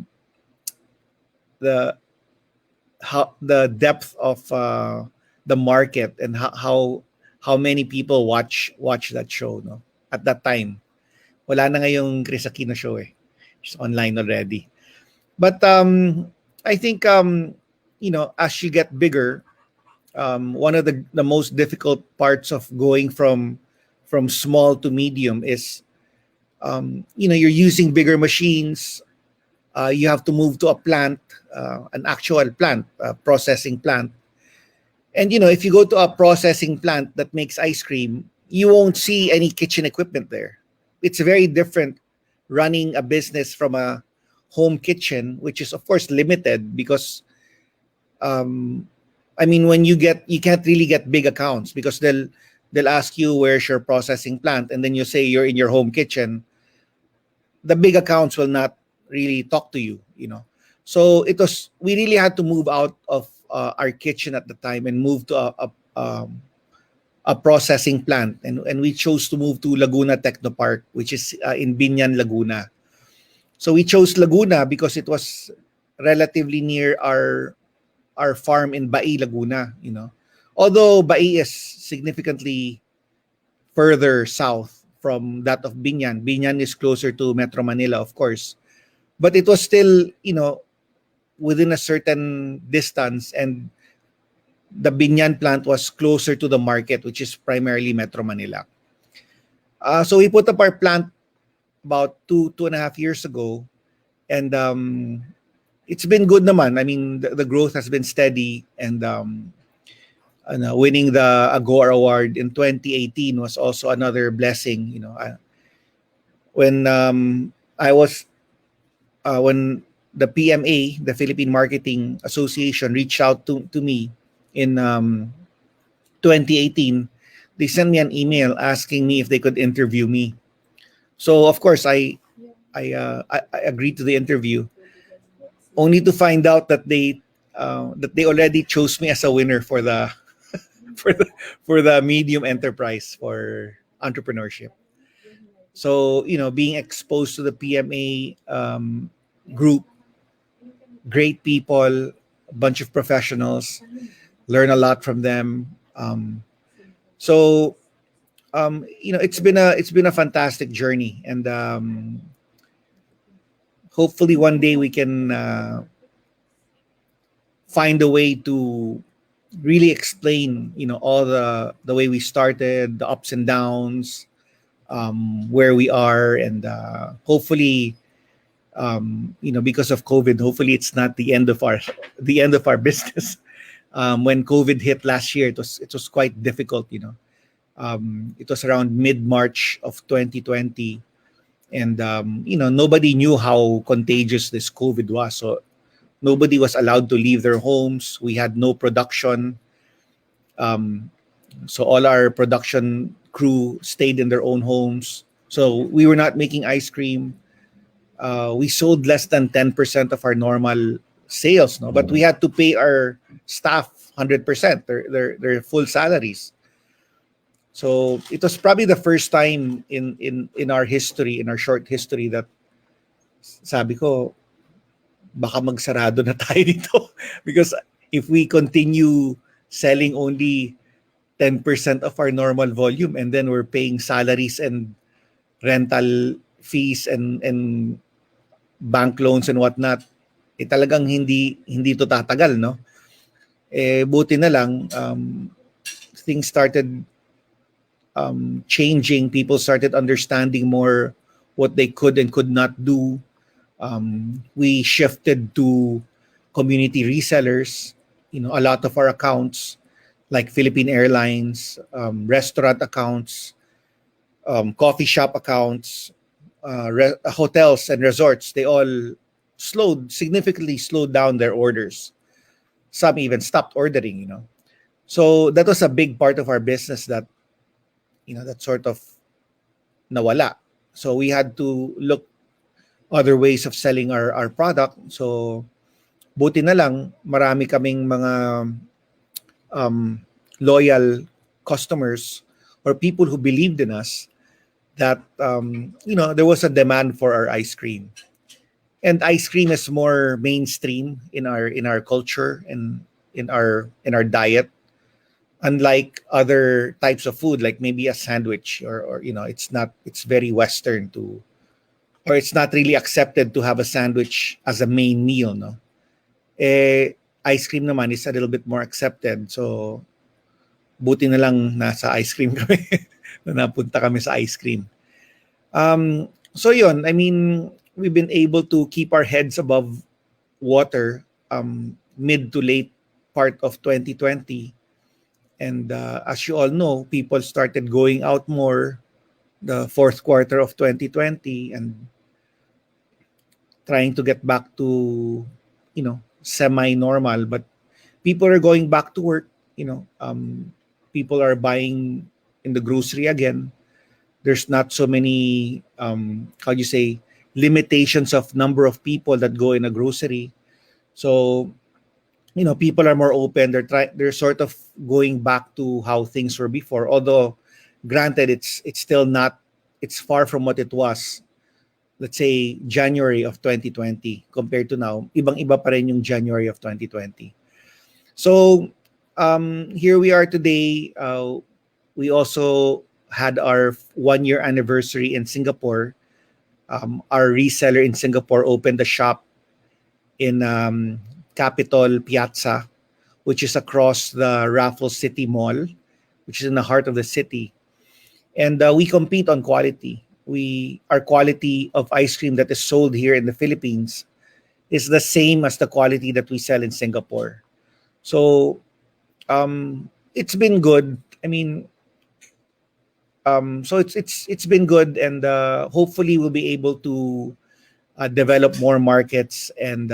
how the depth of the market and how many people watch that show. No, at that time, wala na ngayong Chris Aquino show eh. It's online already. But I think as you get bigger, one of the most difficult parts of going from small to medium is you're using bigger machines. You have to move to a plant, an actual plant, a processing plant. And if you go to a processing plant that makes ice cream, you won't see any kitchen equipment there. It's very different running a business from a home kitchen, which is of course limited because when you can't really get big accounts because they'll ask you where's your processing plant, and then you say you're in your home kitchen. The big accounts will not really talk to you. So we really had to move out of our kitchen at the time and move to a processing plant, and we chose to move to Laguna Technopark, which is in Binyan, Laguna. So we chose Laguna because it was relatively near our farm in Bai, Laguna, Although Bai is significantly further south from that of Binyan. Binyan is closer to Metro Manila, of course. But it was still, within a certain distance, and the Binyan plant was closer to the market, which is primarily Metro Manila. So we put up our plant about 2.5 years ago, and it's been good naman. The growth has been steady, and winning the Agor Award in 2018 was also another blessing. When I was when the PMA, the Philippine Marketing Association, reached out to me in 2018, they sent me an email asking me if they could interview me. So of course I agreed to the interview, only to find out that they already chose me as a winner for the for the medium enterprise for entrepreneurship. So being exposed to the PMA group, great people, a bunch of professionals, learn a lot from them. So it's been a fantastic journey, and hopefully one day we can find a way to really explain all the way we started, the ups and downs, where we are, and hopefully because of COVID, hopefully it's not the end of our business. When COVID hit last year, it was quite difficult. It was around mid-March of 2020, and nobody knew how contagious this COVID was. So nobody was allowed to leave their homes. We had no production. So all our production crew stayed in their own homes. So we were not making ice cream. We sold less than 10% of our normal sales, no, but we had to pay our staff 100% their full salaries. So it was probably the first time in our history, in our short history, that sabi ko, baka magsarado na tayo dito. Because if we continue selling only 10% of our normal volume, and then we're paying salaries and rental fees and bank loans and whatnot, talagang hindi to tatagal, no? Buti na lang, things started changing. People started understanding more what they could and could not do. We shifted to community resellers. A lot of our accounts, like Philippine Airlines, restaurant accounts, coffee shop accounts, hotels and resorts, they all significantly slowed down their orders. Some even stopped ordering. So that was a big part of our business that sort of nawala. So we had to look other ways of selling our product. So buti na lang, marami kaming mga loyal customers or people who believed in us that there was a demand for our ice cream. And ice cream is more mainstream in our culture and in our diet, unlike other types of food, like maybe a sandwich, or it's very Western to, or it's not really accepted to have a sandwich as a main meal, no? Ice cream naman is a little bit more accepted. So buti na lang nasa ice cream kami. na napunta kami sa ice cream. So yun, I mean, we've been able to keep our heads above water mid to late part of 2020. And as you all know, people started going out more the fourth quarter of 2020 and trying to get back to, semi-normal. But people are going back to work, people are buying in the grocery again. There's not so many, how do you say, limitations of number of people that go in a grocery. So, people are more open. They're sort of going back to how things were before. Although, granted, it's still not. It's far from what it was. Let's say January of 2020 compared to now. Ibang-iba pa rin yung January of 2020. So here we are today. We also had our 1-year anniversary in Singapore. Our reseller in Singapore opened a shop in Capitol Piazza, which is across the Raffles City Mall, which is in the heart of the city. And we compete on quality. Our quality of ice cream that is sold here in the Philippines is the same as the quality that we sell in Singapore. So it's been good. I mean, so it's been good, and hopefully we'll be able to develop more markets and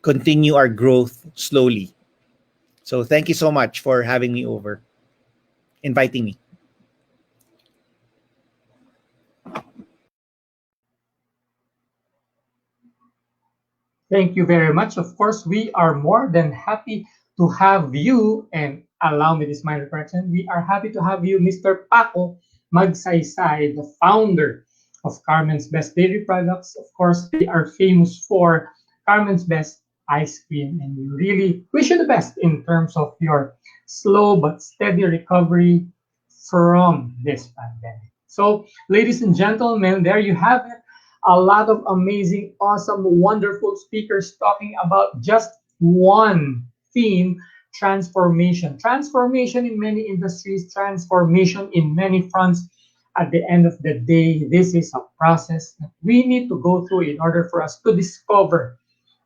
continue our growth slowly. So thank you so much for having me over, inviting me. Thank you very much. Of course, we are more than happy to have you, and allow me this minor correction. We are happy to have you, Mr. Paco Magsaysay, the founder of Carmen's Best Dairy Products. Of course, they are famous for Carmen's Best ice cream, and we really wish you the best in terms of your slow but steady recovery from this pandemic. So, ladies and gentlemen, there you have it. A lot of amazing, awesome, wonderful speakers talking about just one theme: transformation. Transformation in many industries, transformation in many fronts. At the end of the day, this is a process that we need to go through in order for us to discover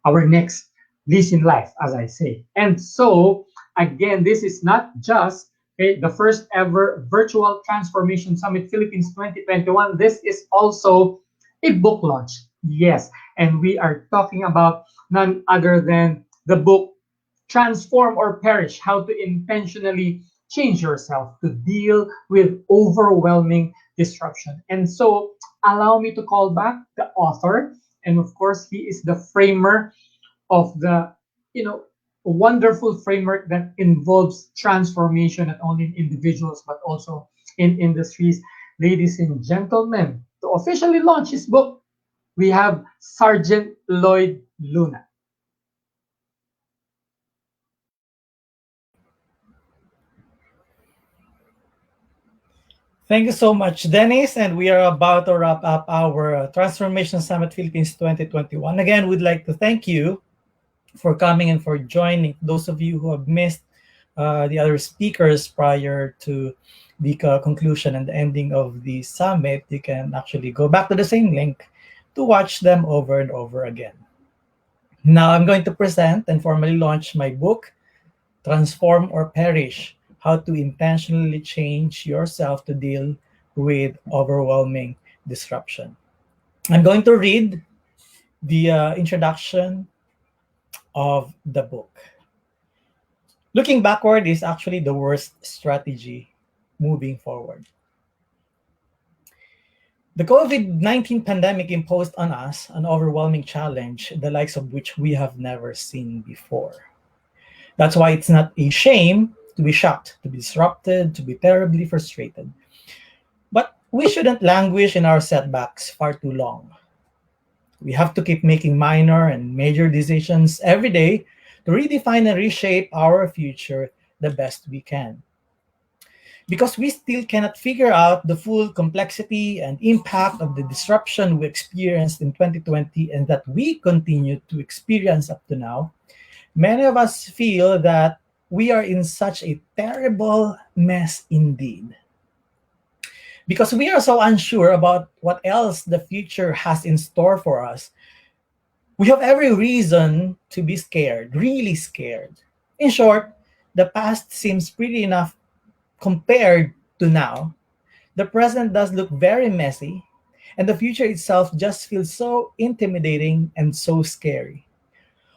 our next lease in life, as I say. And so, again, this is not just the first ever virtual transformation summit Philippines 2021. This is also a book launch. Yes, and we are talking about none other than the book Transform or Perish: How to Intentionally Change Yourself to Deal with Overwhelming Disruption. And so allow me to call back the author. And of course, he is the framer of the, wonderful framework that involves transformation not only in individuals but also in industries. Ladies and gentlemen, to officially launch his book, we have Sergeant Lloyd Luna. Thank you so much, Dennis. And we are about to wrap up our Transformation Summit Philippines 2021. Again, we'd like to thank you for coming and for joining. Those of you who have missed the other speakers prior to the conclusion and the ending of the summit, you can actually go back to the same link to watch them over and over again. Now I'm going to present and formally launch my book, Transform or Perish: How to Intentionally Change Yourself to Deal with Overwhelming Disruption. I'm going to read the introduction of the book. Looking backward is actually the worst strategy moving forward. The COVID-19 pandemic imposed on us an overwhelming challenge, the likes of which we have never seen before. That's why it's not a shame to be shocked, to be disrupted, to be terribly frustrated. But we shouldn't languish in our setbacks far too long. We have to keep making minor and major decisions every day to redefine and reshape our future the best we can. Because we still cannot figure out the full complexity and impact of the disruption we experienced in 2020 and that we continue to experience up to now, many of us feel that we are in such a terrible mess indeed. Because we are so unsure about what else the future has in store for us, we have every reason to be scared, really scared. In short, the past seems pretty enough compared to now. The present does look very messy, and the future itself just feels so intimidating and so scary.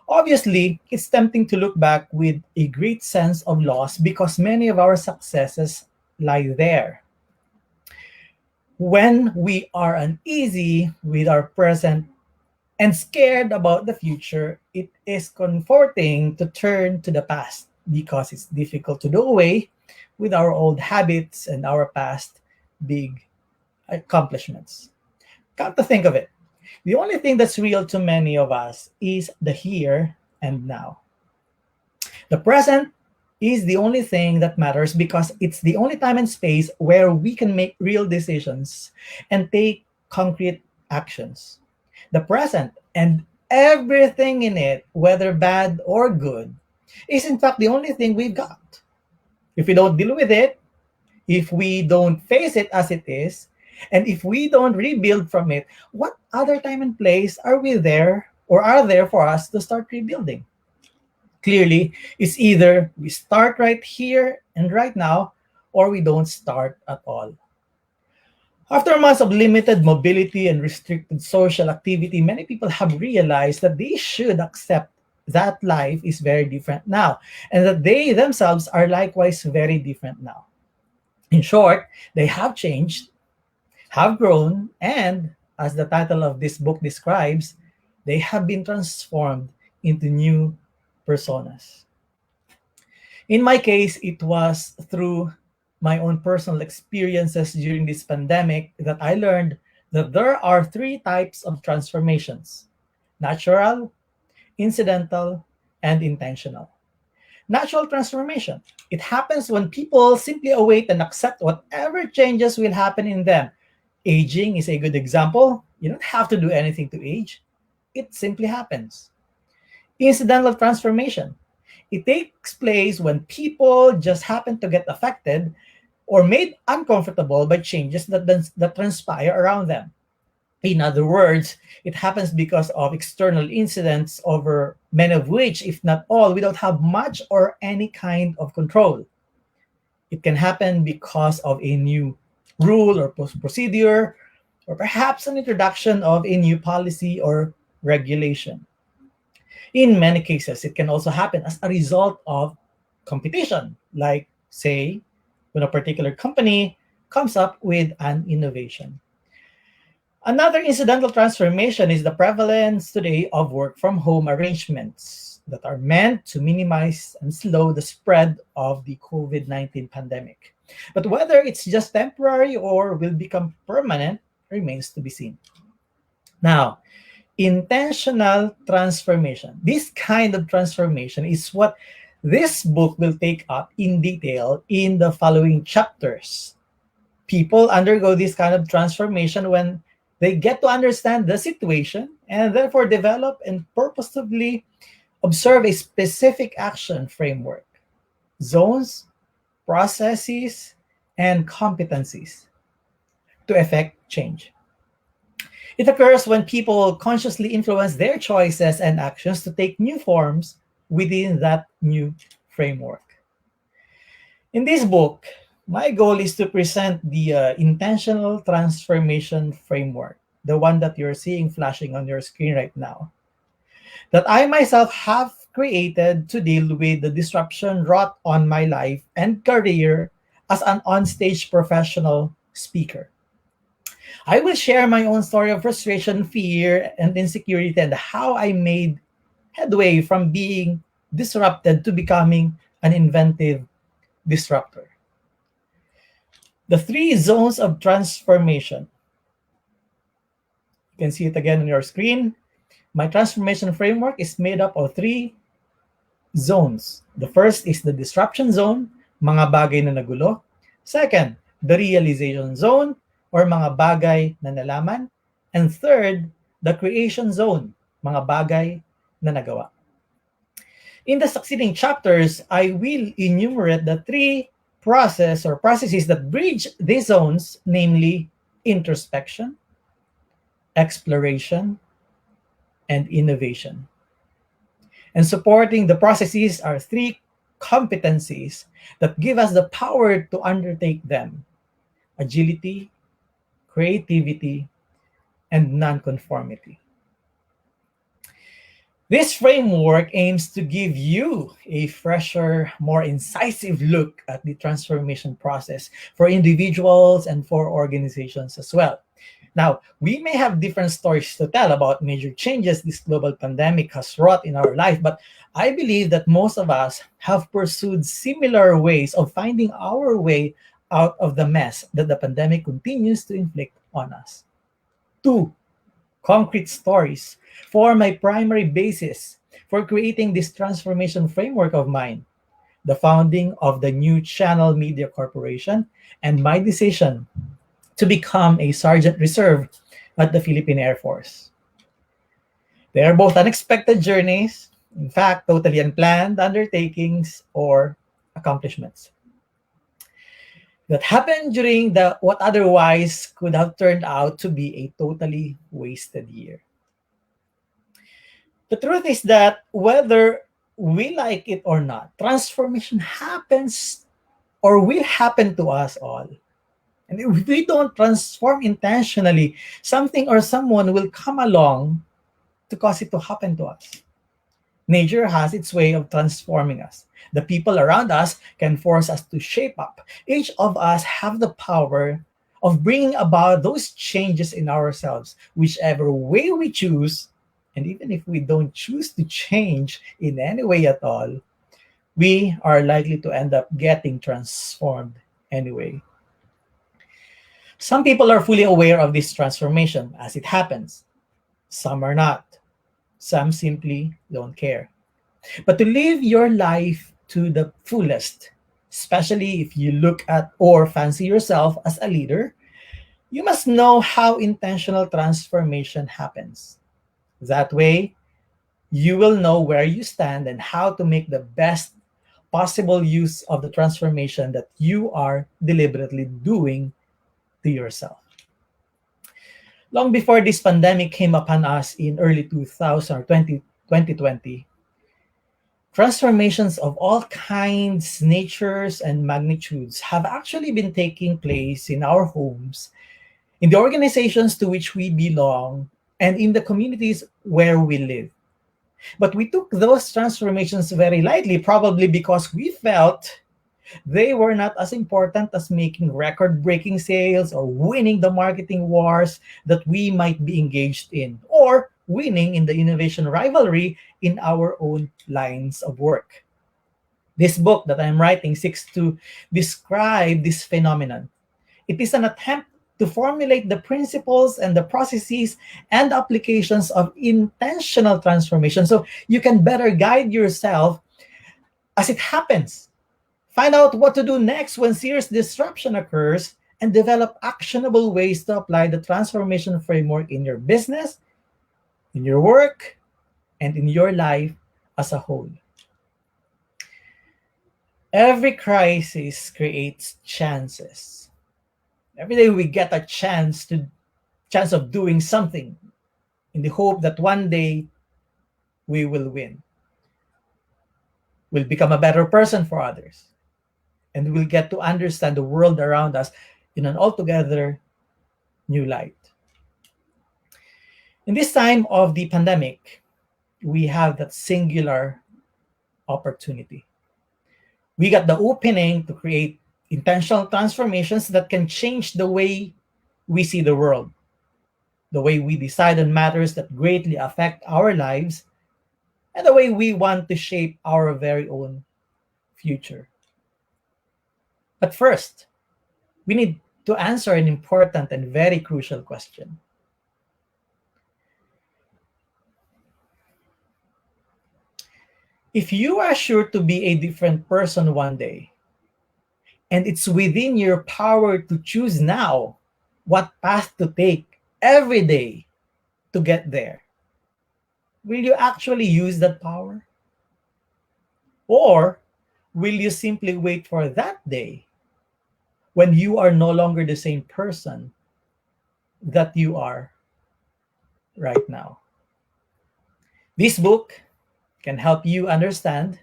Obviously, it's tempting to look back with a great sense of loss because many of our successes lie there. When we are uneasy with our present and scared about the future, it is comforting to turn to the past because it's difficult to do away with our old habits and our past big accomplishments. Come to think of it, the only thing that's real to many of us is the here and now. The present is the only thing that matters because it's the only time and space where we can make real decisions and take concrete actions. The present and everything in it, whether bad or good, is in fact the only thing we've got. If we don't deal with it, if we don't face it as it is, and if we don't rebuild from it, what other time and place are we there or are there for us to start rebuilding? Clearly, it's either we start right here and right now, or we don't start at all. After months of limited mobility and restricted social activity, many people have realized that they should accept that life is very different now, and that they themselves are likewise very different now. In short, they have changed, have grown, and, as the title of this book describes, they have been transformed into new personas. In my case, it was through my own personal experiences during this pandemic that I learned that there are three types of transformations: natural, incidental, and intentional. Natural transformation. It happens when people simply await and accept whatever changes will happen in them. Aging is a good example. You don't have to do anything to age. It simply happens. Incidental transformation. It takes place when people just happen to get affected or made uncomfortable by changes that transpire around them. In other words, it happens because of external incidents over many of which, if not all, we don't have much or any kind of control. It can happen because of a new rule or procedure, or perhaps an introduction of a new policy or regulation. In many cases, it can also happen as a result of competition, like, say, when a particular company comes up with an innovation. Another incidental transformation is the prevalence today of work from home arrangements that are meant to minimize and slow the spread of the COVID-19 pandemic. But whether it's just temporary or will become permanent remains to be seen. Now, intentional transformation. This kind of transformation is what this book will take up in detail in the following chapters. People undergo this kind of transformation when they get to understand the situation and therefore develop and purposefully observe a specific action framework, zones, processes, and competencies to effect change. It occurs when people consciously influence their choices and actions to take new forms within that new framework. In this book, my goal is to present the intentional transformation framework, the one that you're seeing flashing on your screen right now, that I myself have created to deal with the disruption wrought on my life and career as an onstage professional speaker. I will share my own story of frustration, fear, and insecurity, and how I made headway from being disrupted to becoming an inventive disruptor. The three zones of transformation. You can see it again on your screen. My transformation framework is made up of three zones. The first is the disruption zone, mga bagay na nagulo. Second, the realization zone, or mga bagay na nalaman. And third, the creation zone, mga bagay na nagawa. In the succeeding chapters, I will enumerate the three processes that bridge these zones, namely introspection, exploration, and innovation. And supporting the processes are three competencies that give us the power to undertake them: agility, creativity, and nonconformity. This framework aims to give you a fresher, more incisive look at the transformation process for individuals and for organizations as well. Now, we may have different stories to tell about major changes this global pandemic has wrought in our life, but I believe that most of us have pursued similar ways of finding our way out of the mess that the pandemic continues to inflict on us. Two concrete stories form my primary basis for creating this transformation framework of mine: the founding of the New Channel Media Corporation and my decision to become a Sergeant Reserve at the Philippine Air Force. They are both unexpected journeys, in fact, totally unplanned undertakings or accomplishments that happened during what otherwise could have turned out to be a totally wasted year. The truth is that whether we like it or not, transformation happens or will happen to us all. And if we don't transform intentionally, something or someone will come along to cause it to happen to us. Nature has its way of transforming us. The people around us can force us to shape up. Each of us have the power of bringing about those changes in ourselves, whichever way we choose. And even if we don't choose to change in any way at all, we are likely to end up getting transformed anyway. Some people are fully aware of this transformation as it happens. Some are not. Some simply don't care. But to live your life to the fullest, especially if you look at or fancy yourself as a leader, you must know how intentional transformation happens. That way, you will know where you stand and how to make the best possible use of the transformation that you are deliberately doing to yourself. Long before this pandemic came upon us in early 2020, transformations of all kinds, natures, and magnitudes have actually been taking place in our homes, in the organizations to which we belong, and in the communities where we live. But we took those transformations very lightly, probably because we felt they were not as important as making record-breaking sales or winning the marketing wars that we might be engaged in, or winning in the innovation rivalry in our own lines of work. This book that I'm writing seeks to describe this phenomenon. It is an attempt to formulate the principles and the processes and applications of intentional transformation so you can better guide yourself as it happens. Find out what to do next when serious disruption occurs and develop actionable ways to apply the transformation framework in your business, in your work, and in your life as a whole. Every crisis creates chances. Every day we get a chance of doing something in the hope that one day we will win. We'll become a better person for others. And we'll get to understand the world around us in an altogether new light. In this time of the pandemic, we have that singular opportunity. We got the opening to create intentional transformations that can change the way we see the world, the way we decide on matters that greatly affect our lives, and the way we want to shape our very own future. But first, we need to answer an important and very crucial question. If you are sure to be a different person one day, and it's within your power to choose now what path to take every day to get there, will you actually use that power? Or will you simply wait for that day when you are no longer the same person that you are right now? This book can help you understand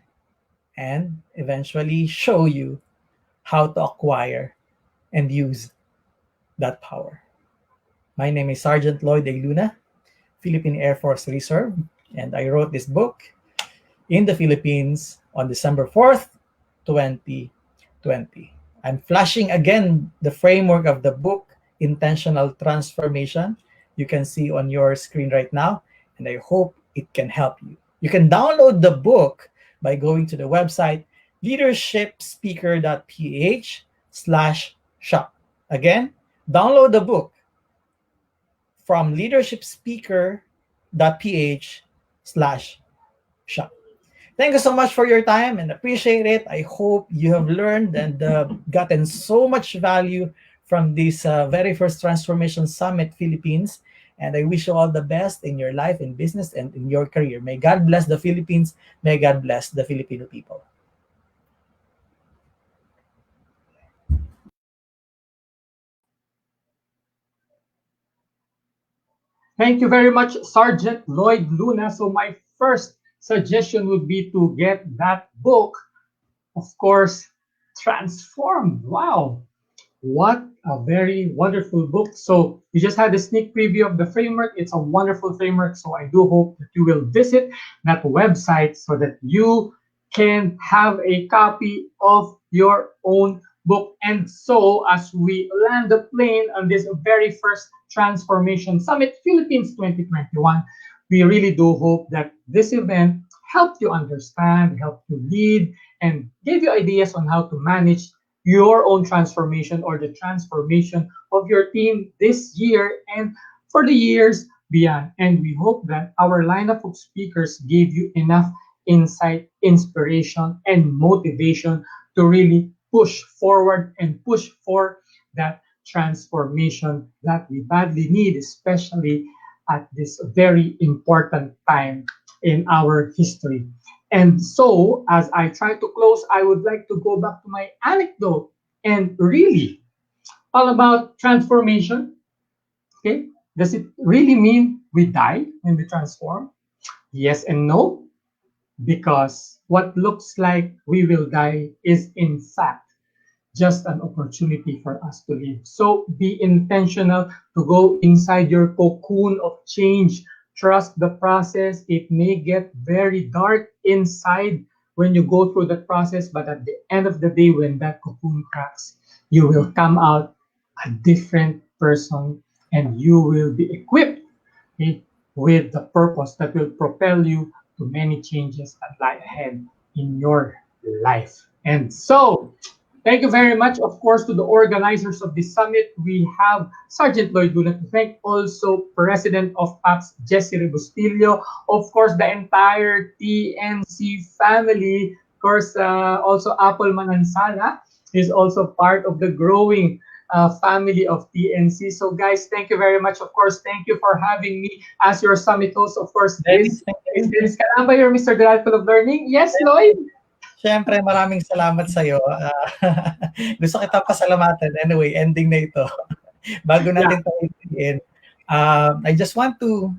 and eventually show you how to acquire and use that power. My name is Sergeant Lloyd A. Luna, Philippine Air Force Reserve, and I wrote this book in the Philippines on December 4th, 2020. I'm flashing again the framework of the book, Intentional Transformation. You can see on your screen right now, and I hope it can help you. You can download the book by going to the website leadershipspeaker.ph/shop. Again, download the book from leadershipspeaker.ph/shop. Thank you so much for your time and appreciate it. I hope you have learned and gotten so much value from this very first Transformation Summit Philippines. And I wish you all the best in your life, in business, and in your career. May God bless the Philippines. May God bless the Filipino people. Thank you very much, Sergeant Lloyd Luna. So my first suggestion would be to get that book, of course, Transformed. Wow, what a very wonderful book. So you just had a sneak preview of the framework. It's a wonderful framework. So I do hope that you will visit that website so that you can have a copy of your own book. And so as we land the plane on this very first Transformation Summit Philippines 2021, we really do hope that this event helped you understand, helped you lead, and gave you ideas on how to manage your own transformation or the transformation of your team this year and for the years beyond. And we hope that our lineup of speakers gave you enough insight, inspiration, and motivation to really push forward and push for that transformation that we badly need, especially at this very important time in our history. And so, as I try to close, I would like to go back to my anecdote and really all about transformation. Okay, does it really mean we die when we transform? Yes and no, because what looks like we will die is in fact just an opportunity for us to live. So be intentional to go inside your cocoon of change. Trust the process. It may get very dark inside when you go through the process, but at the end of the day, when that cocoon cracks, you will come out a different person and you will be equipped, okay, with the purpose that will propel you to many changes that lie ahead in your life. And so, thank you very much, of course, to the organizers of this summit. We have Sergeant Lloyd Luna to thank, also President of PAPS, Jesse Rebustillo, of course, the entire TNC family, of course, also Apple Manansala is also part of the growing family of TNC. So, guys, thank you very much. Of course, thank you for having me as your summit host. Of course, Dennis, this thank is you. Dennis Caramba, your Mr. Delightful of Learning. Yes, Lloyd? Siyempre, maraming salamat sa'yo. Gusto kita pasalamatan. Anyway, ending na ito. Bago Yeah. natin tayo I just want to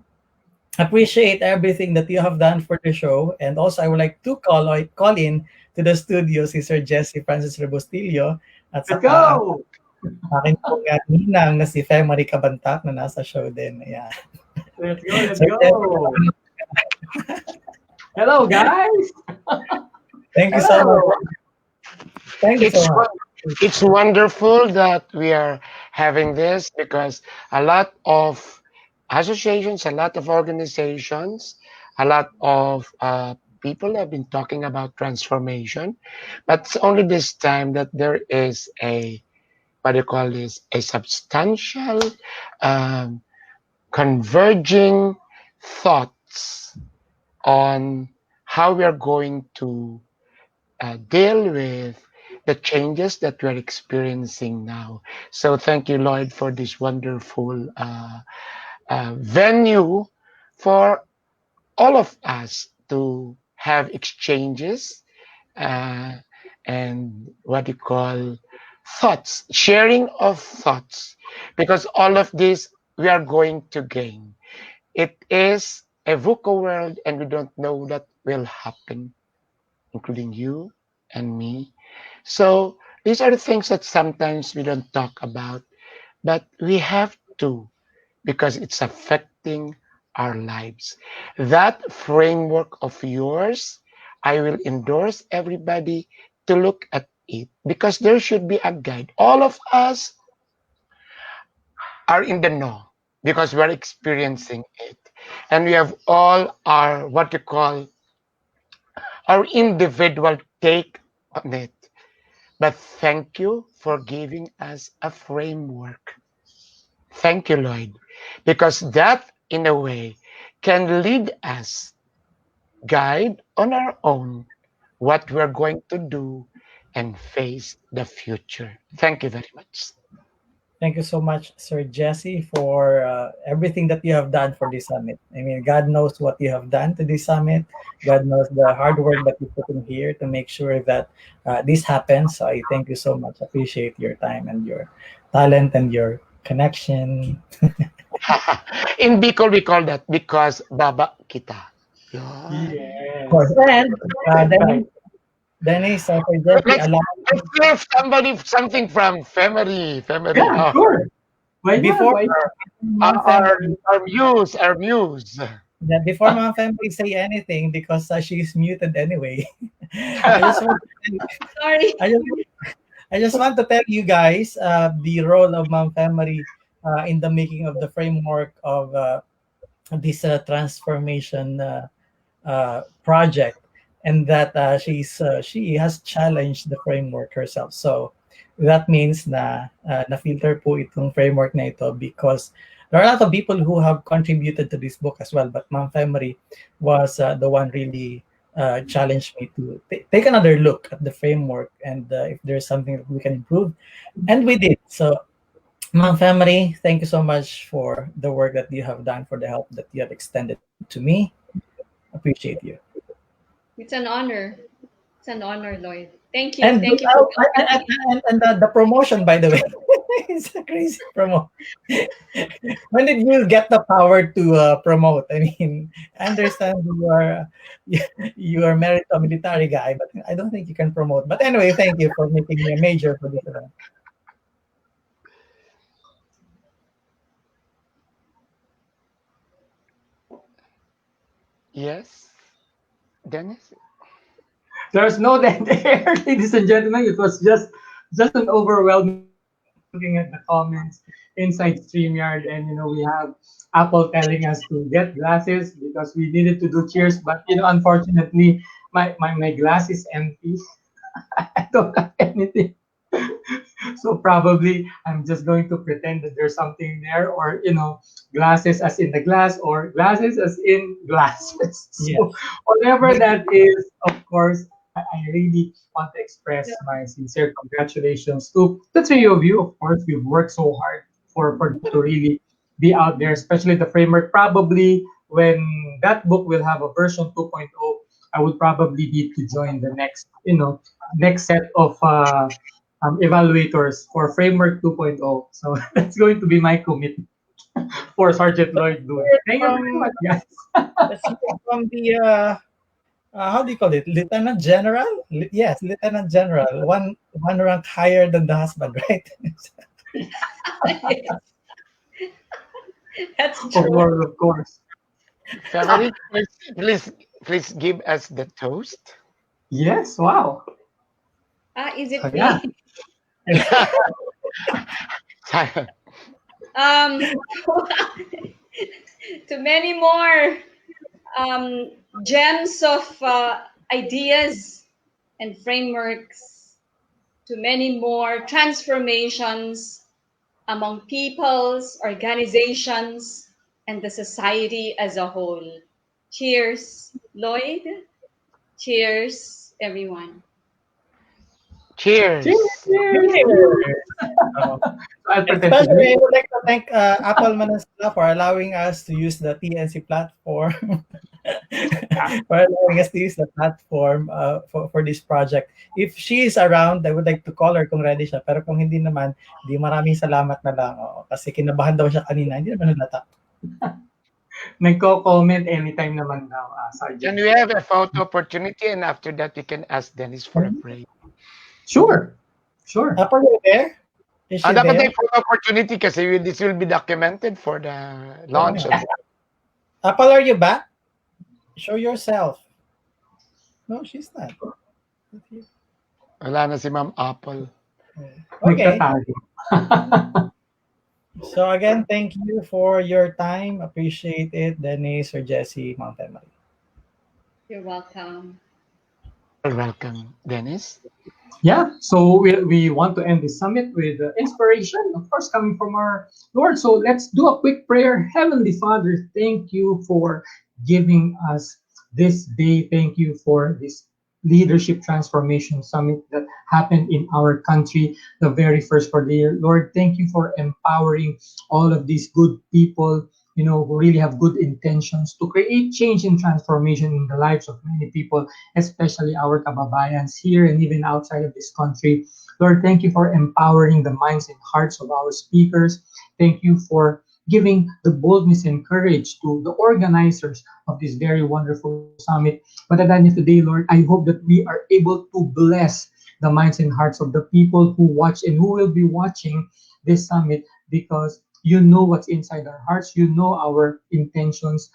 appreciate everything that you have done for the show. And also, I would like to call in to the studio si Sir Jesse Francis Rebostillo at Let's saka ang go! akin pong ninang na si Fe Marie Kabantak na nasa show din. Ayan. Let's go, let's Sir Jesse, go! Hello, guys! thank you so much. Hello! Thank you so It's much. it's wonderful that we are having this because a lot of associations, a lot of organizations, a lot of people have been talking about transformation, but it's only this time that there is a what do you call this, a substantial um, converging thoughts on how we are going to deal with the changes that we're experiencing now. So thank you, Lloyd, for this wonderful venue for all of us to have exchanges uh, and what you call thoughts, sharing of thoughts, because all of this we are going to gain. It is a VUCA world, and we don't know what will happen, including you and me. So these are the things that sometimes we don't talk about, but we have to because it's affecting our lives. That framework of yours, I will endorse everybody to look at it because there should be a guide. All of us are in the know because we're experiencing it. And we have all our what you call our individual take on it. But thank you for giving us a framework. Thank you, Lloyd, because that, in a way, can lead us, guide on our own what we're going to do and face the future. Thank you very much. Thank you so much, Sir Jesse, for everything that you have done for this summit. I mean, God knows what you have done to this summit. God knows the hard work that you put in here to make sure that this happens. So I thank you so much. Appreciate your time and your talent and your connection. In Bicol, we call that because Baba Kita. Yeah. Of course. Yes. And Dennis, Sir Jesse, Let's allow let's give somebody something from family. Yeah, Oh, sure. Why not? before Why not? Mom Family, our muse. yeah, before Mom Family say anything because she's muted anyway. I just want Sorry. I just I just want to tell you guys the role of Mom Family in the making of the framework of this transformation project, and that she has challenged the framework herself. So that means na filter po itong framework na ito because there are a lot of people who have contributed to this book as well, but Mom Femery was the one really challenged me to take another look at the framework and if there's something that we can improve, and we did. So Mom Femery, thank you so much for the work that you have done, for the help that you have extended to me. Appreciate you. It's an honor. It's an honor, Lloyd. Thank you. And Thank you for the promotion, by the way, it's a crazy promo. When did you get the power to promote? I mean, I understand you are married to a military guy, but I don't think you can promote. But anyway, thank you for making me a major for this event. Yes, Dennis. There's no dead air, ladies and gentlemen. It was just an overwhelming moment looking at the comments inside StreamYard, and we have Apple telling us to get glasses because we needed to do cheers, but unfortunately, my glass is empty. I don't have anything. So probably I'm just going to pretend that there's something there, or glasses as in the glass, or glasses as in glasses. Yes. So whatever that is, of course, I really want to express my sincere congratulations to the three of you. Of course, we've worked so hard for to really be out there, especially the framework. Probably when that book will have a version 2.0, I would probably need to join the next, next set of evaluators for framework 2.0. So that's going to be my commitment for Sergeant Lloyd Luna. Thank you very much, guys. Let's hear from the how do you call it? Lieutenant General? Yes, Lieutenant General. One rank higher than the husband, right? Yes. That's Of true. course, of course. Favorite, please give us the toast. Yes, wow. Is So it yeah. me? Um, to many more gems of ideas and frameworks, to many more transformations among peoples, organizations, and the society as a whole. Cheers, Lloyd. Cheers, everyone. Cheers. Cheers. Oh. I'll pretend to Especially, I drink. would like to thank Apple Manasla for allowing us to use the TNC platform. For allowing us to use the platform for this project. If she is around, I would like to call her kung ready siya. Pero kung hindi naman, di maraming salamat na lang. Oo, kasi kinabahan daw siya kanina. Hindi naman nalata. Nagko-comment anytime naman daw, Can Sergeant. we have a photo opportunity, and after that we can ask Dennis for a prayer? Sure. Sure. Apple, are you there? Is she Dapat there? may photo opportunity kasi this will be documented for the launch of Apple, are you back? Show yourself. No, she's not. Wala na si Ma'am Apple. Okay. Nagtatago. So again, thank you for your time. Appreciate it, Dennis or Jesse, Mountain Mary. You're welcome. You're welcome, Dennis. Yeah, so we want to end this summit with inspiration, of course, coming from our Lord. So let's do a quick prayer. Heavenly Father, thank you for giving us this day. Thank you for this leadership transformation summit that happened in our country, the very first for the year. Lord, thank you for empowering all of these good people, who really have good intentions to create change and transformation in the lives of many people, especially our kababayans here and even outside of this country. Lord, thank you for empowering the minds and hearts of our speakers. Thank you for giving the boldness and courage to the organizers of this very wonderful summit. But at the end of the day, Lord, I hope that we are able to bless the minds and hearts of the people who watch and who will be watching this summit, because you know what's inside our hearts. You know our intentions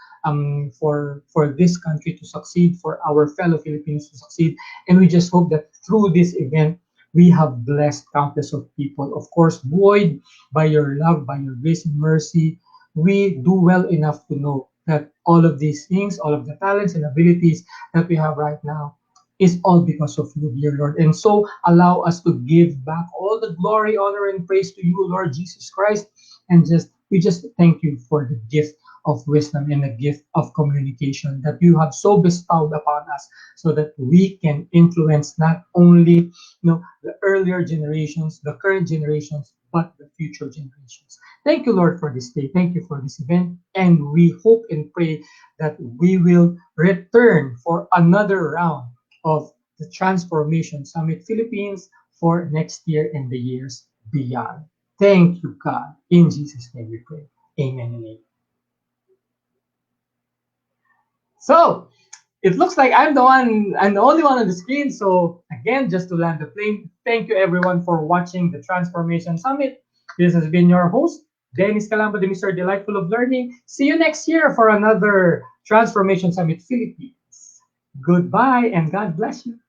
for this country to succeed, for our fellow Filipinos to succeed. And we just hope that through this event, we have blessed countless of people. Of course, buoyed by your love, by your grace and mercy, we do well enough to know that all of these things, all of the talents and abilities that we have right now, is all because of you, dear Lord. And so allow us to give back all the glory, honor, and praise to you, Lord Jesus Christ. And we just thank you for the gift of wisdom and the gift of communication that you have so bestowed upon us, so that we can influence not only the earlier generations, the current generations, but the future generations. Thank you, Lord, for this day. Thank you for this event. And we hope and pray that we will return for another round of the Transformation Summit Philippines for next year and the years beyond. Thank you, God. In Jesus' name we pray. Amen and amen. So it looks like I'm the only one on the screen. So again, just to land the plane, thank you everyone for watching the Transformation Summit. This has been your host, Dennis Calamba, the Mr. Delightful of Learning. See you next year for another Transformation Summit Philippines. Goodbye and God bless you.